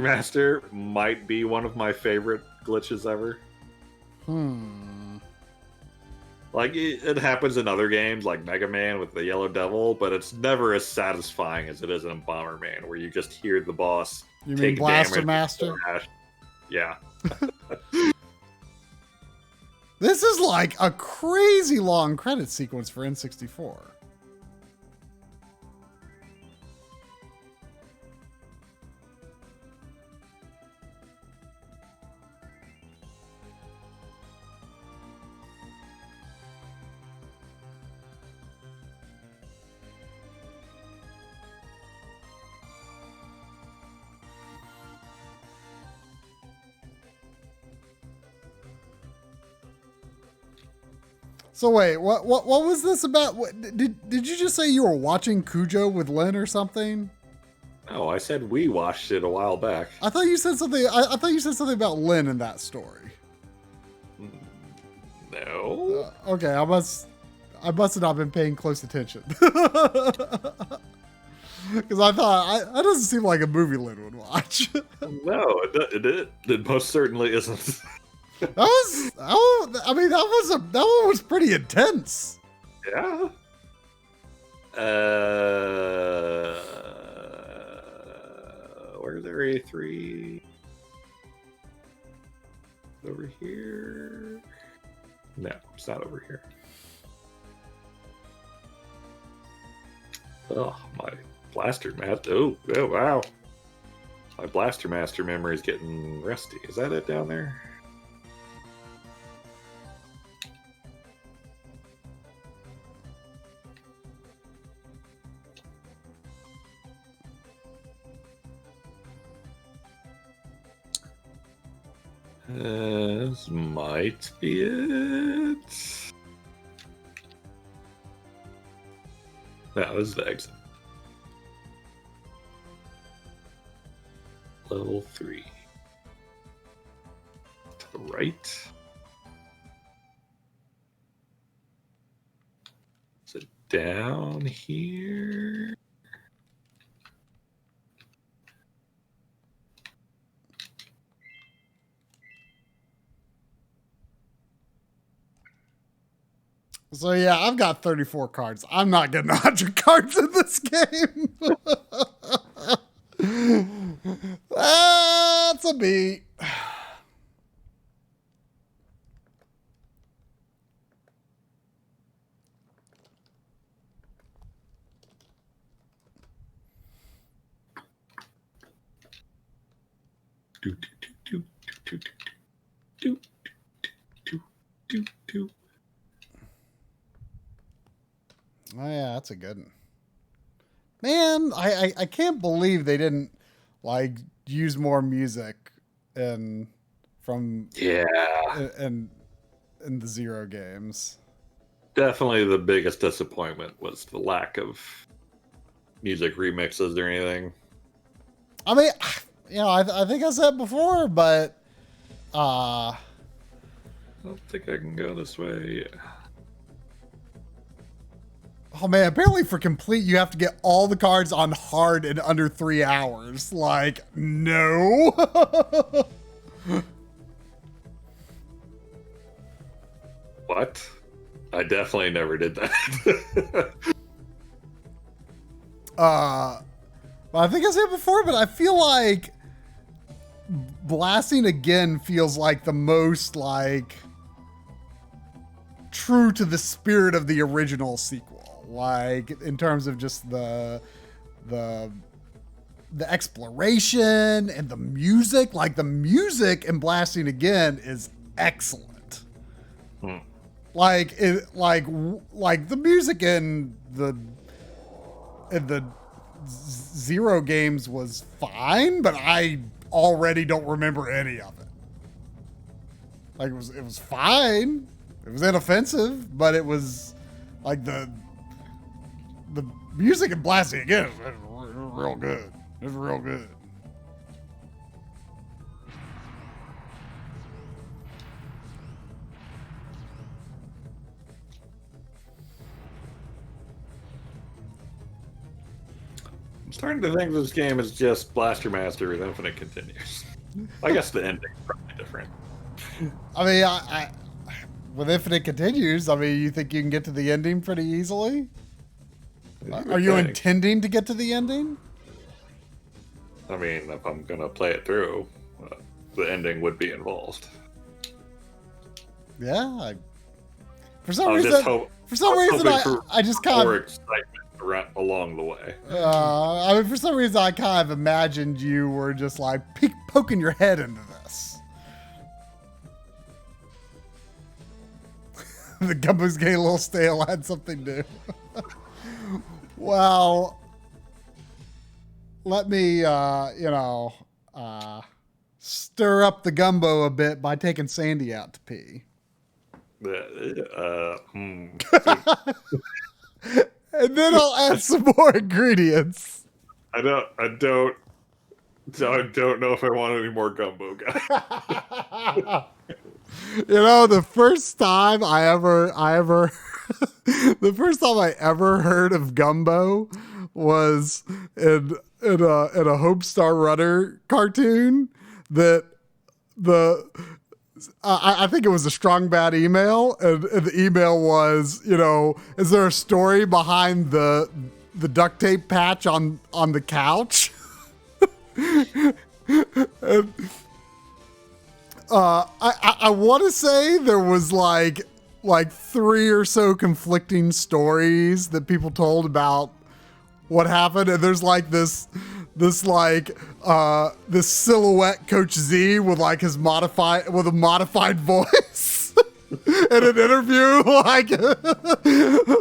Master might be one of my favorite glitches ever. Like, it happens in other games, like Mega Man with the Yellow Devil, but it's never as satisfying as it is in Bomberman, where you just hear the boss You take mean Blaster damage. Master? Yeah. This is like a crazy long credit sequence for N64. So wait, what was this about? Did you just say you were watching Cujo with Lynn or something? Oh, I said we watched it a while back. I thought you said something. I thought you said something about Lynn in that story. No. Okay, I must have not been paying close attention. Because I thought that doesn't seem like a movie Lynn would watch. No, it most certainly isn't. That one was pretty intense. Yeah. Where's their A3? Over here? No, it's not over here. Oh, my Blaster Master. Oh, wow. My Blaster Master memory is getting rusty. Is that it down there? This might be it. That was the exit. Level 3. To the right. Is it down here? So yeah, I've got 34 cards. I'm not getting 100 cards in this game. That's a beat. Do, do, do, do, do, do, do, do, do. Oh yeah, that's a good one. Man, I can't believe they didn't like use more music in Yeah. in the Zero games. Definitely the biggest disappointment was the lack of music remixes or anything. I mean, you know, I think I said before, but I don't think I can go this way. Oh man, apparently for complete you have to get all the cards on hard in under 3 hours. Like, no. What? I definitely never did that. Well, I think I said it before, but I feel like blasting again feels like the most like true to the spirit of the original sequel. Like in terms of just the exploration and the music. Like the music in blasting again is excellent. Like it, like the music in the Zero games was fine, but I already don't remember any of it. Like it was fine. It was inoffensive, but it was like the music in blasting again is real good. It's real good. I'm starting to think this game is just Blaster Master with Infinite Continues. I guess the ending's probably different. I mean, I with Infinite Continues, I mean, you think you can get to the ending pretty easily? Are you intending to get to the ending? I mean, if I'm gonna play it through, the ending would be involved. Yeah. For some reason, I just kind more of excitement along the way. I mean, for some reason, I kind of imagined you were just like poking your head into this. The Gumbo's getting a little stale. I had something new. Well, let me, stir up the gumbo a bit by taking Sandy out to pee. And then I'll add some more ingredients. I don't know if I want any more gumbo, guys. The first time I ever heard of gumbo was in a Homestar Runner cartoon that I think it was a Strong Bad email, and the email was, is there a story behind the duct tape patch on the couch? And, I want to say there was like 3 or so conflicting stories that people told about what happened, and there's like this silhouette Coach Z with like a modified voice in an interview,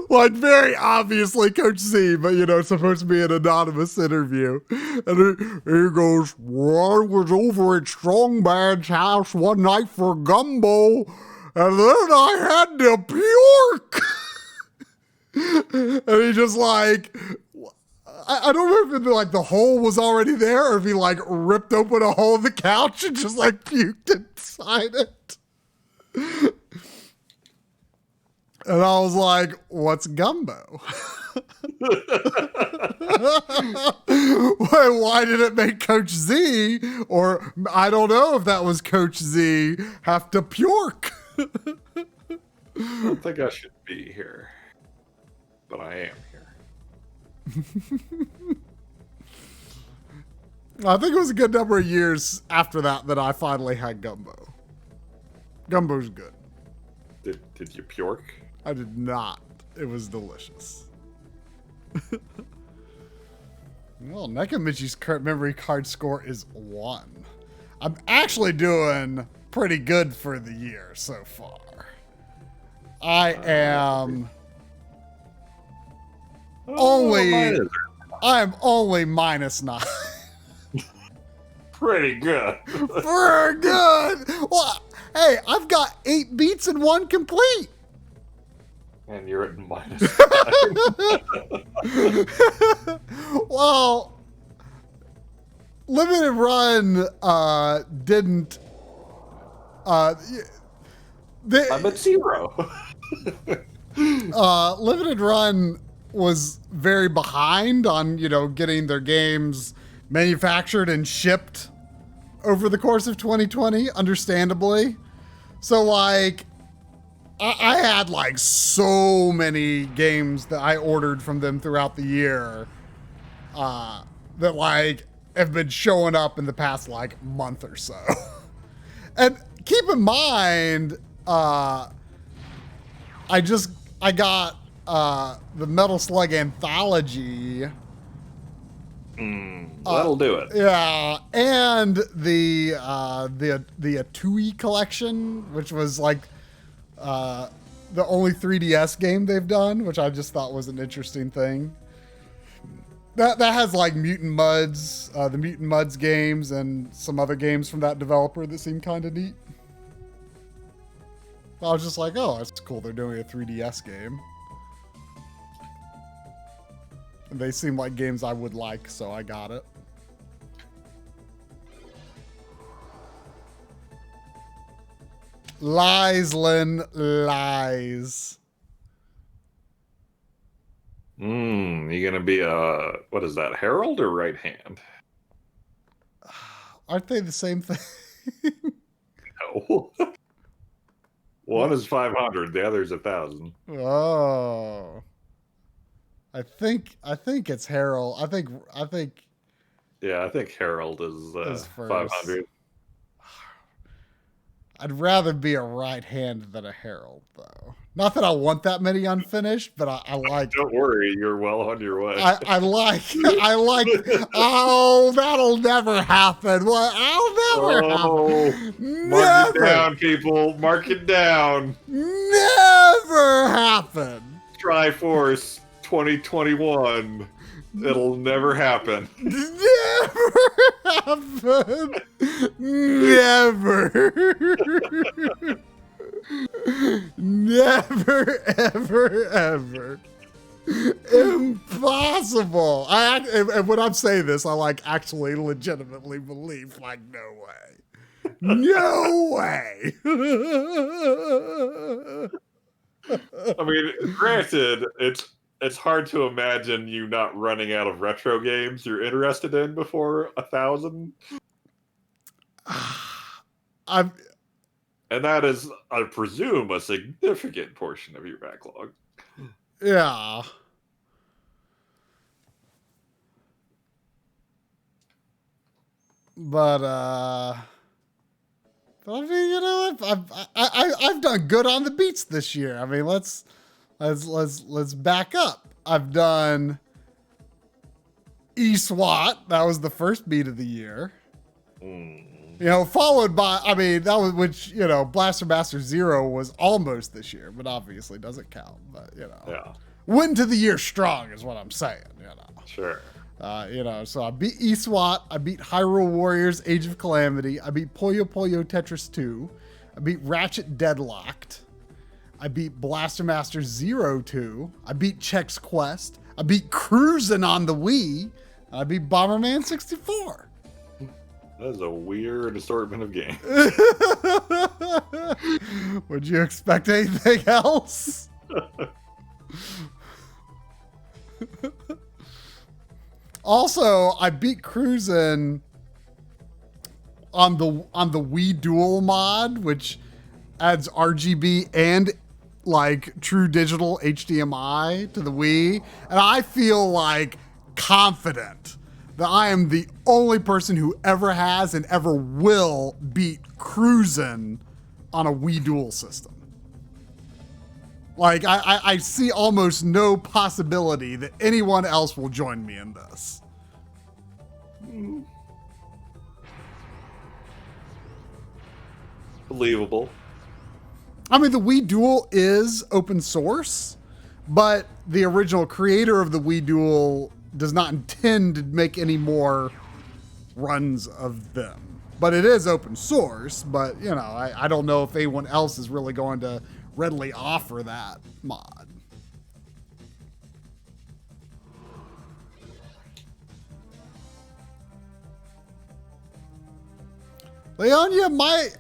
like very obviously Coach Z, but it's supposed to be an anonymous interview. And he goes, "Well, I was over at Strong Bad's house one night for gumbo, and then I had to puke." And he just like, I don't know if the hole was already there or if he like ripped open a hole in the couch and just like puked inside it. And I was like, what's gumbo? Why did it make Coach Z, or I don't know if that was Coach Z, have to puke? I don't think I should be here, but I am here. I think it was a good number of years after that I finally had gumbo. Gumbo's good. Did you puke? I did not. It was delicious. Well, Nekamichi's current memory card score is 1. I'm actually doing pretty good for the year so far. I am only -9. Pretty good. Pretty good. Well, hey, I've got 8 beats and 1 complete. And you're at -5. Well, Limited Run didn't. I'm at 0. Limited Run was very behind on, getting their games manufactured and shipped over the course of 2020, understandably. So, like, I had, like, so many games that I ordered from them throughout the year that, like, have been showing up in the past, like, month or so. And keep in mind, I got the Metal Slug Anthology. That'll do it. Yeah, and the Atui collection, which was like the only 3DS game they've done, which I just thought was an interesting thing. That has like Mutant Muds, the Mutant Muds games, and some other games from that developer that seem kind of neat. I was just like, oh, that's cool. They're doing a 3DS game. And they seem like games I would like, so I got it. Lies, Lynn, lies. You gonna be what is that, Herald or right hand? Aren't they the same thing? No. One is 500, the other is 1,000. Oh. I think it's Harold. I think Yeah, I think Herald is 500. I'd rather be a right hand than a Herald, though. Not that I want that many unfinished, but I like. Don't worry, you're well on your way. I like. Oh, that'll never happen. What? I'll never happen. Mark it down, people. Mark it down. Never happen. Triforce 2021. It'll never happen. Never happen. Never. Never, ever, ever. Impossible. And when I'm saying this, I like actually legitimately believe, like, no way. No way. I mean, granted, it's hard to imagine you not running out of retro games you're interested in before 1,000. And that is, I presume, a significant portion of your backlog. Yeah. But I mean, I've done good on the beats this year. I mean, let's back up. I've done E-SWAT. That was the first beat of the year. Followed by, I mean, that was, which, Blaster Master Zero was almost this year, but obviously doesn't count. But, Yeah. went into the year strong is what I'm saying, Sure. So I beat E-SWAT, I beat Hyrule Warriors Age of Calamity, I beat Puyo Puyo Tetris 2, I beat Ratchet Deadlocked, I beat Blaster Master Zero 2, I beat Chex Quest, I beat Cruisin' on the Wii, and I beat Bomberman 64. That is a weird assortment of games. Would you expect anything else? Also, I beat Cruisin' on the Wii Dual mod, which adds RGB and like true digital HDMI to the Wii, and I feel like confident that I am the only person who ever has and ever will beat Cruisin' on a Wii Dual system. Like, I see almost no possibility that anyone else will join me in this. Believable. I mean, the Wii Dual is open source, but the original creator of the Wii Dual does not intend to make any more runs of them. But it is open source, but, I don't know if anyone else is really going to readily offer that mod. Leonia,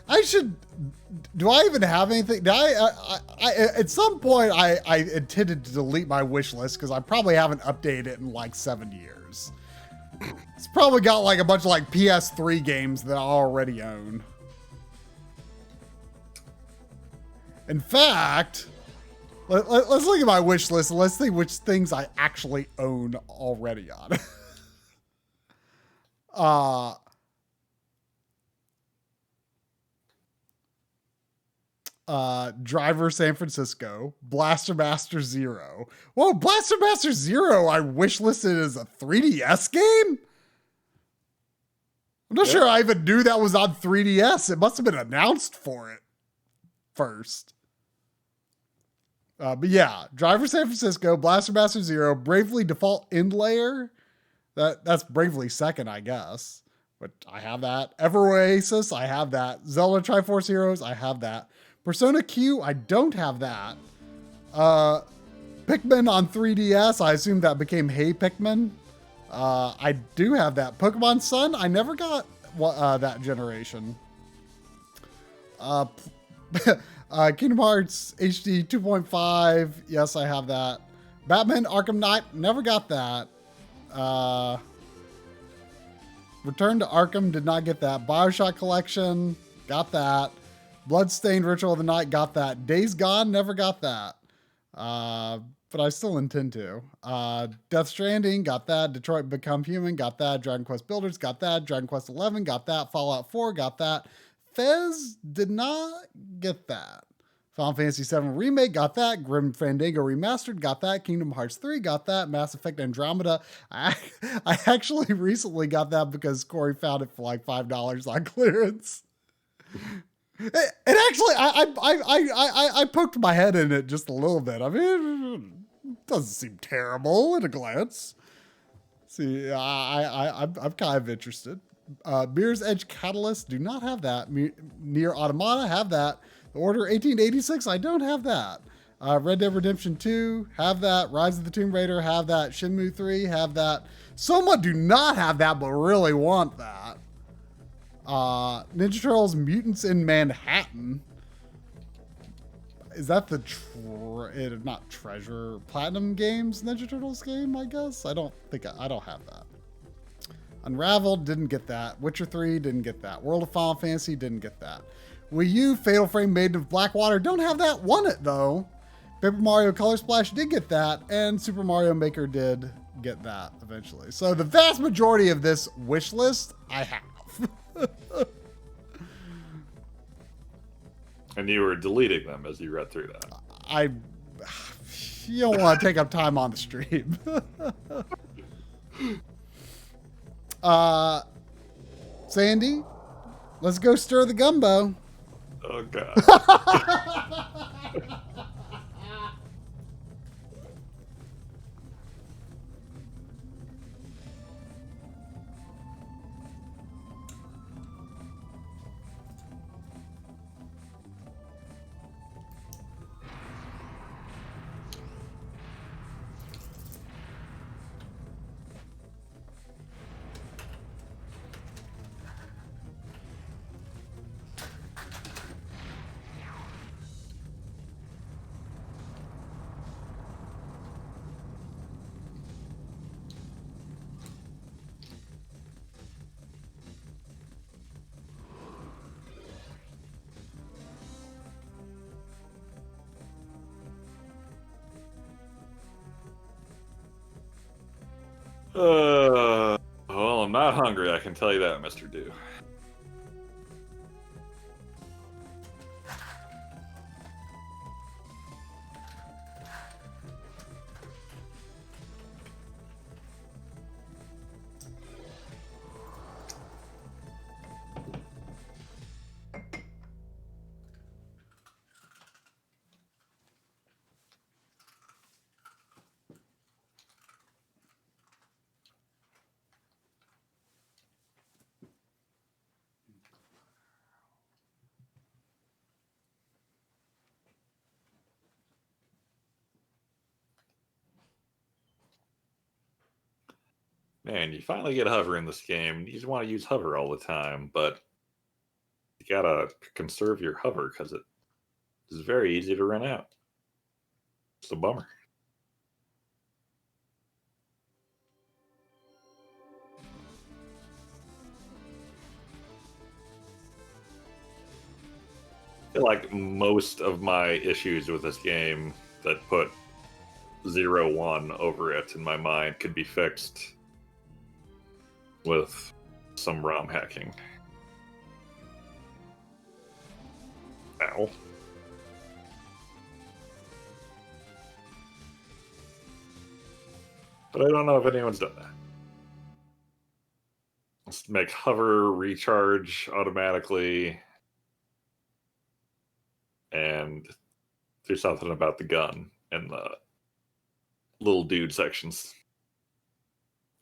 I should Do I even have anything? Did I at some point I intended to delete my wish list because I probably haven't updated it in like 7 years. It's probably got like a bunch of like PS3 games that I already own. In fact, let's look at my wish list and let's see which things I actually own already on. Driver San Francisco, Blaster Master Zero. Whoa, Blaster Master Zero I wish listed as a 3DS game? I'm not sure I even knew that was on 3DS. It must have been announced for it first. But yeah, Driver San Francisco, Blaster Master Zero, Bravely Default Inlayer. That's Bravely Second, I guess. But I have that. Ever Oasis, I have that. Zelda Triforce Heroes, I have that. Persona Q, I don't have that. Pikmin on 3DS, I assume that became Hey Pikmin. I do have that. Pokemon Sun, I never got that generation. Kingdom Hearts HD 2.5, yes, I have that. Batman Arkham Knight, never got that. Return to Arkham, did not get that. Bioshock Collection, got that. Bloodstained Ritual of the Night, got that. Days Gone, never got that. But I still intend to. Death Stranding, got that. Detroit Become Human, got that. Dragon Quest Builders, got that. Dragon Quest 11, got that. Fallout 4, got that. Fez, did not get that. Final Fantasy VII Remake, got that. Grim Fandango Remastered, got that. Kingdom Hearts 3, got that. Mass Effect Andromeda, I actually recently got that because Corey found it for like $5 on clearance. And actually, I poked my head in it just a little bit. I mean, it doesn't seem terrible at a glance. See, I'm kind of interested. Mirror's Edge Catalyst, do not have that. Nier Automata, have that. The Order 1886, I don't have that. Red Dead Redemption 2, have that. Rise of the Tomb Raider, have that. Shenmue 3, have that. Soma, do not have that, but really want that. Ninja Turtles Mutants in Manhattan. Is that the not Treasure Platinum Games Ninja Turtles game, I guess? I don't have that. Unraveled, didn't get that. Witcher 3, didn't get that. World of Final Fantasy, didn't get that. Wii U, Fatal Frame Maiden of Blackwater, don't have that. Won it though. Paper Mario Color Splash did get that, and Super Mario Maker did get that eventually. So the vast majority of this wish list, I have. And you were deleting them as you read through that. You don't want to take up time on the stream. Sandy, let's go stir the gumbo. Oh, God. Well, I'm not hungry, I can tell you that, Mr. Dew. Man, you finally get hover in this game. You just want to use hover all the time, but you gotta conserve your hover because it It's very easy to run out. It's a bummer. I feel like most of my issues with this game that put 0-1 over it in my mind could be fixed with some ROM hacking. Ow. But I don't know if anyone's done that. Let's make hover recharge automatically and do something about the gun and the little dude sections.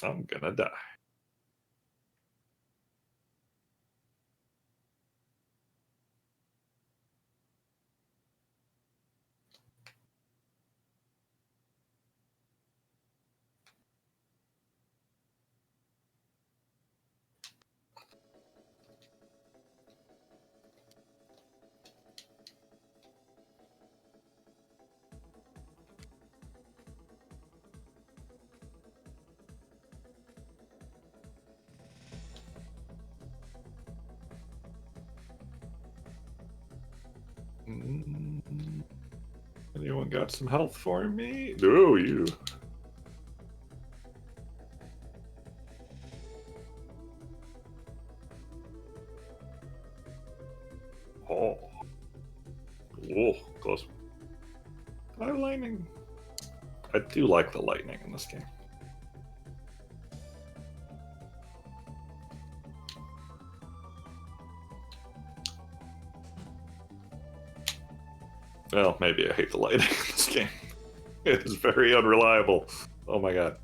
I'm gonna die. Anyone got some health for me? No, you. Oh. Oh, close. I have lightning. I do like the lightning in this game. Well, maybe I hate the lighting in this game. It is very unreliable. Oh my god.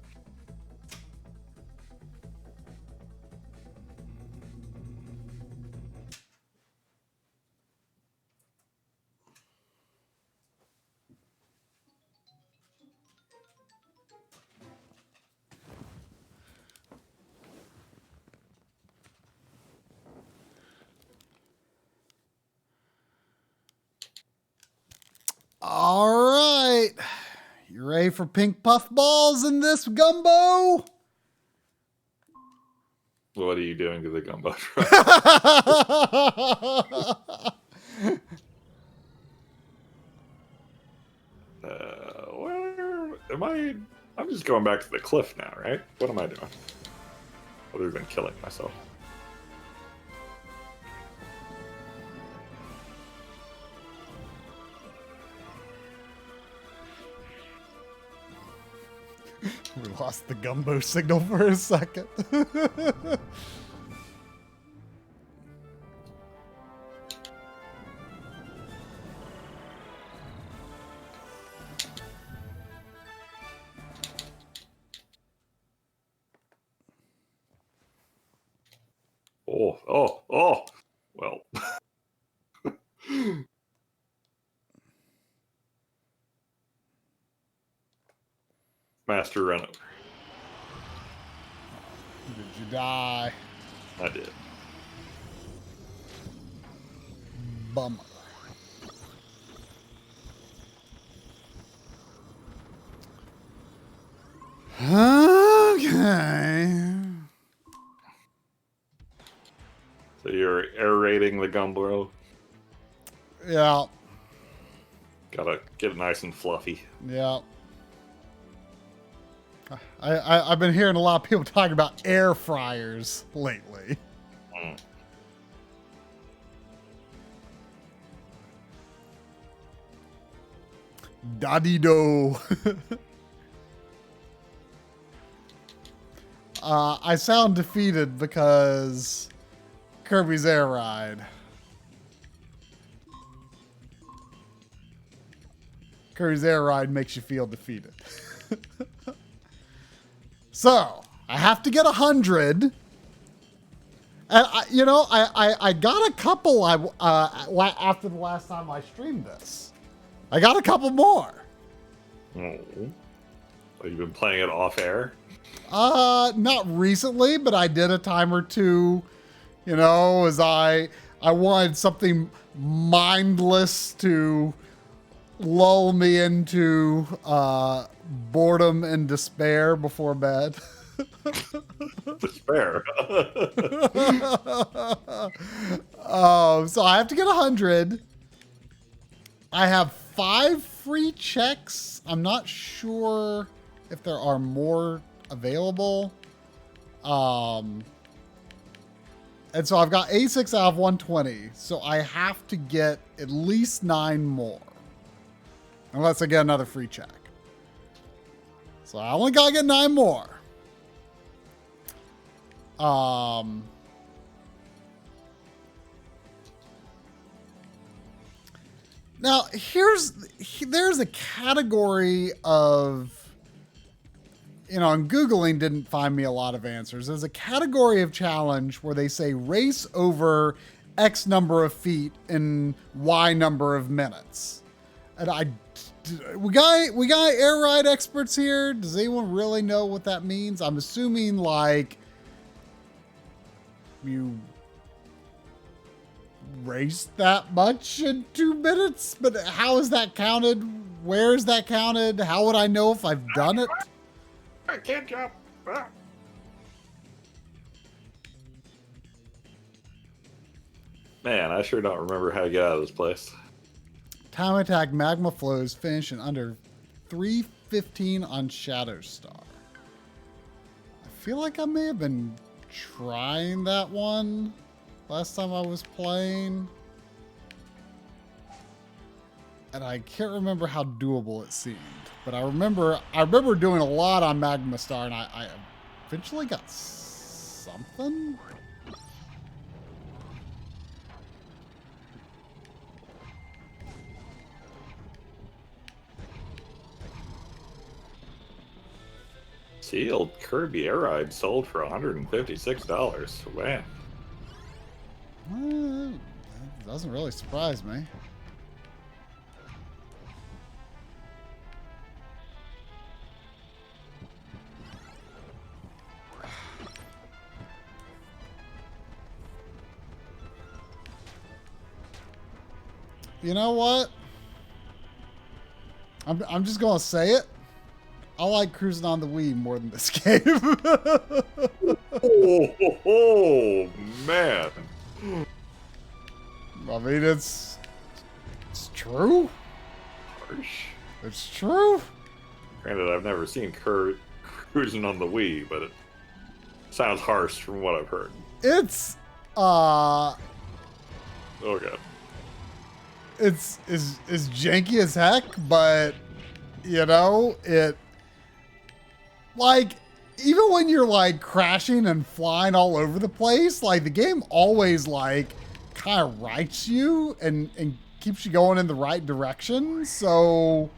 All right. You ready for pink puffballs in this gumbo? What are you doing to the gumbo truck? Where am I? I'm just going back to the cliff now, right? What am I doing? Other than killing myself. We lost the gumbo signal for a second. Oh. Well. Master run over. Did you die? I did. Bummer. Okay. So you're aerating the gumbo. Yeah. Gotta get it nice and fluffy. Yeah. I've been hearing a lot of people talking about air fryers lately. Mm. Daddy-do. I sound defeated because Kirby's Air Ride. Kirby's Air Ride makes you feel defeated. So, I have to get 100. And, I got a couple after the last time I streamed this. I got a couple more. Oh. So you've been playing it off air? Not recently, but I did a time or two, as I I wanted something mindless to lull me into boredom and despair before bed. Despair. So I have to get 100. I have 5 free checks. I'm not sure if there are more available. And so I've got 86 out of 120. So I have to get at least 9 more. Unless I get another free check. So I only gotta get 9 more. Now there's a category of, and Googling didn't find me a lot of answers. There's a category of challenge where they say race over X number of feet in Y number of minutes. And we got air ride experts here. Does anyone really know what that means? I'm assuming like you race that much in 2 minutes, but how is that counted? Where is that counted? How would I know if I've done it? I can't jump. Ah. Man, I sure don't remember how to get out of this place. Time attack magma flows finish in under 3:15 on Shadow Star. I feel like I may have been trying that one last time I was playing. And I can't remember how doable it seemed. But I remember doing a lot on Magma Star, and I eventually got something. Sealed Kirby Air Ride sold for $156. Man. That doesn't really surprise me. You know what? I'm just gonna say it. I like cruising on the Wii more than this game. Oh, man. I mean, it's true. Harsh. It's true. Granted, I've never seen cruising on the Wii, but it sounds harsh from what I've heard. It's Oh god. it's janky as heck, but it like even when you're like crashing and flying all over the place, like the game always like kind of rights you and keeps you going in the right direction. So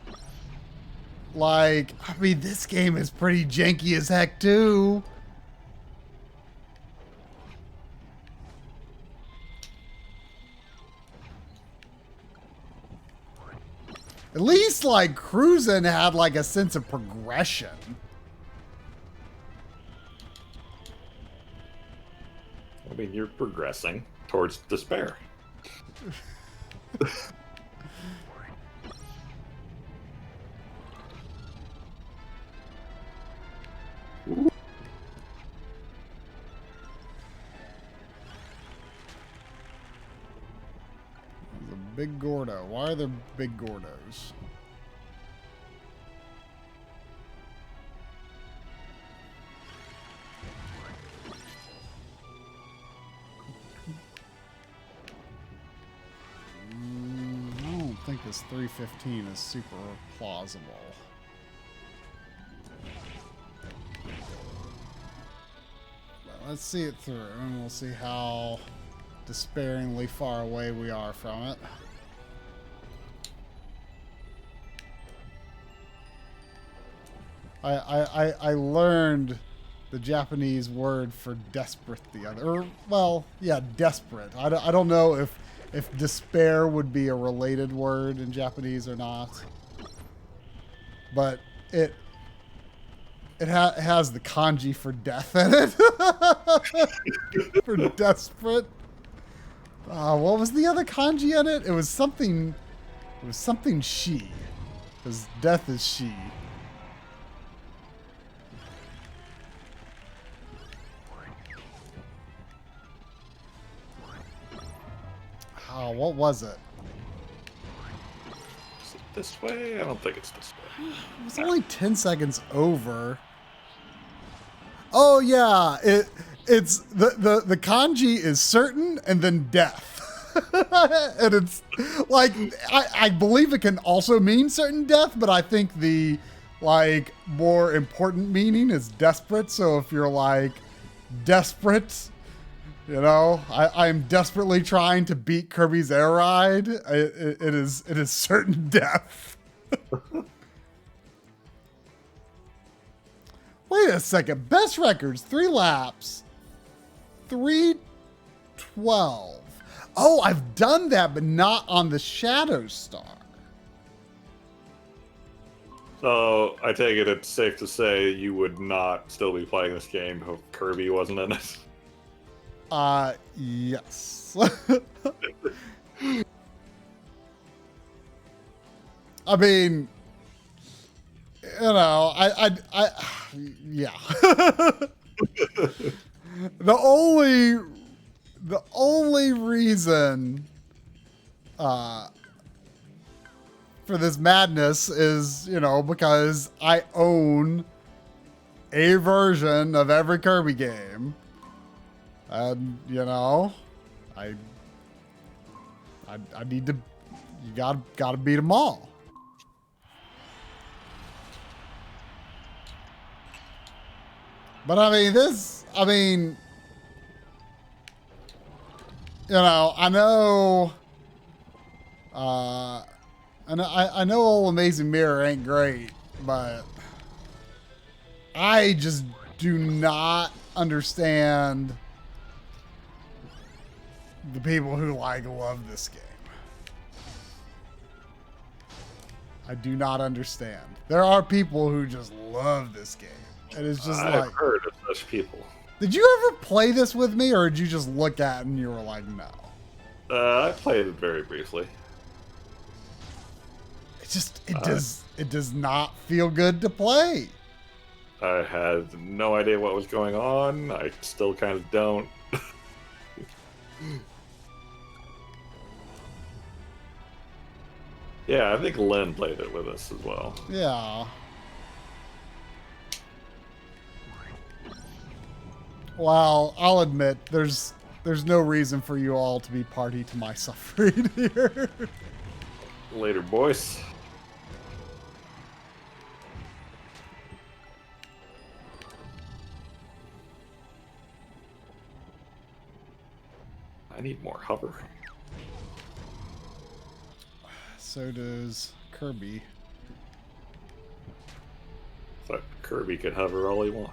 like, I mean, this game is pretty janky as heck too. At least like cruising had like a sense of progression. I mean, you're progressing towards despair. The big Gordo. Why are there big Gordos? I don't think this 315 is super plausible. But let's see it through, and we'll see how despairingly far away we are from it. I learned the Japanese word for desperate the other, or, well, yeah, desperate. I don't know if despair would be a related word in Japanese or not, but it has the kanji for death in it. For desperate. What was the other kanji in it? It was something. It was something she. Because death is she. Oh, what was it? Is it this way? I don't think it's this way. It was only 10 seconds over. Oh yeah, it's the kanji is certain and then death. And it's like I believe it can also mean certain death, but I think the like more important meaning is desperate. So if you're like desperate, you know, I'm desperately trying to beat Kirby's Air Ride. It is certain death. Wait a second. Best records, 3 laps. 3:12. Oh, I've done that, but not on the Shadow Star. So I take it it's safe to say you would not still be playing this game if Kirby wasn't in it. Yes. I mean, you know, yeah. The only reason for this madness is, you know, because I own a version of every Kirby game. And, you know, I need to, you gotta beat them all. But I mean, you know, I know old Amazing Mirror ain't great, but I just do not understand the people who like love this game. I do not understand. There are people who just love this game. And it's just I've like, heard of such people. did you ever play this with me, or did you just look at it and you were like, no? I played it very briefly. It does not feel good to play. I had no idea what was going on. I still kind of don't. Yeah, I think Lynn played it with us as well. Yeah. Well, I'll admit there's no reason for you all to be party to my suffering here. Later, boys. I need more hover. So does Kirby. Thought Kirby could hover all he wanted.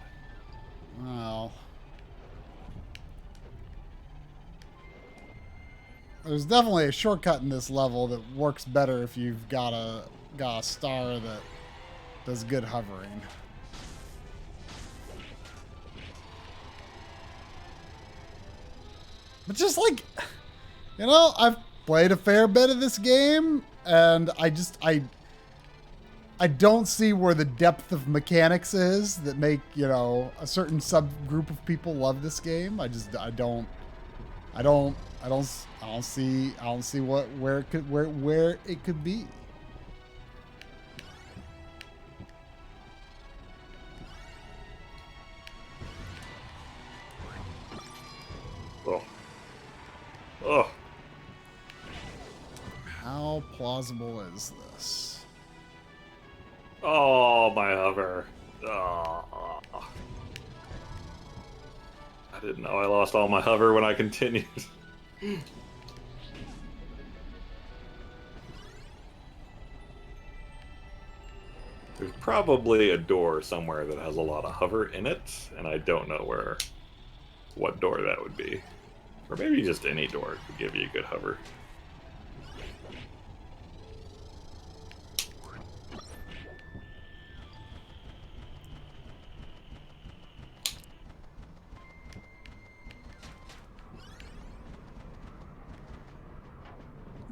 Well, there's definitely a shortcut in this level that works better if you've got a star that does good hovering. But just like, you know, I've played a fair bit of this game, and I don't see where the depth of mechanics is that make, you know, a certain subgroup of people love this game. I don't see where it could be. Oh. Oh. How plausible is this? Oh, my hover. Oh. I didn't know I lost all my hover when I continued. There's probably a door somewhere that has a lot of hover in it, and I don't know what door that would be. Or maybe just any door could give you a good hover.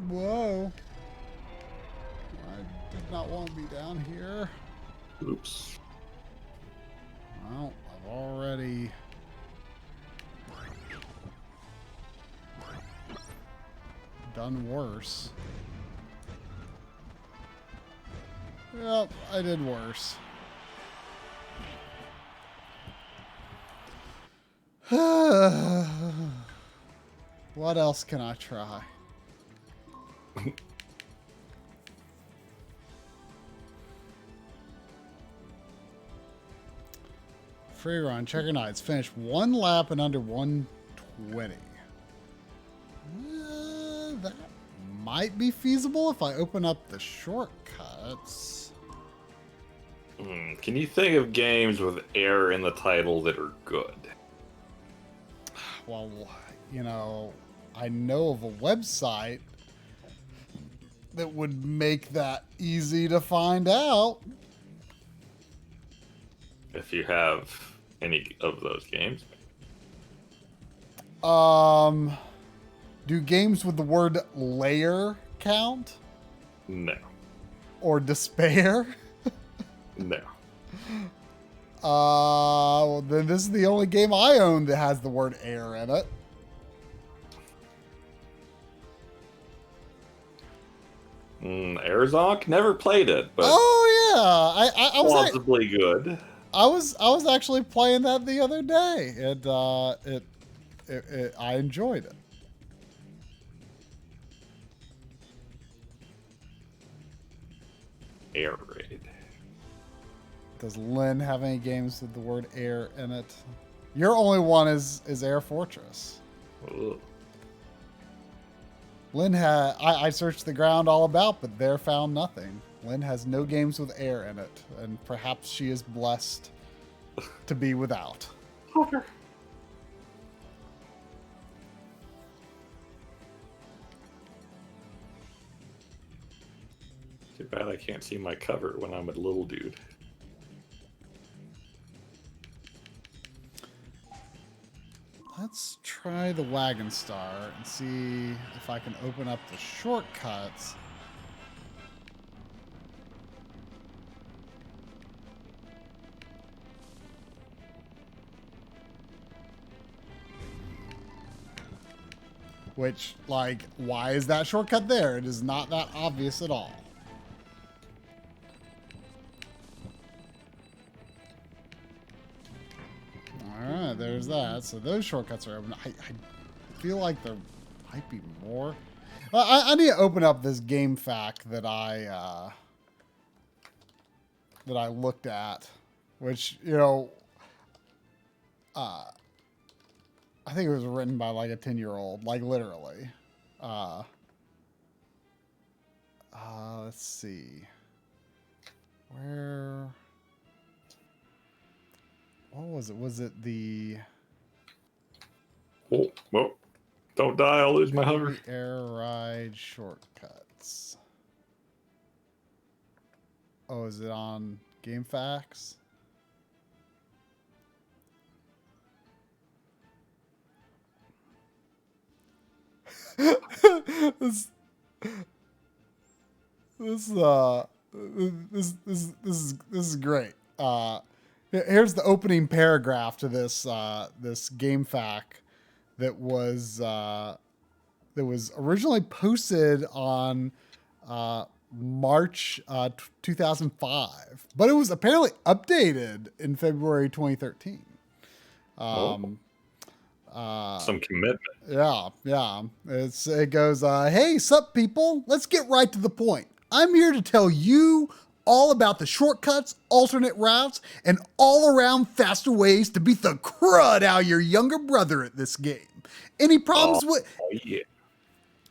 Whoa. I did not want to be down here. Oops. Well, I've already... done worse. Yep, I did worse. What else can I try? Free run, checker nights. Finished one lap in under 120. That might be feasible if I open up the shortcuts. Can you think of games with air in the title that are good? Well, you know, I know of a website that would make that easy to find out. If you have any of those games. Do games with the word layer count? No. Or despair? No. Well, then this is the only game I own that has the word air in it. Airzonk? Never played it, but Oh yeah, I was plausibly good. I was actually playing that the other day. I enjoyed it. Air raid. Does Lynn have any games with the word air in it? Your only one is Air Fortress. Ugh. Lynn I searched the ground all about, but there found nothing. Lynn has no games with air in it, and perhaps she is blessed to be without. Hover. Too bad I can't see my cover when I'm a little dude. Let's try the Wagon Star and see if I can open up the shortcuts. Which, like, why is that shortcut there? It is not that obvious at all. Alright, there's that. So those shortcuts are open. I feel like there might be more. I need to open up this game fact that I looked at, which, you know, I think it was written by like a 10-year-old, like literally. Let's see. What was it? Was it the... Oh, well, don't die, I'll lose my hover. Air ride shortcuts. Oh, is it on GameFAQs? This is great. Here's the opening paragraph to this this GameFAQ that was originally posted on March 2005, but it was apparently updated in February 2013. Some commitment. Yeah. It goes, hey, sup, people? Let's get right to the point. I'm here to tell you all about the shortcuts, alternate routes, and all-around faster ways to beat the crud out of your younger brother at this game. Any problems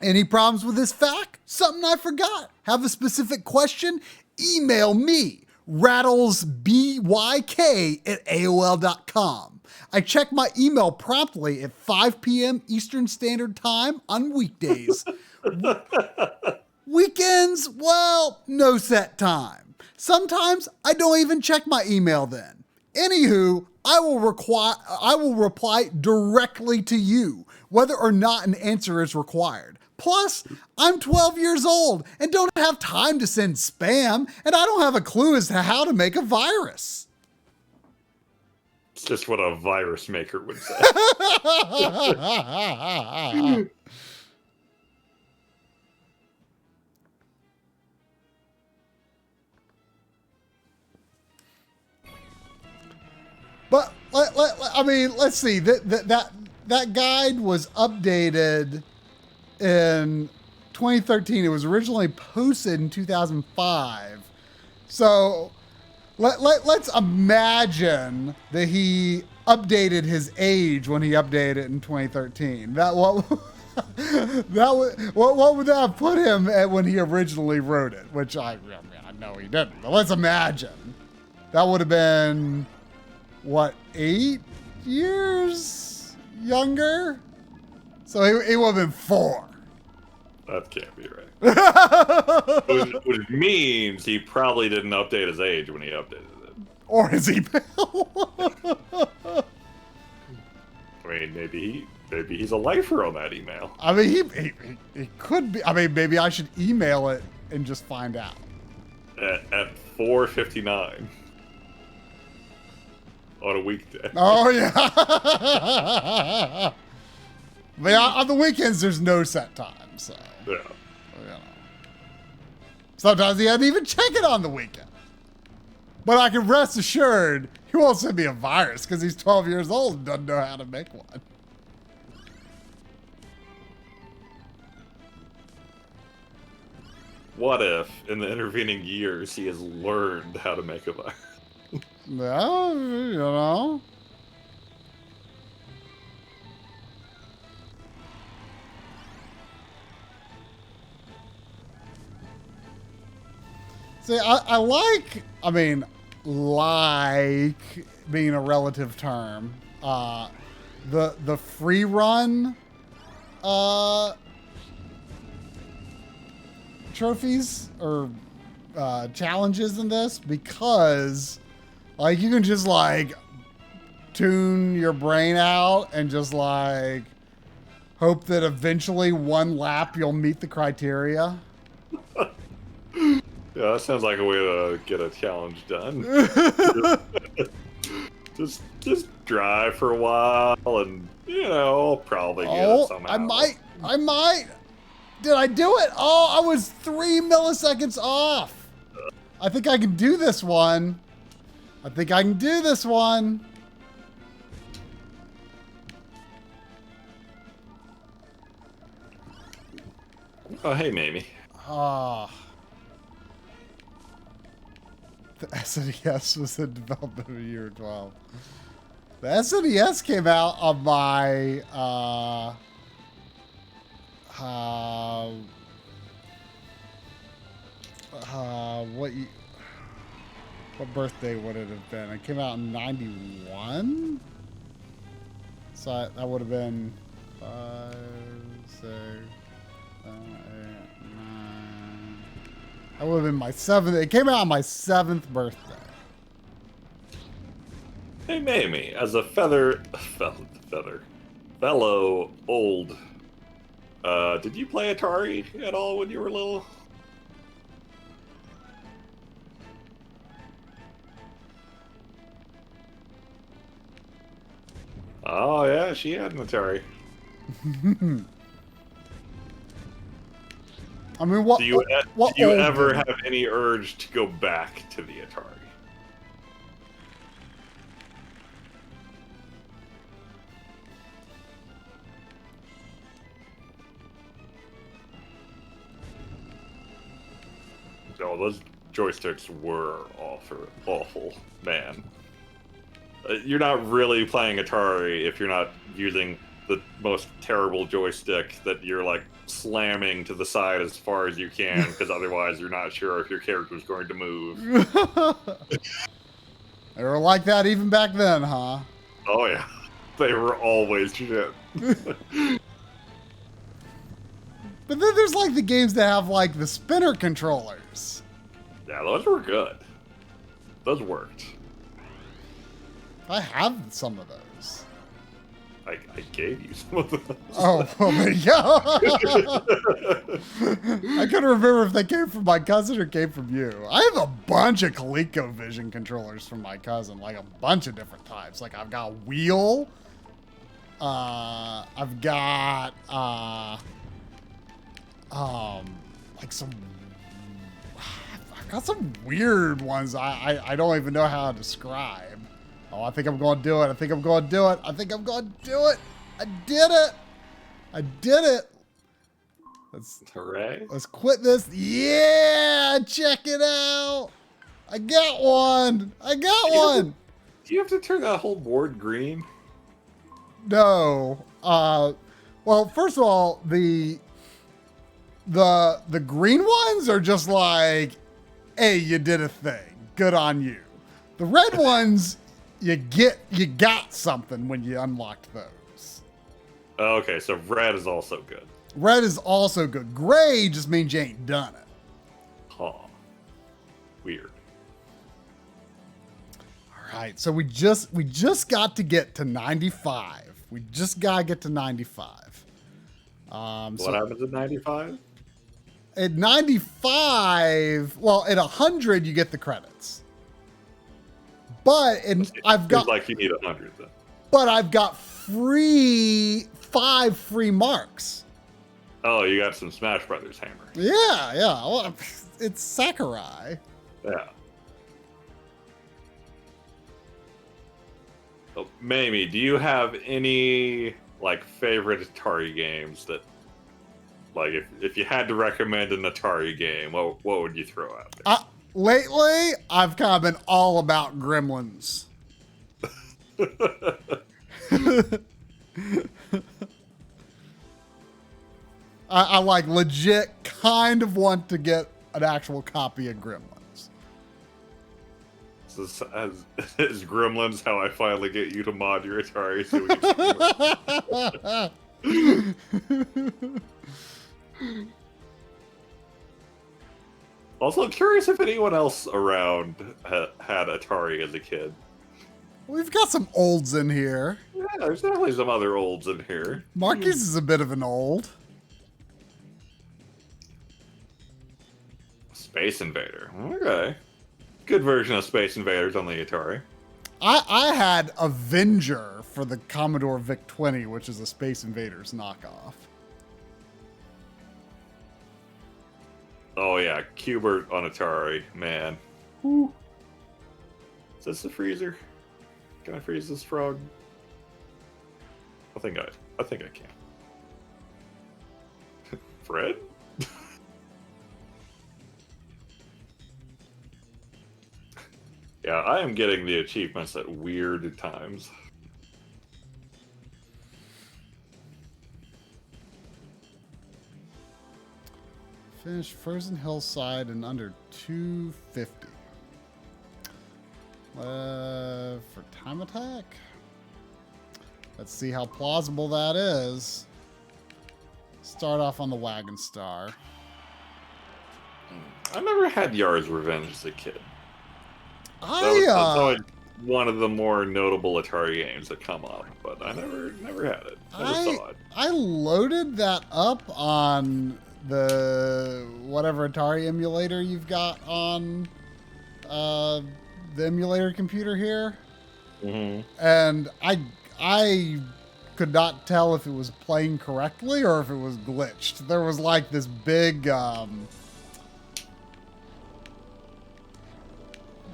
Any problems with this fact? Something I forgot? Have a specific question? Email me, rattlesbyk@aol.com. I check my email promptly at 5 p.m. Eastern Standard Time on weekdays. Weekends, well, no set time. Sometimes I don't even check my email then. Anywho, I will reply directly to you, whether or not an answer is required. Plus, I'm 12 years old and don't have time to send spam, and I don't have a clue as to how to make a virus. It's just what a virus maker would say. But I mean, let's see. That guide was updated in 2013. It was originally posted in 2005. So let's imagine that he updated his age when he updated it in 2013. What would that have put him at when he originally wrote it? Which I know he didn't. But let's imagine that would have been what, 8 years younger? So he would have been 4. That can't be right. Which means he probably didn't update his age when he updated it. Or his email. I mean, maybe he's a lifer on that email. I mean, he could be. I mean, maybe I should email it and just find out. At 4:59 on a weekday. Oh yeah. But yeah, on the weekends there's no set time, so Yeah. you know. Sometimes he doesn't even check it on the weekend. But I can rest assured he won't send me a virus because he's 12 years old and doesn't know how to make one. What if, in the intervening years, he has learned how to make a virus? Well, you know. See, I like being a relative term. The free run trophies or challenges in this, because like you can just like tune your brain out and just like hope that eventually one lap you'll meet the criteria. Yeah, that sounds like a way to get a challenge done. just drive for a while, and I'll probably get it somehow. I might. Did I do it? Oh, I was 3 milliseconds off. I think I can do this one. Oh, hey, Mamie. Ah. The SNES was in development in year 12. The SNES came out on my what birthday would it have been? It came out in 91? So that would have been 5, 6, 7, 8, 9. That would have been my 7th. It came out on my 7th birthday. Hey, Mamie, as a fellow old, did you play Atari at all when you were little? Oh yeah, she had an Atari. I mean, what? Do you what ever have any urge to go back to the Atari? Oh, those joysticks were awful, man. You're not really playing Atari if you're not using the most terrible joystick that you're like slamming to the side as far as you can, because otherwise you're not sure if your character's going to move. They were like that even back then, huh? Oh yeah, they were always shit. But then there's like the games that have like the spinner controllers. Yeah, those were good. Those worked. I have some of those. I gave you some of those. Oh, well, there you go. I couldn't remember if they came from my cousin or came from you. I have a bunch of ColecoVision controllers from my cousin, like a bunch of different types. Like I've got wheel. I've got like some. I've got some weird ones. I don't even know how to describe. Oh, I think I'm going to do it. I think I'm going to do it. I think I'm going to do it. I did it. I did it. Hooray. Let's quit this. Yeah, check it out. I got one. I got one. Do you have to turn that whole board green? No. Well, first of all, the green ones are just like, hey, you did a thing. Good on you. The red ones, you got something when you unlocked those. Okay, so red is also good. Red is also good. Gray just means you ain't done it. Huh. Weird. All right, so we just got to get to 95. We just got to get to 95. What happens at 95? At 95, well, at 100 you get the credits. But I've got Seems like you need 100 then. But I've got 5 free marks. Oh, you got some Smash Brothers hammer. Yeah. Well, it's Sakurai. Yeah. Oh, Mamie, do you have any like favorite Atari games that, like, if you had to recommend an Atari game, what would you throw out there? Lately, I've kind of been all about Gremlins. I like legit kind of want to get an actual copy of Gremlins. This is Gremlins how I finally get you to mod your Atari so we can Also, curious if anyone else around had Atari as a kid. We've got some olds in here. Yeah, there's definitely some other olds in here. Marcus is a bit of an old. Space Invader. Okay. Good version of Space Invaders on the Atari. I had Avenger for the Commodore VIC-20, which is a Space Invaders knockoff. Oh yeah, Cubert on Atari, man. Woo. Is this the freezer? Can I freeze this frog? I think I can. Fred? Yeah, I am getting the achievements at weird times. Finish Frozen Hillside in under 250. For time attack? Let's see how plausible that is. Start off on the Wagon Star. I never had Yar's Revenge as a kid. I That's always one of the more notable Atari games that come up, but I never had it. Never saw it. I loaded that up on the whatever Atari emulator you've got on the emulator computer here, and I could not tell if it was playing correctly or if it was glitched. There was like this big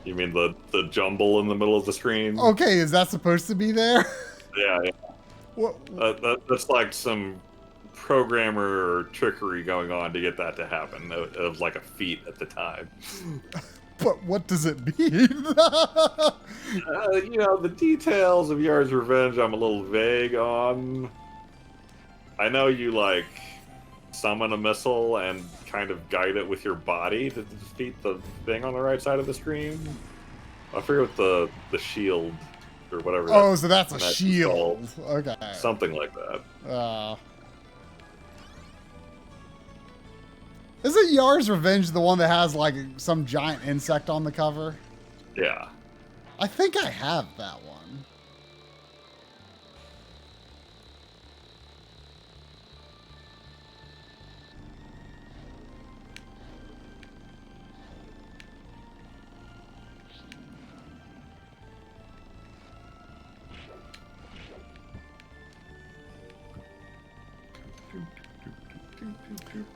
You mean the jumble in the middle of the screen? okay, is that supposed to be there? Yeah. What? That's like some programmer trickery going on to get that to happen. It was like a feat at the time. But what does it mean? The details of Yar's Revenge I'm a little vague on. I know you, like, summon a missile and kind of guide it with your body to defeat the thing on the right side of the screen. I forget what the shield or whatever. Oh, so that's a shield. Okay. Something like that. Isn't Yar's Revenge the one that has like some giant insect on the cover? Yeah. I think I have that one.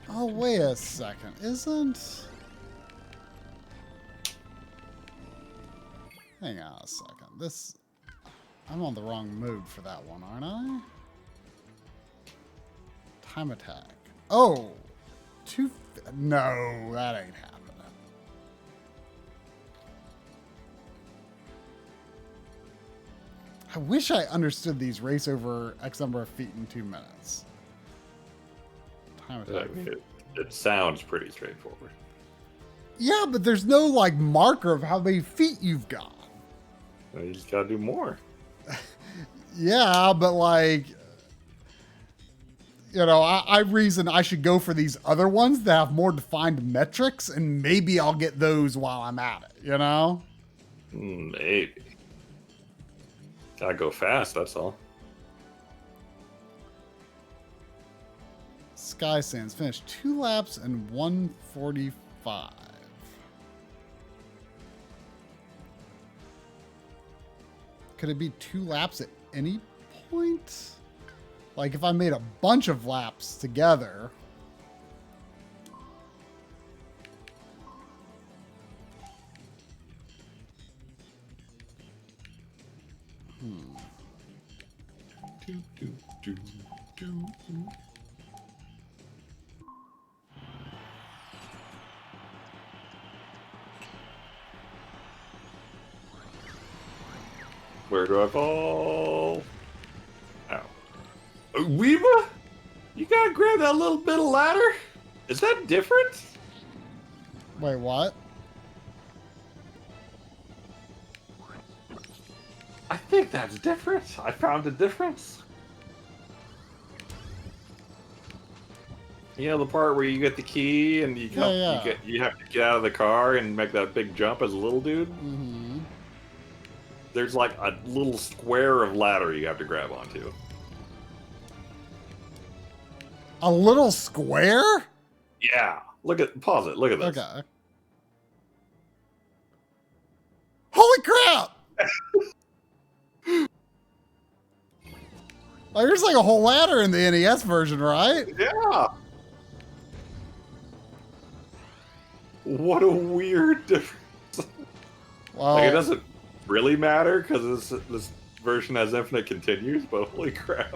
Oh, wait a second. Isn't... Hang on a second. This... I'm on the wrong mode for that one, aren't I? Time attack. Oh! No, that ain't happening. I wish I understood these race over X number of feet in 2 minutes. Time attack. I mean, it sounds pretty straightforward. Yeah, but there's no, like, marker of how many feet you've got. Well, you just gotta do more. Yeah, but, like... You know, I reason I should go for these other ones that have more defined metrics, and maybe I'll get those while I'm at it, you know? Maybe. Gotta go fast, that's all. Sky Sands finished 2 laps and 1:45. Could it be 2 laps at any point? Like if I made a bunch of laps together. Where do I fall? Ow. Weeva? You gotta grab that little bit of ladder? Is that different? Wait, what? I think that's different. I found a difference. You know the part where you get the key and you come, Yeah. you have to get out of the car and make that big jump as a little dude? Mm-hmm. There's like a little square of ladder you have to grab onto. A little square? Yeah. Pause it. Look at this. Okay. Holy crap! Like, there's like a whole ladder in the NES version, right? Yeah. What a weird difference. Well, Like, it doesn't really matter because this version has infinite continues, but holy crap.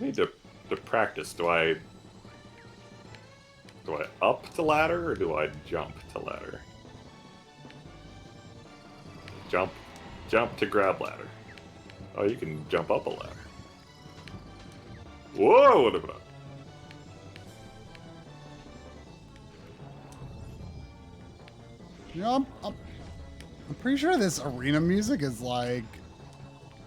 I need to practice. Do I up the ladder or do I jump to ladder? Jump to grab ladder. Oh, you can jump up a ladder. Whoa, what about? you know, I'm pretty sure this arena music is like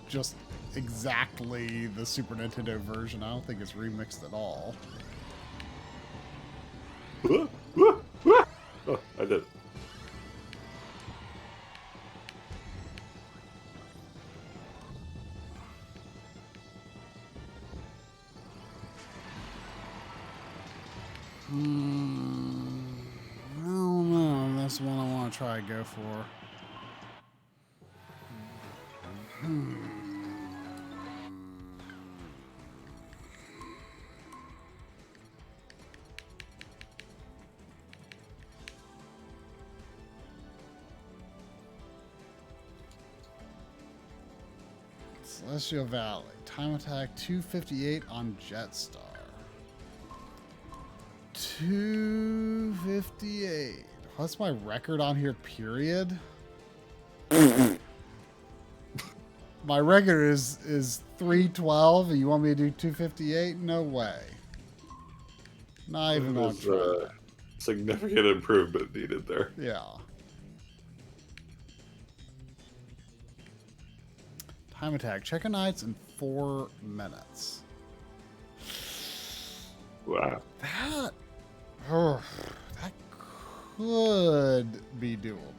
just exactly the Super Nintendo version. I don't think it's remixed at all. Oh, I did. I don't know. That's one I want to try to go for. Celestial Valley. Time attack 258 on Jetstar. 258. What's my record on here, period? My record is 312 and you want me to do 258? No way. Not even on There's track. significant improvement needed there. Yeah. Time attack. Checker Knights in 4 minutes. Wow. That could be doable.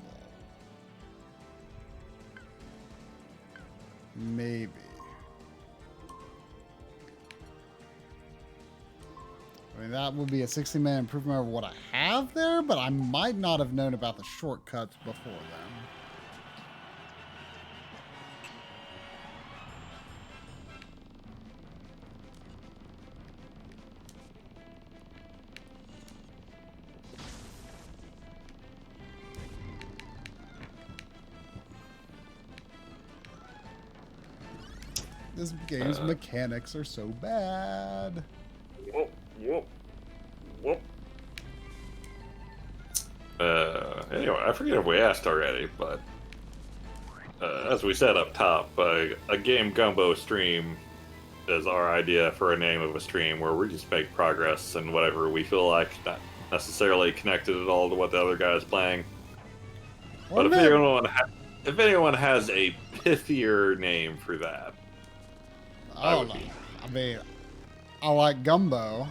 Maybe. I mean, that would be a 60-minute improvement over what I have. have there, but I might not have known about the shortcuts before then. This game's mechanics are so bad. Whoop, whoop, whoop. Anyway, I forget if we asked already, but as we said up top, a game gumbo stream is our idea for a name of a stream where we just make progress and whatever we feel like, not necessarily connected at all to what the other guy is playing. But if anyone has a pithier name for that, I mean, I like gumbo,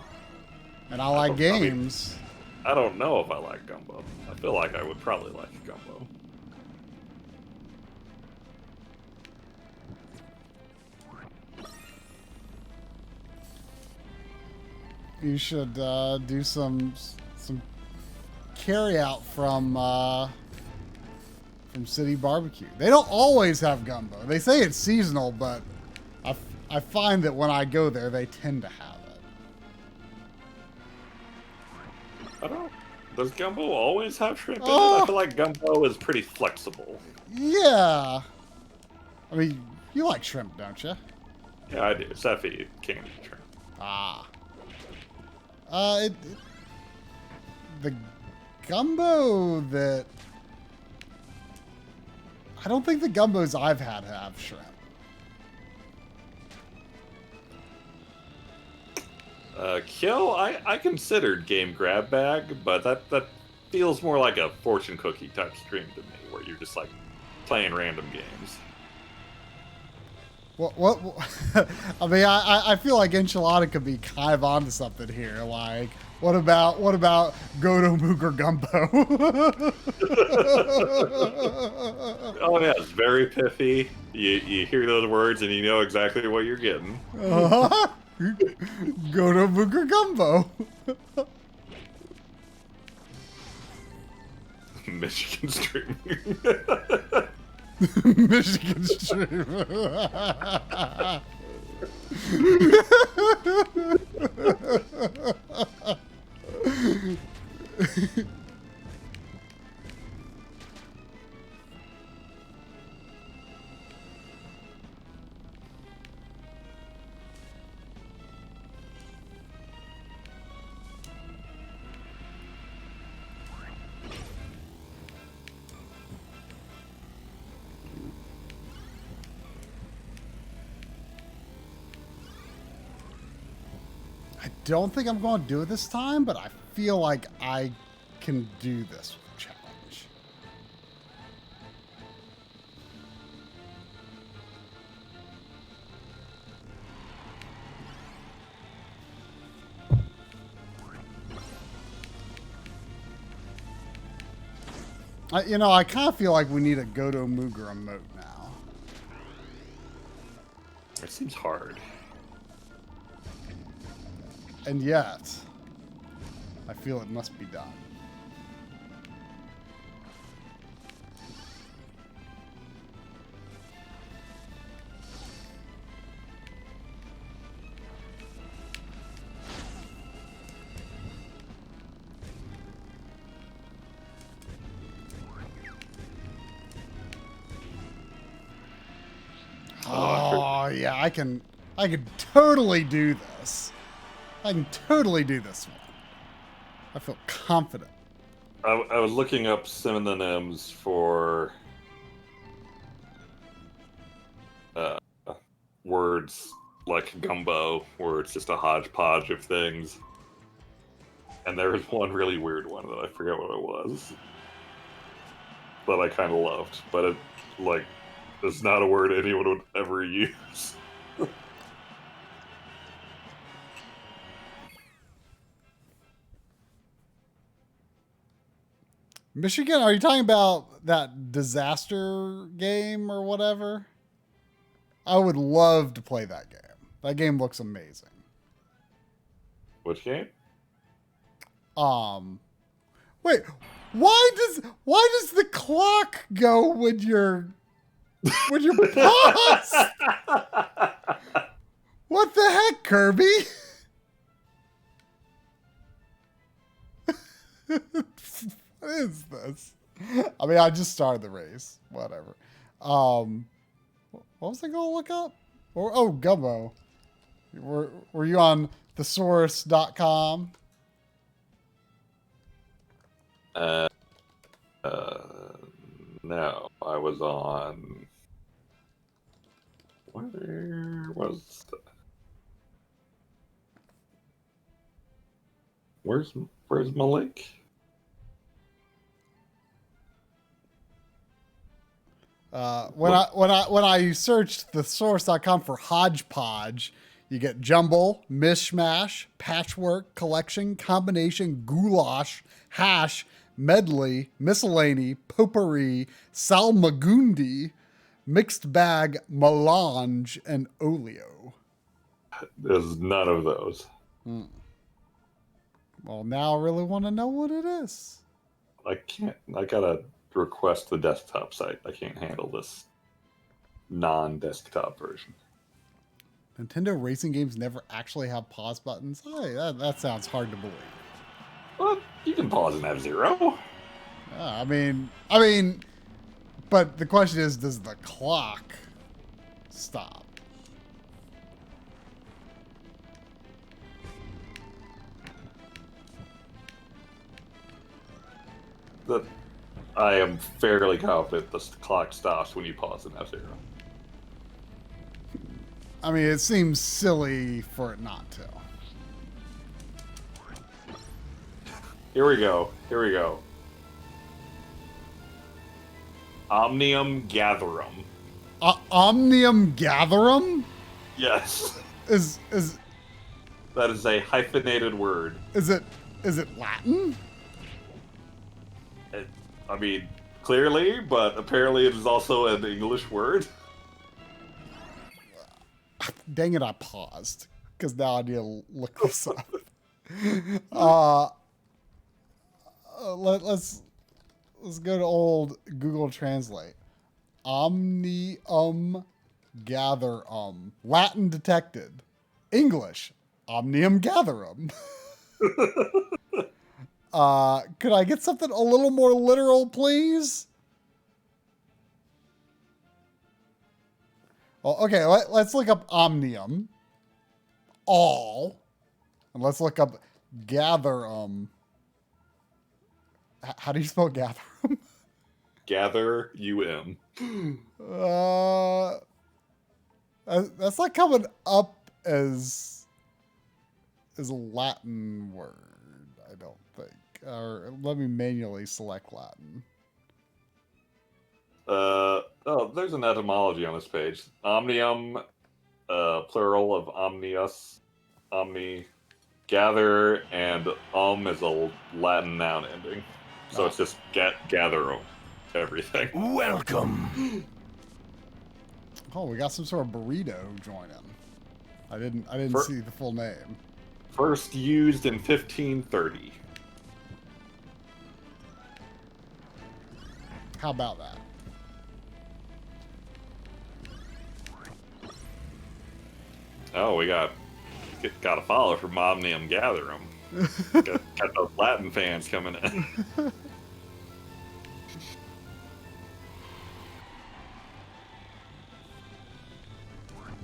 and I like games. I don't know if I like gumbo. I feel like I would probably like gumbo. You should do some carry out from City Barbecue. They don't always have gumbo. They say it's seasonal, but I find that when I go there, they tend to have it. I don't. Does gumbo always have shrimp in it? I feel like gumbo is pretty flexible. Yeah. I mean, you like shrimp, don't you? Yeah, I do. Seffi can't eat shrimp. Ah. The gumbo that... I don't think the gumbos I've had have shrimp. Kill, I considered game grab bag, but that feels more like a fortune cookie type stream to me, where you're just like playing random games. What I mean, I feel like Enchilada could be kind of onto something here. Like, what about Goto Mooger Gumbo? Oh yeah, it's very pithy. You hear those words and you know exactly what you're getting. Uh-huh. Goto Mooger Gumbo. Michigan stream. Michigan stream. I don't think I'm going to do it this time, but I feel like I can do this challenge. I kind of feel like we need a Goto Mooger emote now. It seems hard. And yet, I feel it must be done. Oh, yeah, I can totally do this. I can totally do this one. I feel confident. I was looking up synonyms for words like gumbo, where it's just a hodgepodge of things. And there was one really weird one that I forget what it was, that I kind of loved. But it, like, it's not a word anyone would ever use. Michigan, are you talking about that disaster game or whatever? I would love to play that game. That game looks amazing. Which game? Wait, why does the clock go when you're paused? What the heck, Kirby? What is this? I mean, I just started the race. Whatever. What was I gonna look up? Oh, Gumbo. Were you on thesaurus.com? No, I was on. Where was? Where's Malik? When I searched thesaurus.com for hodgepodge, you get jumble, mishmash, patchwork, collection, combination, goulash, hash, medley, miscellany, potpourri, salmagundi, mixed bag, melange, and oleo. There's none of those. Well, now I really want to know what it is. I can't. I gotta request the desktop site. I can't handle this non-desktop version. Nintendo racing games never actually have pause buttons. Hey, that sounds hard to believe. Well, you can pause in F-Zero. I mean, but the question is, does the clock stop? I am fairly confident the clock stops when you pause in F-Zero. I mean, it seems silly for it not to. Here we go. Omnium Gatherum. Omnium Gatherum? Yes. Is That is a hyphenated word. is it Latin? I mean, clearly, but apparently it is also an English word. Dang it, I paused because now I need to look this up. Let's go to old Google Translate. Omnium gatherum. Latin detected. English. Omnium gatherum. Could I get something a little more literal, please? Well, okay, let's look up omnium. All. And let's look up gatherum. How do you spell gatherum? Gather U-M. That's not coming up as a Latin word, I don't think. Or let me manually select Latin. There's an etymology on this page. Omnium, plural of omnius, omni, gather, and is a Latin noun ending. So it's just gather everything. Welcome. Oh, we got some sort of burrito joining. I didn't see the full name. First used in 1530. How about that? Oh, we got a follow from Omnium Gatherum. got those Latin fans coming in.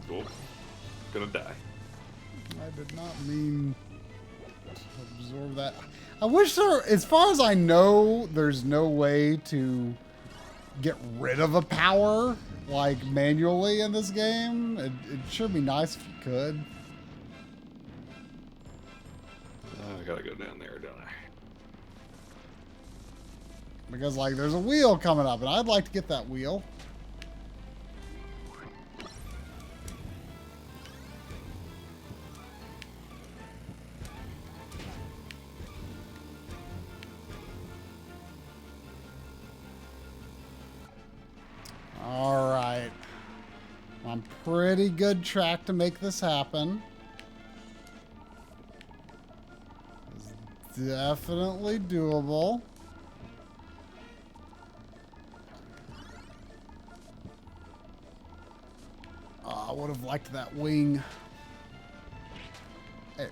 Cool. Gonna die. I did not mean to absorb that. I wish there, as far as I know, there's no way to get rid of a power, like, manually in this game. It'd sure be nice if you could. I gotta go down there, don't I? Because, like, there's a wheel coming up, and I'd like to get that wheel. All right. I'm pretty good track to make this happen. definitely doable. I would have liked that wing. Hey.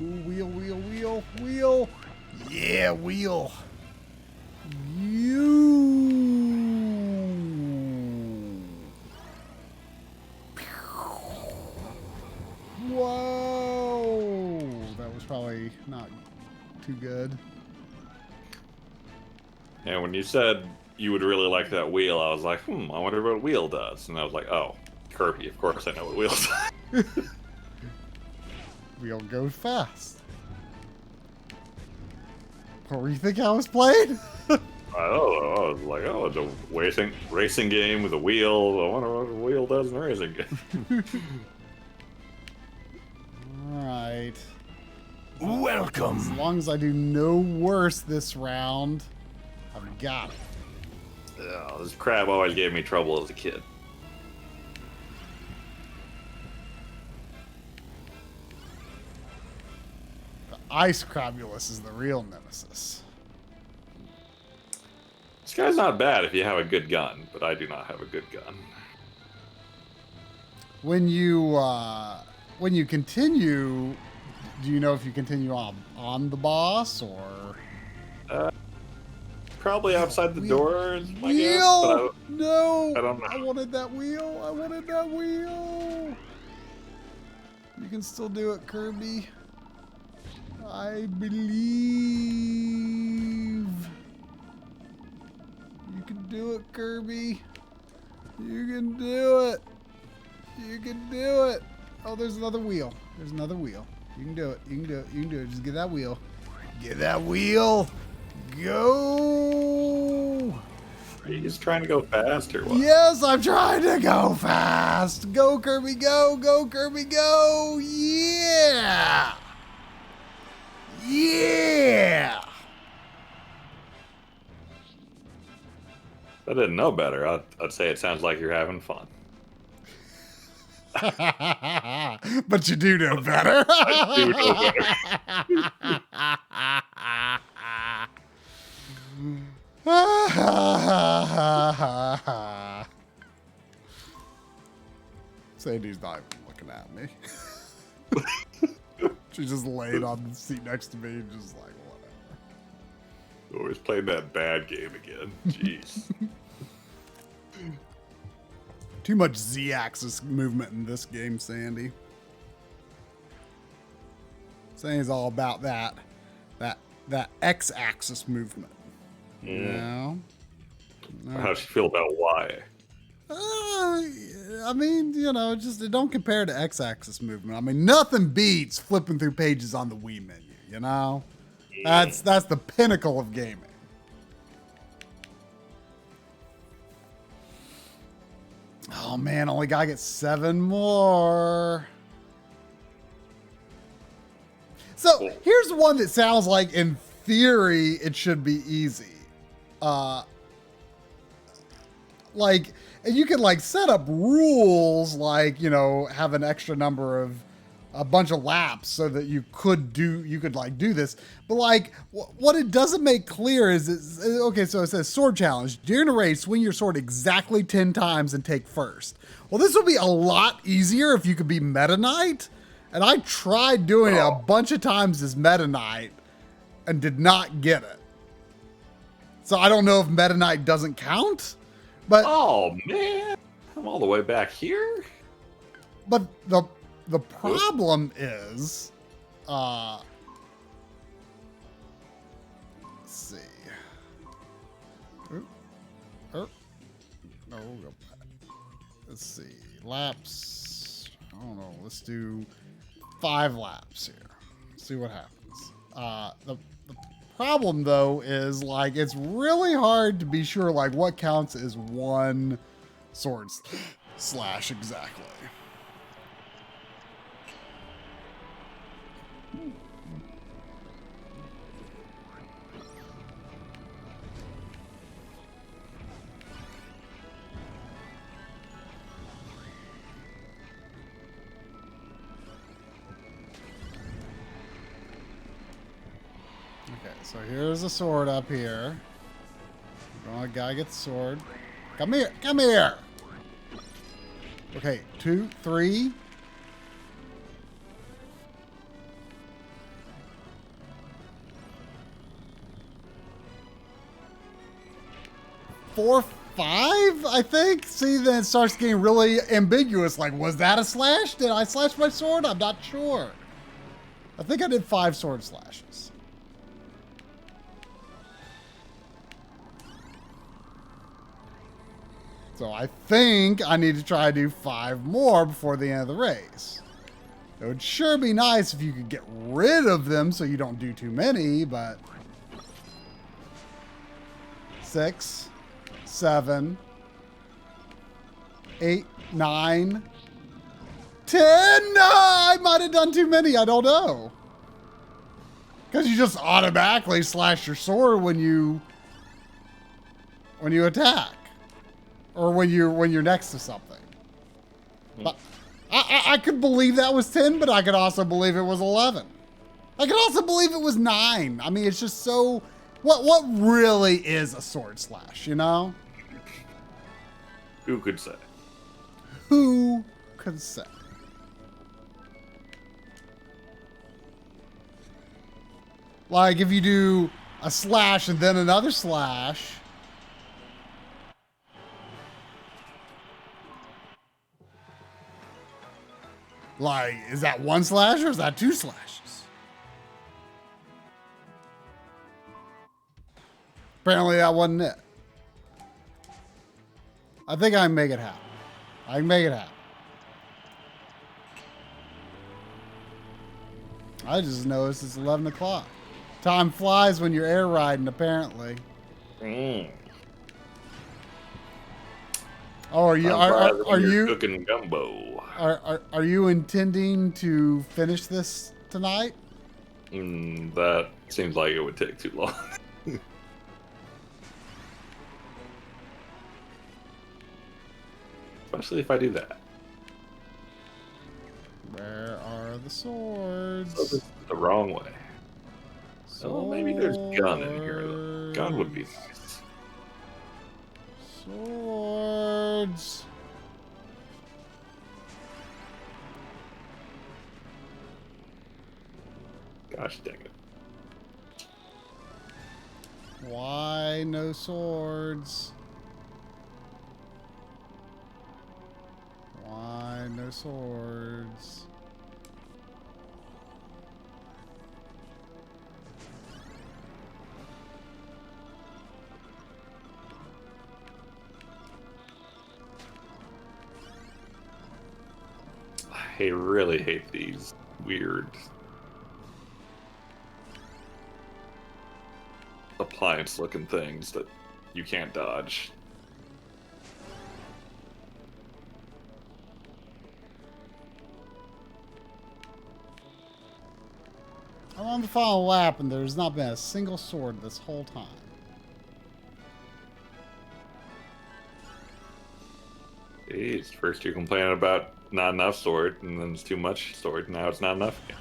Ooh, wheel, wheel, wheel, wheel. Yeah, wheel. Whoa! That was probably not too good. And when you said you would really like that wheel, I was like, I wonder what wheel does. And I was like, oh, Kirby. Of course I know what wheel does. Wheel goes fast. What were you think I was playing? I don't know. I was like, oh, it's a racing game with a wheel. I wonder what a wheel does in a racing game. Alright. Welcome. As long as I do no worse this round, I've got it. Yeah, this crab always gave me trouble as a kid. The Ice Crabulus is the real nemesis. This guy's not bad if you have a good gun, but I do not have a good gun. When you continue, do you know if you continue on the boss or Probably outside the Wheel. door is my guess. wheel? But No, I don't know. I wanted that wheel. I wanted that wheel. You can still do it, Kirby. I believe you can do it, Kirby. You can do it. You can do it. Oh, there's another wheel. There's another wheel. You can do it. You can do it. You can do it. Just get that wheel. Get that wheel. Go. Are you just trying to go fast or what? Yes, I'm trying to go fast. Go, Kirby, go. Go, Kirby, go. Yeah. Yeah. If I didn't know better, I'd say it sounds like you're having fun. But you do know better. I do know better. Sandy's not even looking at me. She just laid on the seat next to me, just like, whatever. Always playing that bad game again. Jeez. Too much Z-axis movement in this game, Sandy. Sandy's all about that X-axis movement. You know? How does she feel about Y? I mean, you know, it don't compare to X-axis movement. I mean, nothing beats flipping through pages on the Wii menu, you know? That's the pinnacle of gaming. Oh man, only gotta get 7 more. So here's one that sounds like, in theory, it should be easy. Like, and you can like set up rules, like, you know, have an extra number of a bunch of laps so that you could like do this. But like, what it doesn't make clear is, okay, so it says sword challenge. During a race, swing your sword exactly 10 times and take first. Well, this would be a lot easier if you could be Meta Knight. And I tried doing it a bunch of times as Meta Knight and did not get it. So I don't know if Meta Knight doesn't count, but Oh man, I'm all the way back here. but the problem is, let's see. No, we'll go back. Let's see. Laps. I don't know. Let's do 5 laps here. See what happens. The problem though is like it's really hard to be sure like what counts as one sword slash exactly. Okay, so here's a sword up here. Oh, gotta get the sword. Come here, come here. Okay, 2, 3. Four, 5, I think. See, then it starts getting really ambiguous. Like, was that a slash? Did I slash my sword? I'm not sure. I think I did 5 sword slashes. So I think I need to try to do 5 more before the end of the race. It would sure be nice if you could get rid of them so you don't do too many, but... 6, 7, 8, 9, 10. No, I might have done too many. I don't know. Because you just automatically slash your sword when you attack. Or when you're next to something. But I could believe that was 10, but I could also believe it was 11. I could also believe it was 9. I mean, it's just so... What really is a sword slash, you know? Who could say? Who could say? Like, if you do a slash and then another slash... Like, is that 1 slash or is that 2 slashes? Apparently that wasn't it. I think I can make it happen. I can make it happen. I just noticed it's 11 o'clock. Time flies when you're air riding, apparently. Oh, are you cooking gumbo? Are you intending to finish this tonight? That seems like it would take too long. Especially if I do that. Where are the swords? So this is the wrong way. So maybe there's gun in here. Though. Gun would be nice. Swords. Gosh dang it. Why no swords? Why no swords? I really hate these weird appliance looking things that you can't dodge. I'm on the final lap and there's not been a single sword this whole time. Jeez, first you're complaining about not enough sword, and then it's too much sword, now it's not enough again.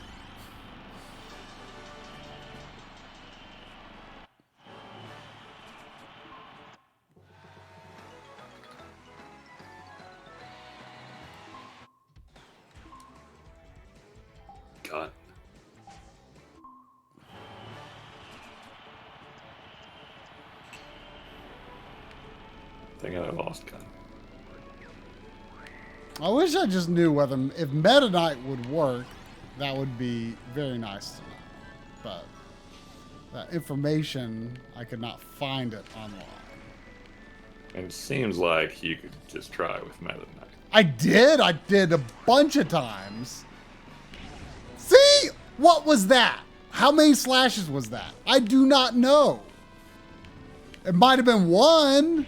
God. I think I lost gun. I wish I just knew whether if Meta Knight would work, that would be very nice to know. But that information, I could not find it online. And it seems like you could just try with Meta Knight. I did a bunch of times. See? What was that? How many slashes was that? I do not know. It might have been 1.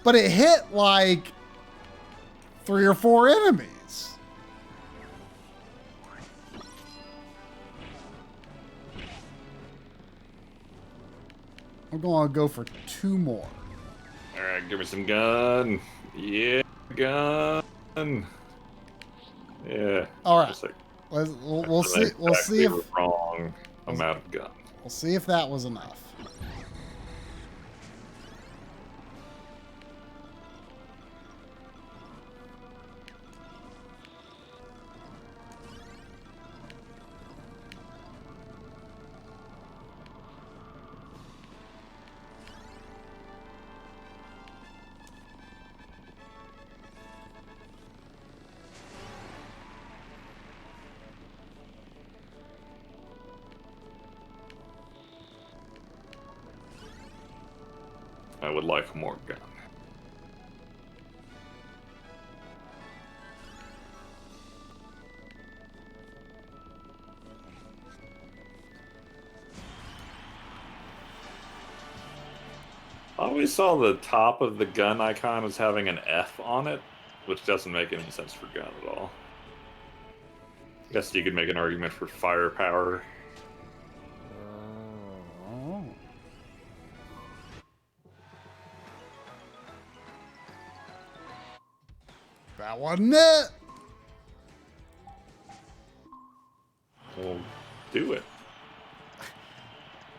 But it hit like 3 or 4 enemies. I'm going to go for 2 more. All right, give me some gun. Yeah, gun. Yeah. All right. Just like, We'll see. We'll see if wrong amount of gun. we'll see if that was enough. I would like more gun. I always saw the top of the gun icon as having an F on it, which doesn't make any sense for gun at all. I guess you could make an argument for firepower. Oh. That wasn't it. Well, do it.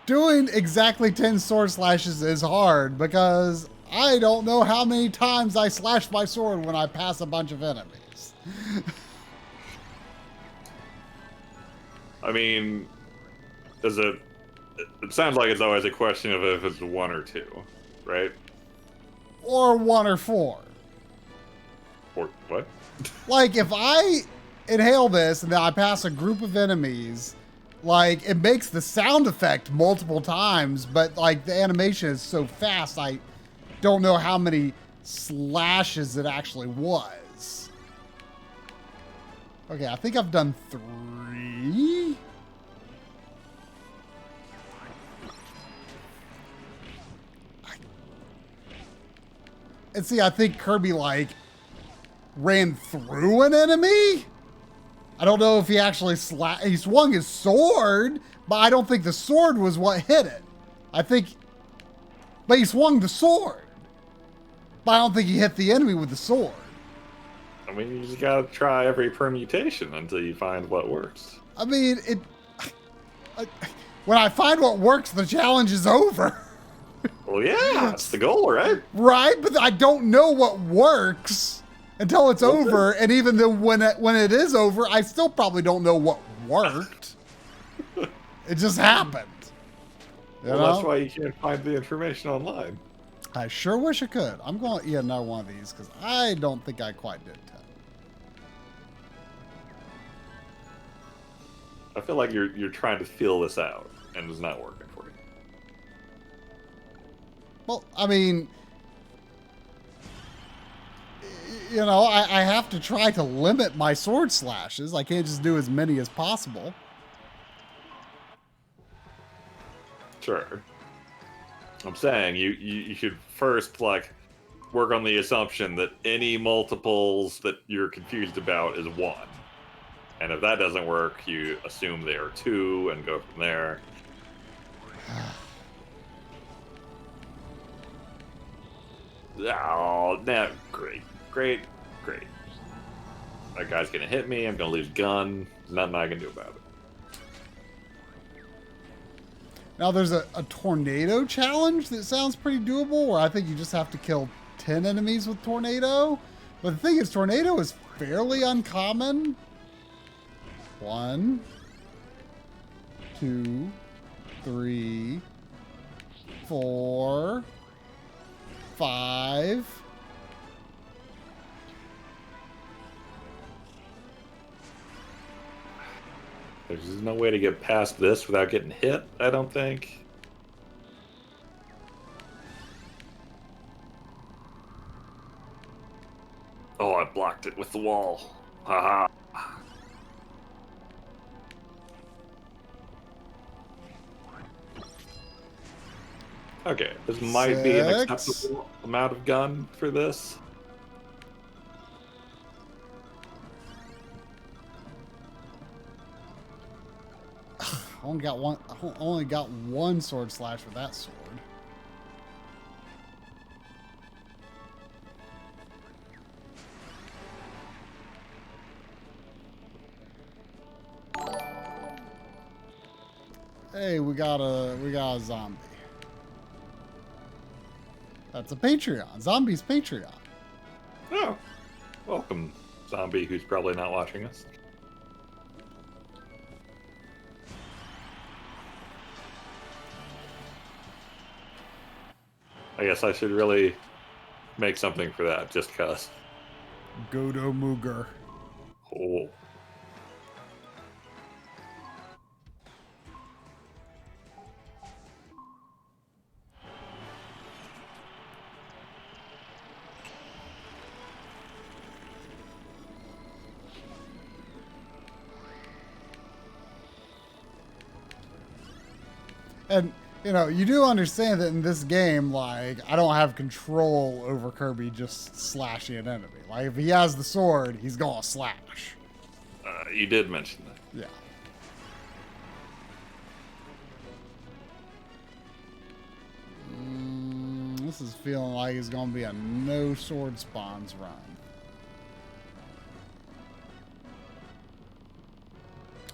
Doing exactly 10 sword slashes is hard because I don't know how many times I slash my sword when I pass a bunch of enemies. I mean, it sounds like it's always a question of if it's 1 or 2, right? Or 1 or 4. Or what? Like, if I inhale this and then I pass a group of enemies, like, it makes the sound effect multiple times, but, like, the animation is so fast, I don't know how many slashes it actually was. Okay, I think I've done 3. And see, I think Kirby, like, ran through an enemy? I don't know if he actually he swung his sword, but I don't think the sword was what hit it. But he swung the sword. But I don't think he hit the enemy with the sword. I mean, you just gotta try every permutation until you find what works. I mean, when I find what works, the challenge is over. Well, yeah, that's the goal, right? Right? But I don't know what works until it's over, and even though when it is over, I still probably don't know what worked. It just happened. Well, that's why you can't find the information online. I sure wish I could. I'm going to eat another one of these because I don't think I quite did 10. I feel like you're trying to feel this out, and it's not working for you. Well, I mean, you know, I have to try to limit my sword slashes. I can't just do as many as possible. Sure. I'm saying you should first, like, work on the assumption that any multiples that you're confused about is 1. And if that doesn't work, you assume they are 2 and go from there. Oh, now, great. That guy's gonna hit me, I'm gonna lose gun. There's nothing I can do about it. Now, there's a tornado challenge that sounds pretty doable, where I think you just have to kill 10 enemies with tornado. But the thing is, tornado is fairly uncommon. 1, 2, 3, 4, 5. There's no way to get past this without getting hit, I don't think. Oh, I blocked it with the wall. Haha. Okay, this might be an 6. acceptable amount of gun for this. Only got one sword slash with that sword. Hey, we got a zombie. That's a Patreon. Zombie's Patreon. Oh, welcome, zombie who's probably not watching us. I guess I should really make something for that, just cuz. Godo Mooger. Oh. And, you know, you do understand that in this game, like, I don't have control over Kirby just slashing an enemy. Like, if he has the sword, he's gonna slash. You did mention that. Yeah. This is feeling like it's gonna be a no sword spawns run.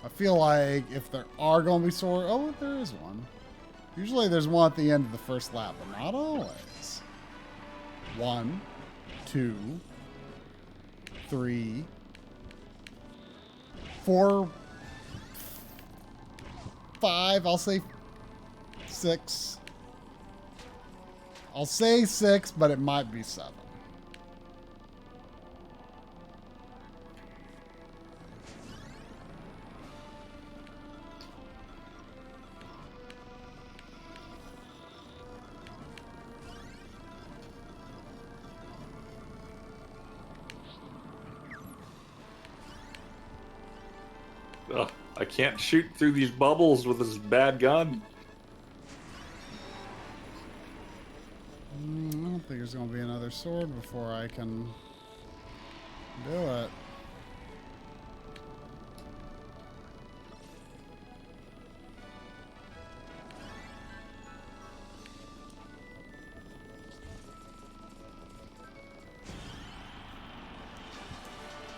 I feel like if there are gonna be sword, oh, there is one. Usually there's one at the end of the first lap, but not always. 1, 2, 3, 4, 5, I'll say 6. I'll say 6, but it might be 7. Ugh, I can't shoot through these bubbles with this bad gun. I don't think there's going to be another sword before I can do it.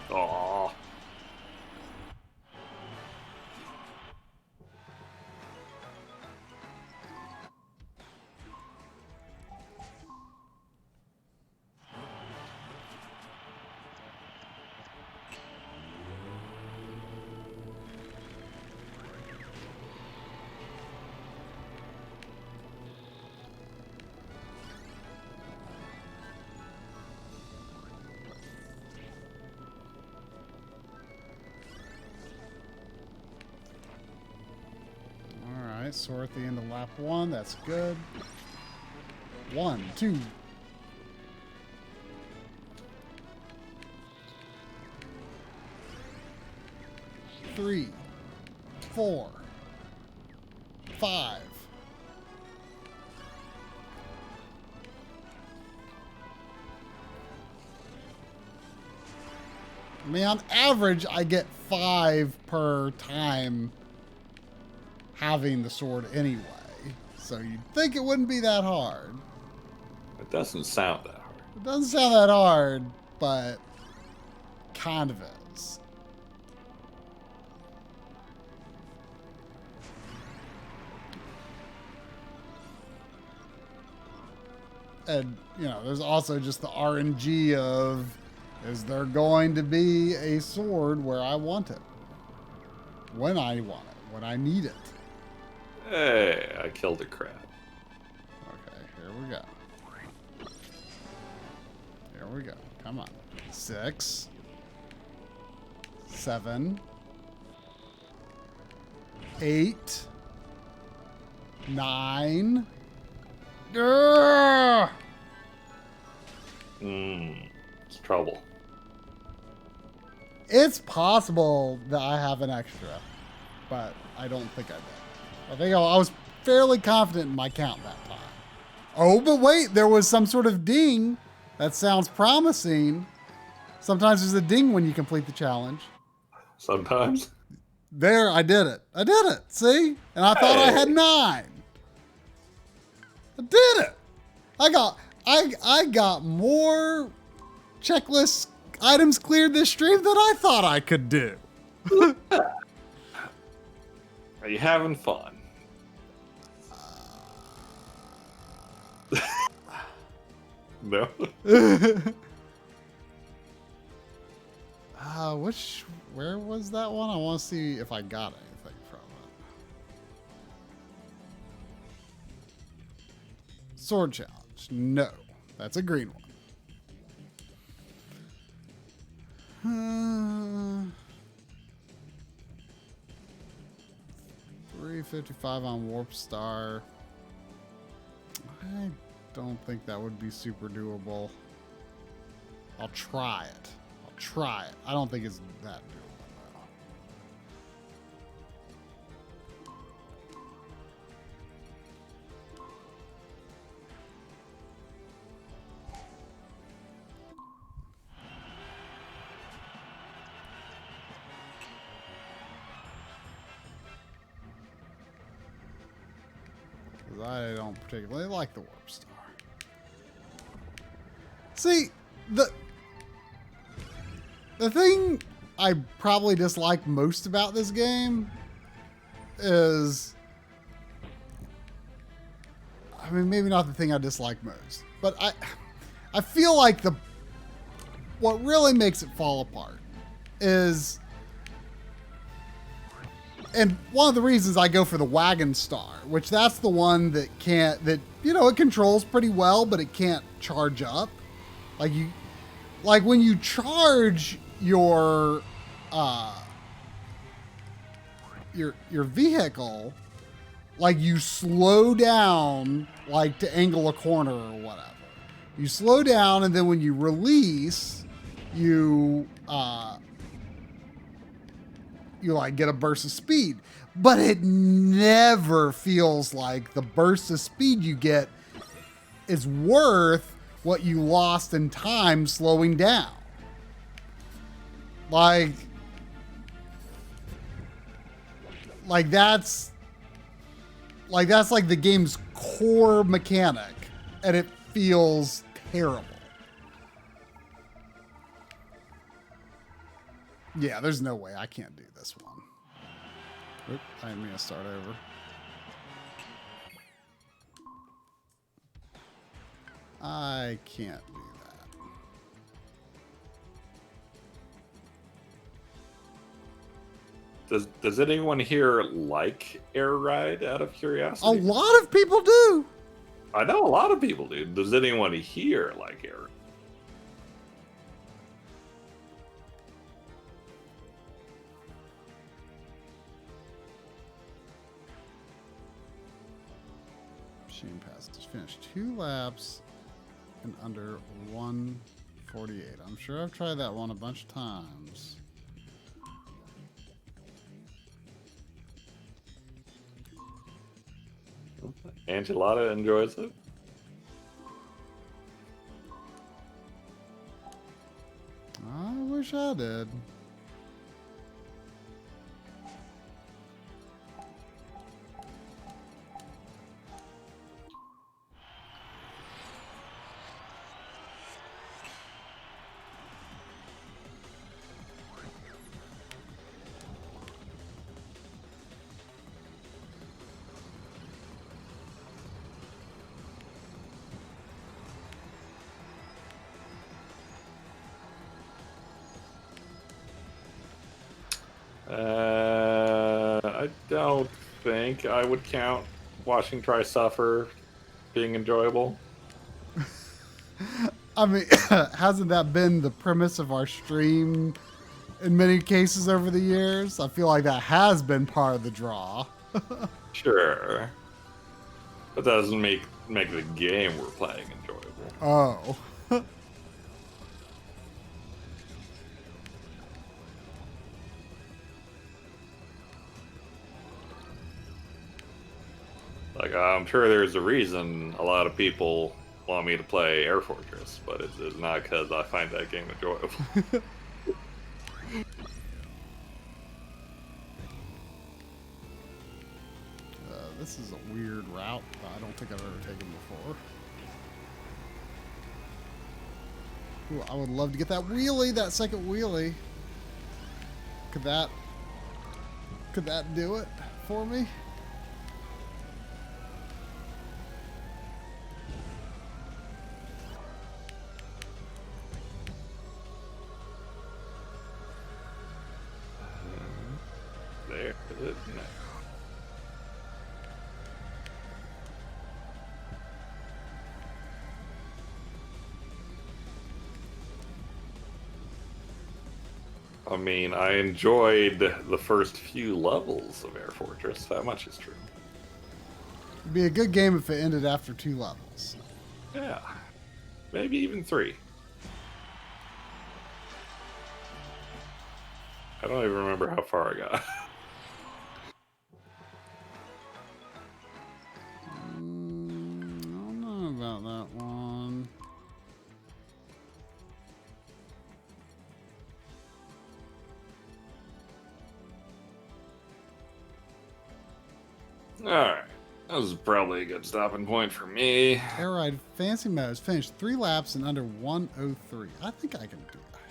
Aww. Alright, sword at the end of lap 1. That's good. 1, 2. Three, 4, 5. I mean, on average, I get 5 per time having the sword anyway. So you'd think it wouldn't be that hard. It doesn't sound that hard. It doesn't sound that hard, but kind of is. And, you know, there's also just the RNG of, is there going to be a sword where I want it? When I want it, when I need it. Hey, I killed a crab. Okay, here we go. Here we go. Come on. 6, 7, 8, 9. Grrr! It's trouble. It's possible that I have an extra, but I don't think I did. I think I was fairly confident in my count that time. Oh, but wait, there was some sort of ding. That sounds promising. Sometimes there's a ding when you complete the challenge. Sometimes. There, I did it. I did it. See? And I thought I had 9. I did it. I got more checklist items cleared this stream than I thought I could do. Are you having fun? No. Where was that one? I want to see if I got anything from it. Sword challenge. No, that's a green one. 355 on Warp Star. I don't think that would be super doable. I'll try it. I don't think it's that doable. Because I don't particularly like the Warp Star. See, the thing I probably dislike most about this game is, I mean, maybe not the thing I dislike most, but I feel like what really makes it fall apart is, and one of the reasons I go for the Wagon Star, which that's the one that it controls pretty well, but it can't charge up. Like when you charge your vehicle, like you slow down, like to angle a corner or whatever. You slow down, and then when you release, you like get a burst of speed. But it never feels like the burst of speed you get is worth what you lost in time slowing down. Like that's like the game's core mechanic, and it feels terrible. Yeah, there's no way I can't do this one. Oop, I'm gonna start over. I can't do that. Does anyone here like Air Ride out of curiosity? A lot of people do. I know a lot of people do. Does anyone here like Air Ride? Machine Pass just finished 2 laps in under 1:48. I'm sure I've tried that one a bunch of times. Angelada enjoys it. I wish I did. I don't think I would count watching Try Suffer being enjoyable. I mean, hasn't that been the premise of our stream in many cases over the years? I feel like that has been part of the draw. Sure. But that doesn't make the game we're playing enjoyable. Oh. Like, I'm sure there's a reason a lot of people want me to play Air Fortress, but it's not because I find that game enjoyable. This is a weird route that I don't think I've ever taken before. Ooh, I would love to get that wheelie, that second wheelie. Could that do it for me? There. Is it? No. I mean, I enjoyed the first few levels of Air Fortress. That much is true. It'd be a good game if it ended after 2 levels. Yeah. Maybe even 3. I don't even remember how far I got. I don't know about that one. Alright. That was probably a good stopping point for me. Air Ride Fancy Modes finished 3 laps in under 1:03. I think I can do that.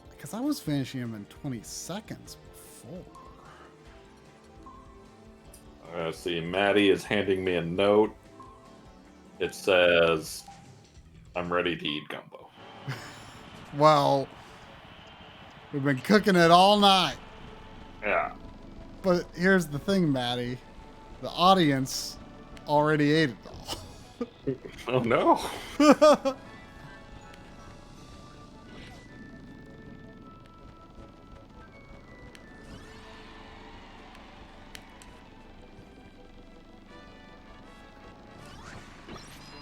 Because I was finishing them in 20 seconds before. See, Maddie is handing me a note. It says, I'm ready to eat gumbo. Well, we've been cooking it all night. Yeah. But here's the thing, Maddie. The audience already ate it all. Oh no.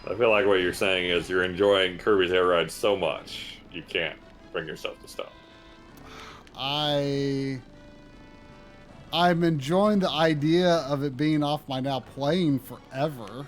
I feel like what you're saying is you're enjoying Kirby's Air Ride so much, you can't bring yourself to stop. I'm enjoying the idea of it being off my now playing forever.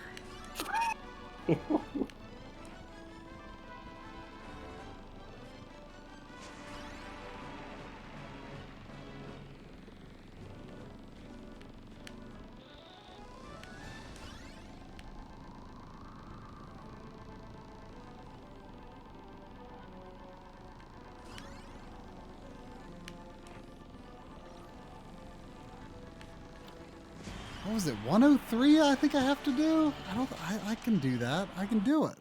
What was it? 103 I think I have to do? I can do that. I can do it.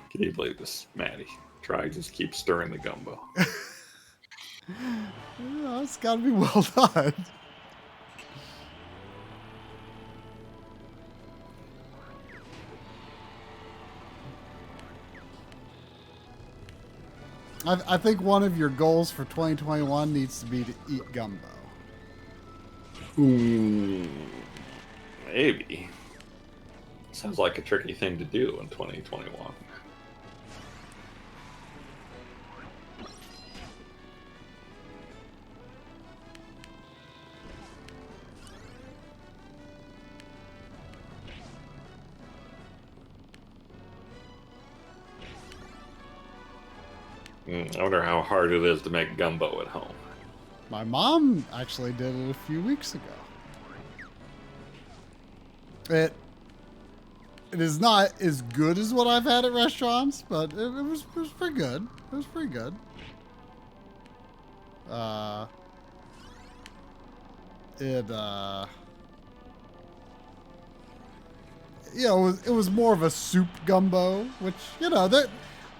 Can you believe this, Maddie? Try just keep stirring the gumbo. Yeah, it's got to be well done. I think one of your goals for 2021 needs to be to eat gumbo. Maybe. Sounds like a tricky thing to do in 2021. I wonder how hard it is to make gumbo at home. My mom actually did it a few weeks ago. It is not as good as what I've had at restaurants, but it was pretty good. It was pretty good. It was more of a soup gumbo, which, you know, that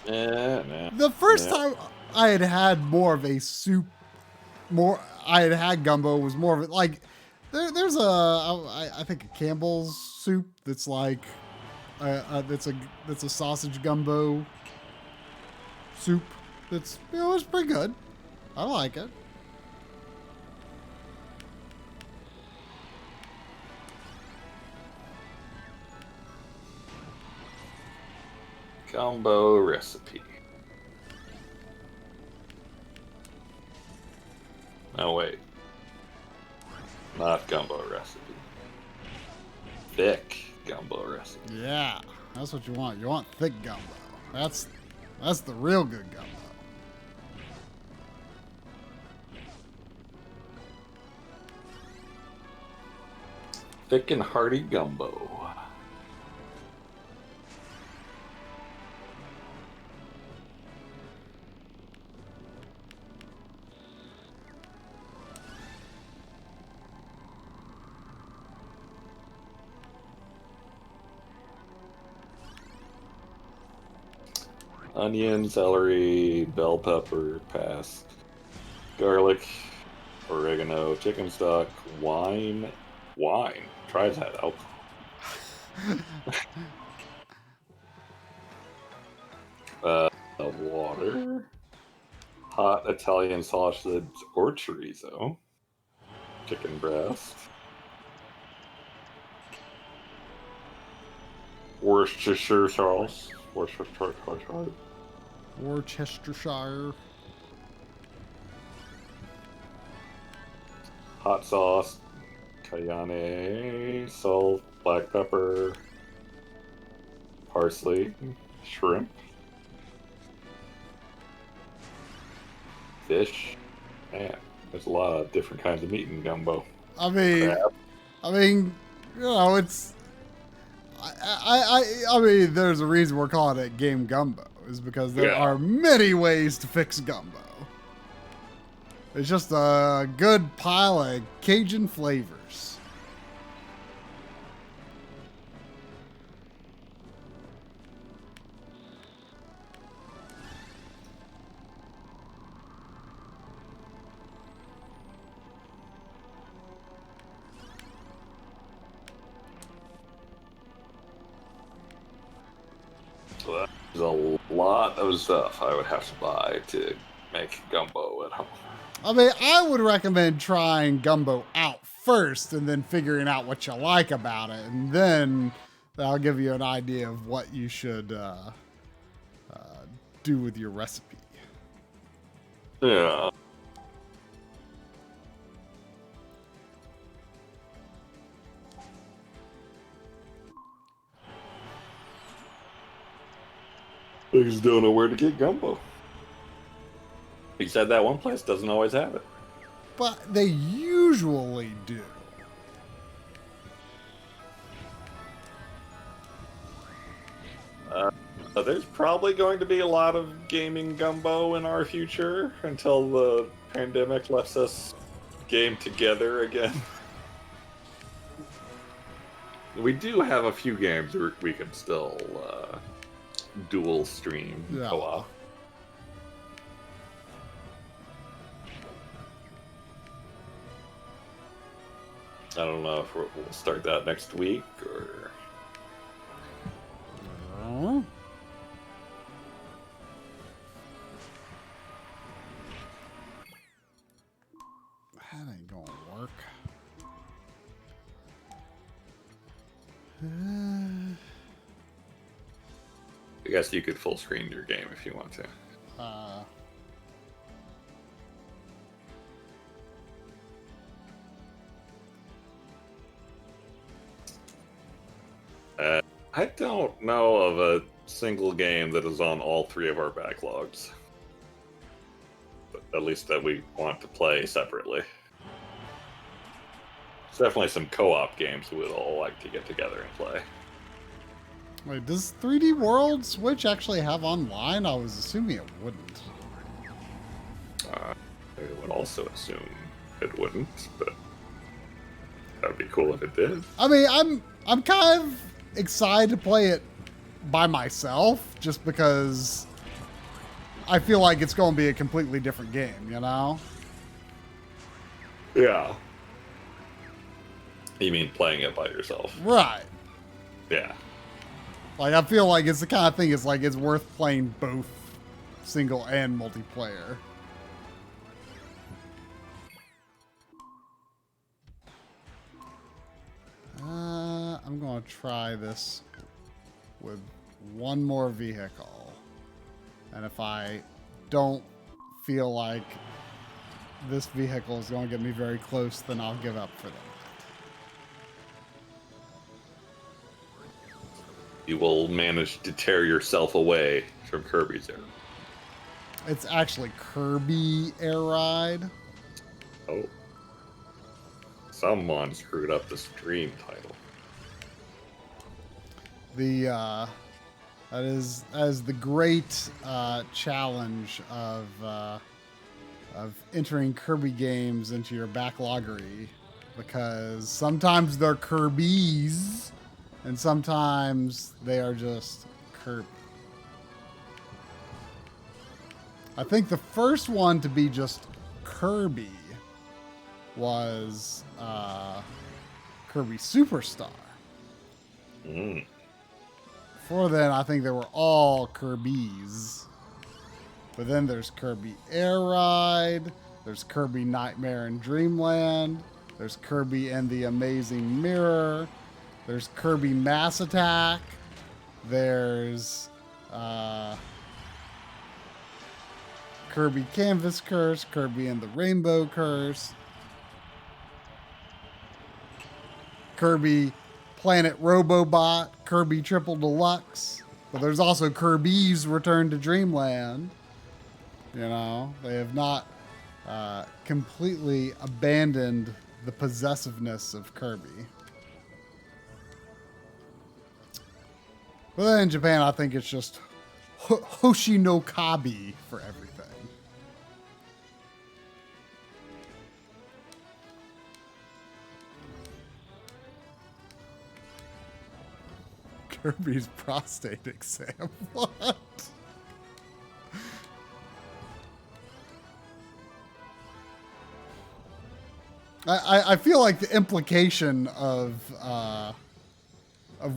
the first time I had more of a soup, I had gumbo was more of it like there's I think a Campbell's soup that's like that's a sausage gumbo soup that's, you know, it's pretty good. I like it. Gumbo recipe. No, wait. Not gumbo recipe. Thick gumbo recipe. Yeah, that's what you want. You want thick gumbo. That's the real good gumbo. Thick and hearty gumbo. Onion, celery, bell pepper, pass, garlic, oregano, chicken stock, wine. Try that out. Water, hot Italian sausage or chorizo, chicken breast, Worcestershire sauce, Worcestershire. hot sauce, cayenne, salt, black pepper, parsley, shrimp, fish. Man, there's a lot of different kinds of meat in gumbo. I mean, you know, it's. I mean, there's a reason we're calling it game gumbo, is because there are many ways to fix gumbo. It's just a good pile of Cajun flavors. So there's a lot of stuff I would have to buy to make gumbo at home. I mean, I would recommend trying gumbo out first and then figuring out what you like about it. And then that'll give you an idea of what you should do with your recipe. Yeah. I just don't know where to get gumbo. He said that one place doesn't always have it. But they usually do. There's probably going to be a lot of gaming gumbo in our future until the pandemic lets us game together again. We do have a few games where we can still dual stream co-op. I don't know if we'll start that next week or. That ain't gonna work. I guess you could full screen your game if you want to. I don't know of a single game that is on all three of our backlogs. But at least that we want to play separately. There's definitely some co-op games we would all like to get together and play. Wait, does 3D World Switch actually have online? I was assuming it wouldn't. I would also assume it wouldn't, but that would be cool if it did. I mean, I'm kind of excited to play it by myself, just because I feel like it's going to be a completely different game, you know? Yeah. You mean playing it by yourself? Right. Yeah. Like, I feel like it's the kind of thing, it's like it's worth playing both single and multiplayer. I'm going to try this with one more vehicle. And if I don't feel like this vehicle is going to get me very close, then I'll give up for that. You will manage to tear yourself away from Kirby's Air. It's actually Kirby Air Ride. Oh. Someone screwed up the stream title. That is the great challenge of entering Kirby games into your Backloggery, because sometimes they're Kirby's and sometimes they are just Kirby. I think the first one to be just Kirby was Kirby Superstar. Before then, I think they were all Kirby's. But then there's Kirby Air Ride. There's Kirby Nightmare in Dreamland. There's Kirby and the Amazing Mirror. There's Kirby Mass Attack. There's Kirby Canvas Curse. Kirby and the Rainbow Curse. Kirby Planet Robobot. Kirby Triple Deluxe. But there's also Kirby's Return to Dreamland. You know, they have not completely abandoned the possessiveness of Kirby. But then in Japan, I think it's just Hoshi no Kabi for everything. Kirby's prostate exam. What? I feel like the implication of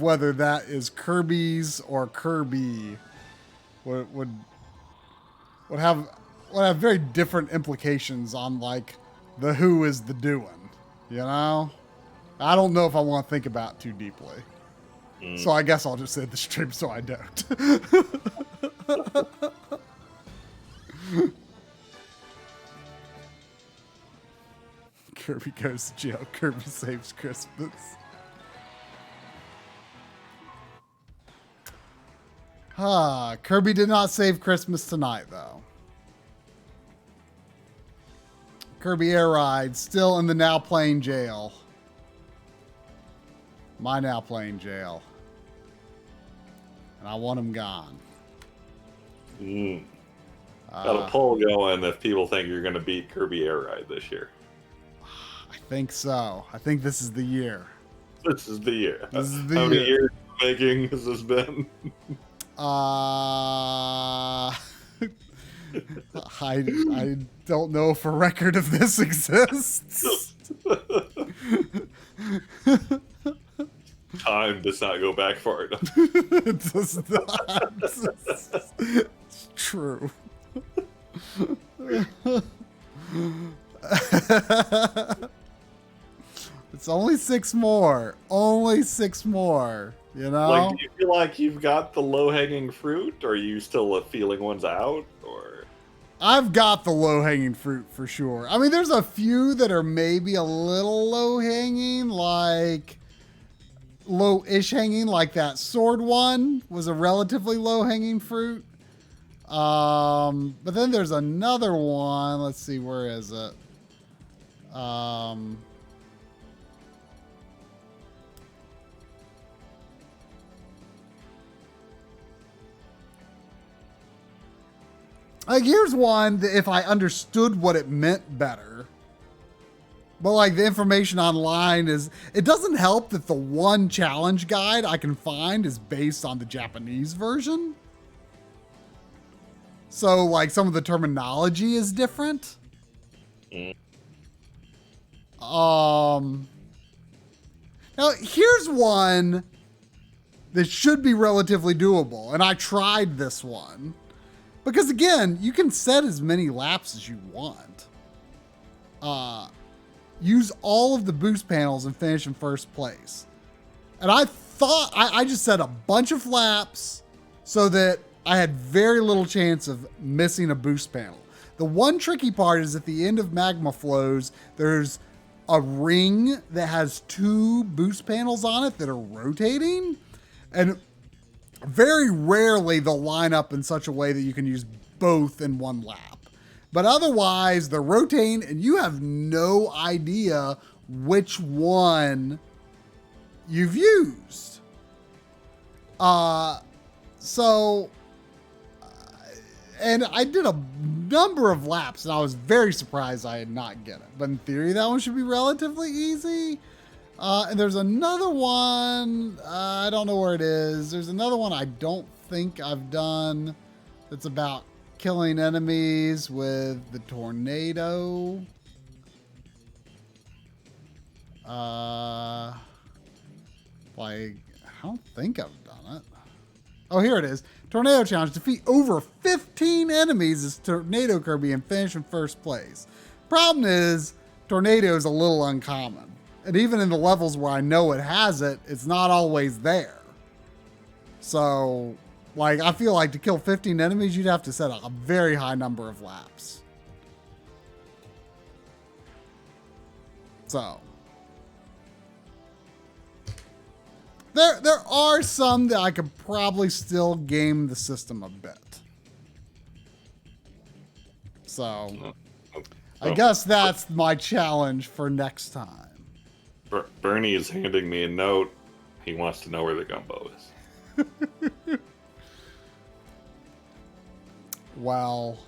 whether that is Kirby's or Kirby would have very different implications on like the who is the doing. You know, I don't know if I want to think about it too deeply. So I guess I'll just say the stream so I don't. Kirby goes to jail. Kirby saves Christmas. Kirby did not save Christmas tonight, though. Kirby Air Ride still in the now playing jail. My now playing jail. And I want him gone. Got a poll going if people think you're going to beat Kirby Air Ride this year. I think so. I think this is the year. This is the year. This is the How many year. years making has this been? I don't know if a record of this exists. Time does not go back far enough. It does not. It's true. It's only 6 more. Only 6 more. You know? Like, do you feel like you've got the low-hanging fruit, or are you still feeling one's out? Or I've got the low-hanging fruit for sure. I mean, there's a few that are maybe a little low-hanging, like low-ish hanging, like that sword one was a relatively low-hanging fruit. But then there's another one. Let's see, where is it? Like, here's one that if I understood what it meant better. But, like, the information online is... It doesn't help that the one challenge guide I can find is based on the Japanese version. So, like, some of the terminology is different. Now, here's one that should be relatively doable. And I tried this one. Because again, you can set as many laps as you want. Use all of the boost panels and finish in first place. And I thought I just set a bunch of laps so that I had very little chance of missing a boost panel. The one tricky part is at the end of Magma Flows, there's a ring that has 2 boost panels on it that are rotating. And very rarely they'll line up in such a way that you can use both in one lap. But otherwise, they're rotating and you have no idea which one you've used. So, and I did a number of laps, and I was very surprised I did not get it. But in theory, that one should be relatively easy. And there's another one, I don't know where it is. There's another one I don't think I've done that's about killing enemies with the tornado. Like, I don't think I've done it. Oh, here it is. Tornado challenge. Defeat over 15 enemies as Tornado Kirby and finish in first place. Problem is, Tornado is a little uncommon. And even in the levels where I know it has it, it's not always there. So, like, I feel like to kill 15 enemies, you'd have to set a very high number of laps. So, there are some that I could probably game the system a bit. So, I guess that's my challenge for next time. Bernie is handing me a note. He wants to know where the gumbo is. Well.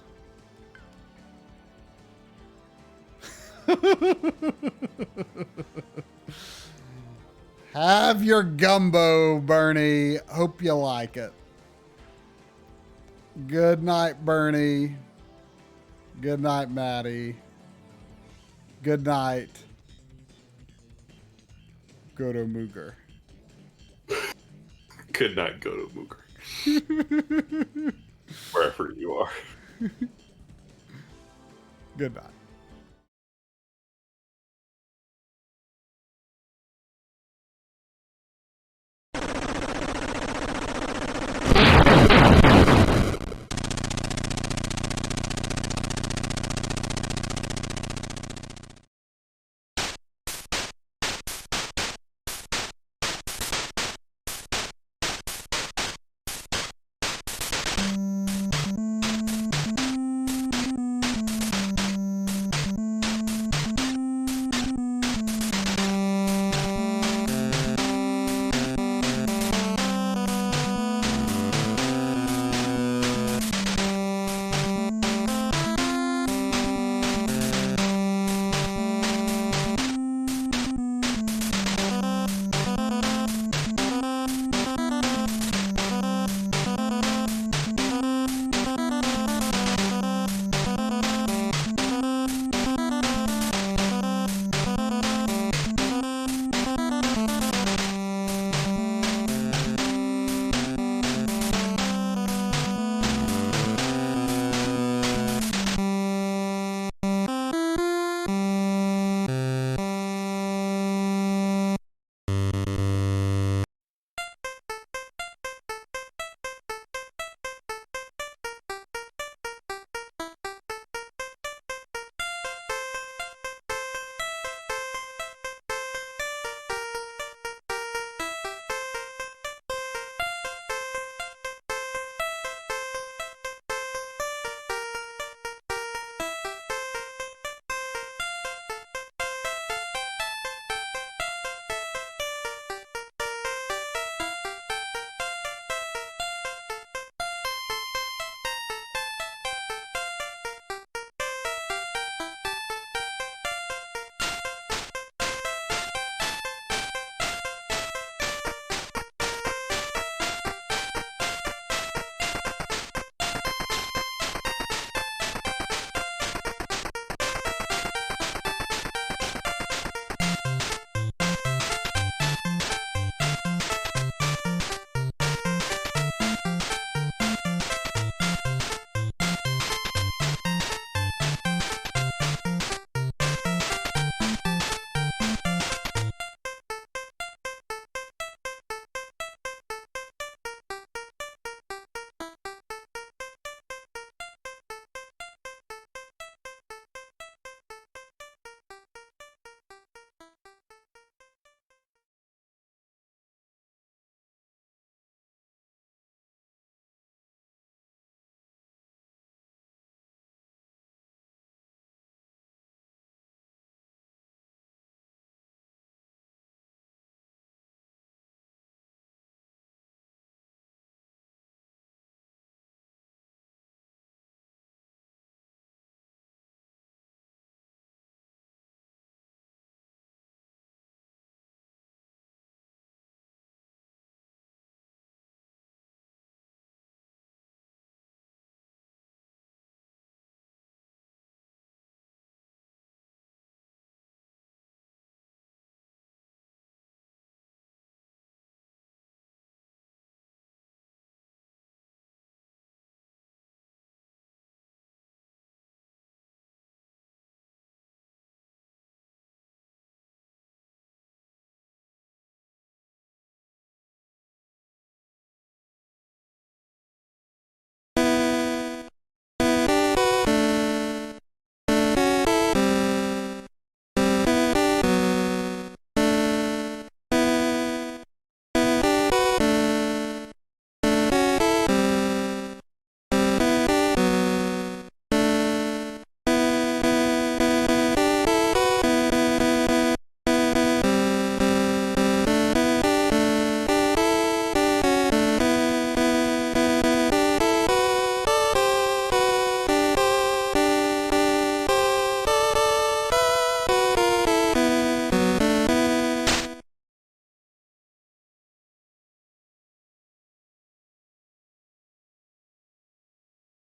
Have your gumbo, Bernie. Hope you like it. Good night, Bernie. Good night, Maddie. Good night. Go to Mooger. Good night, go to Mooger. Wherever you are. Good night.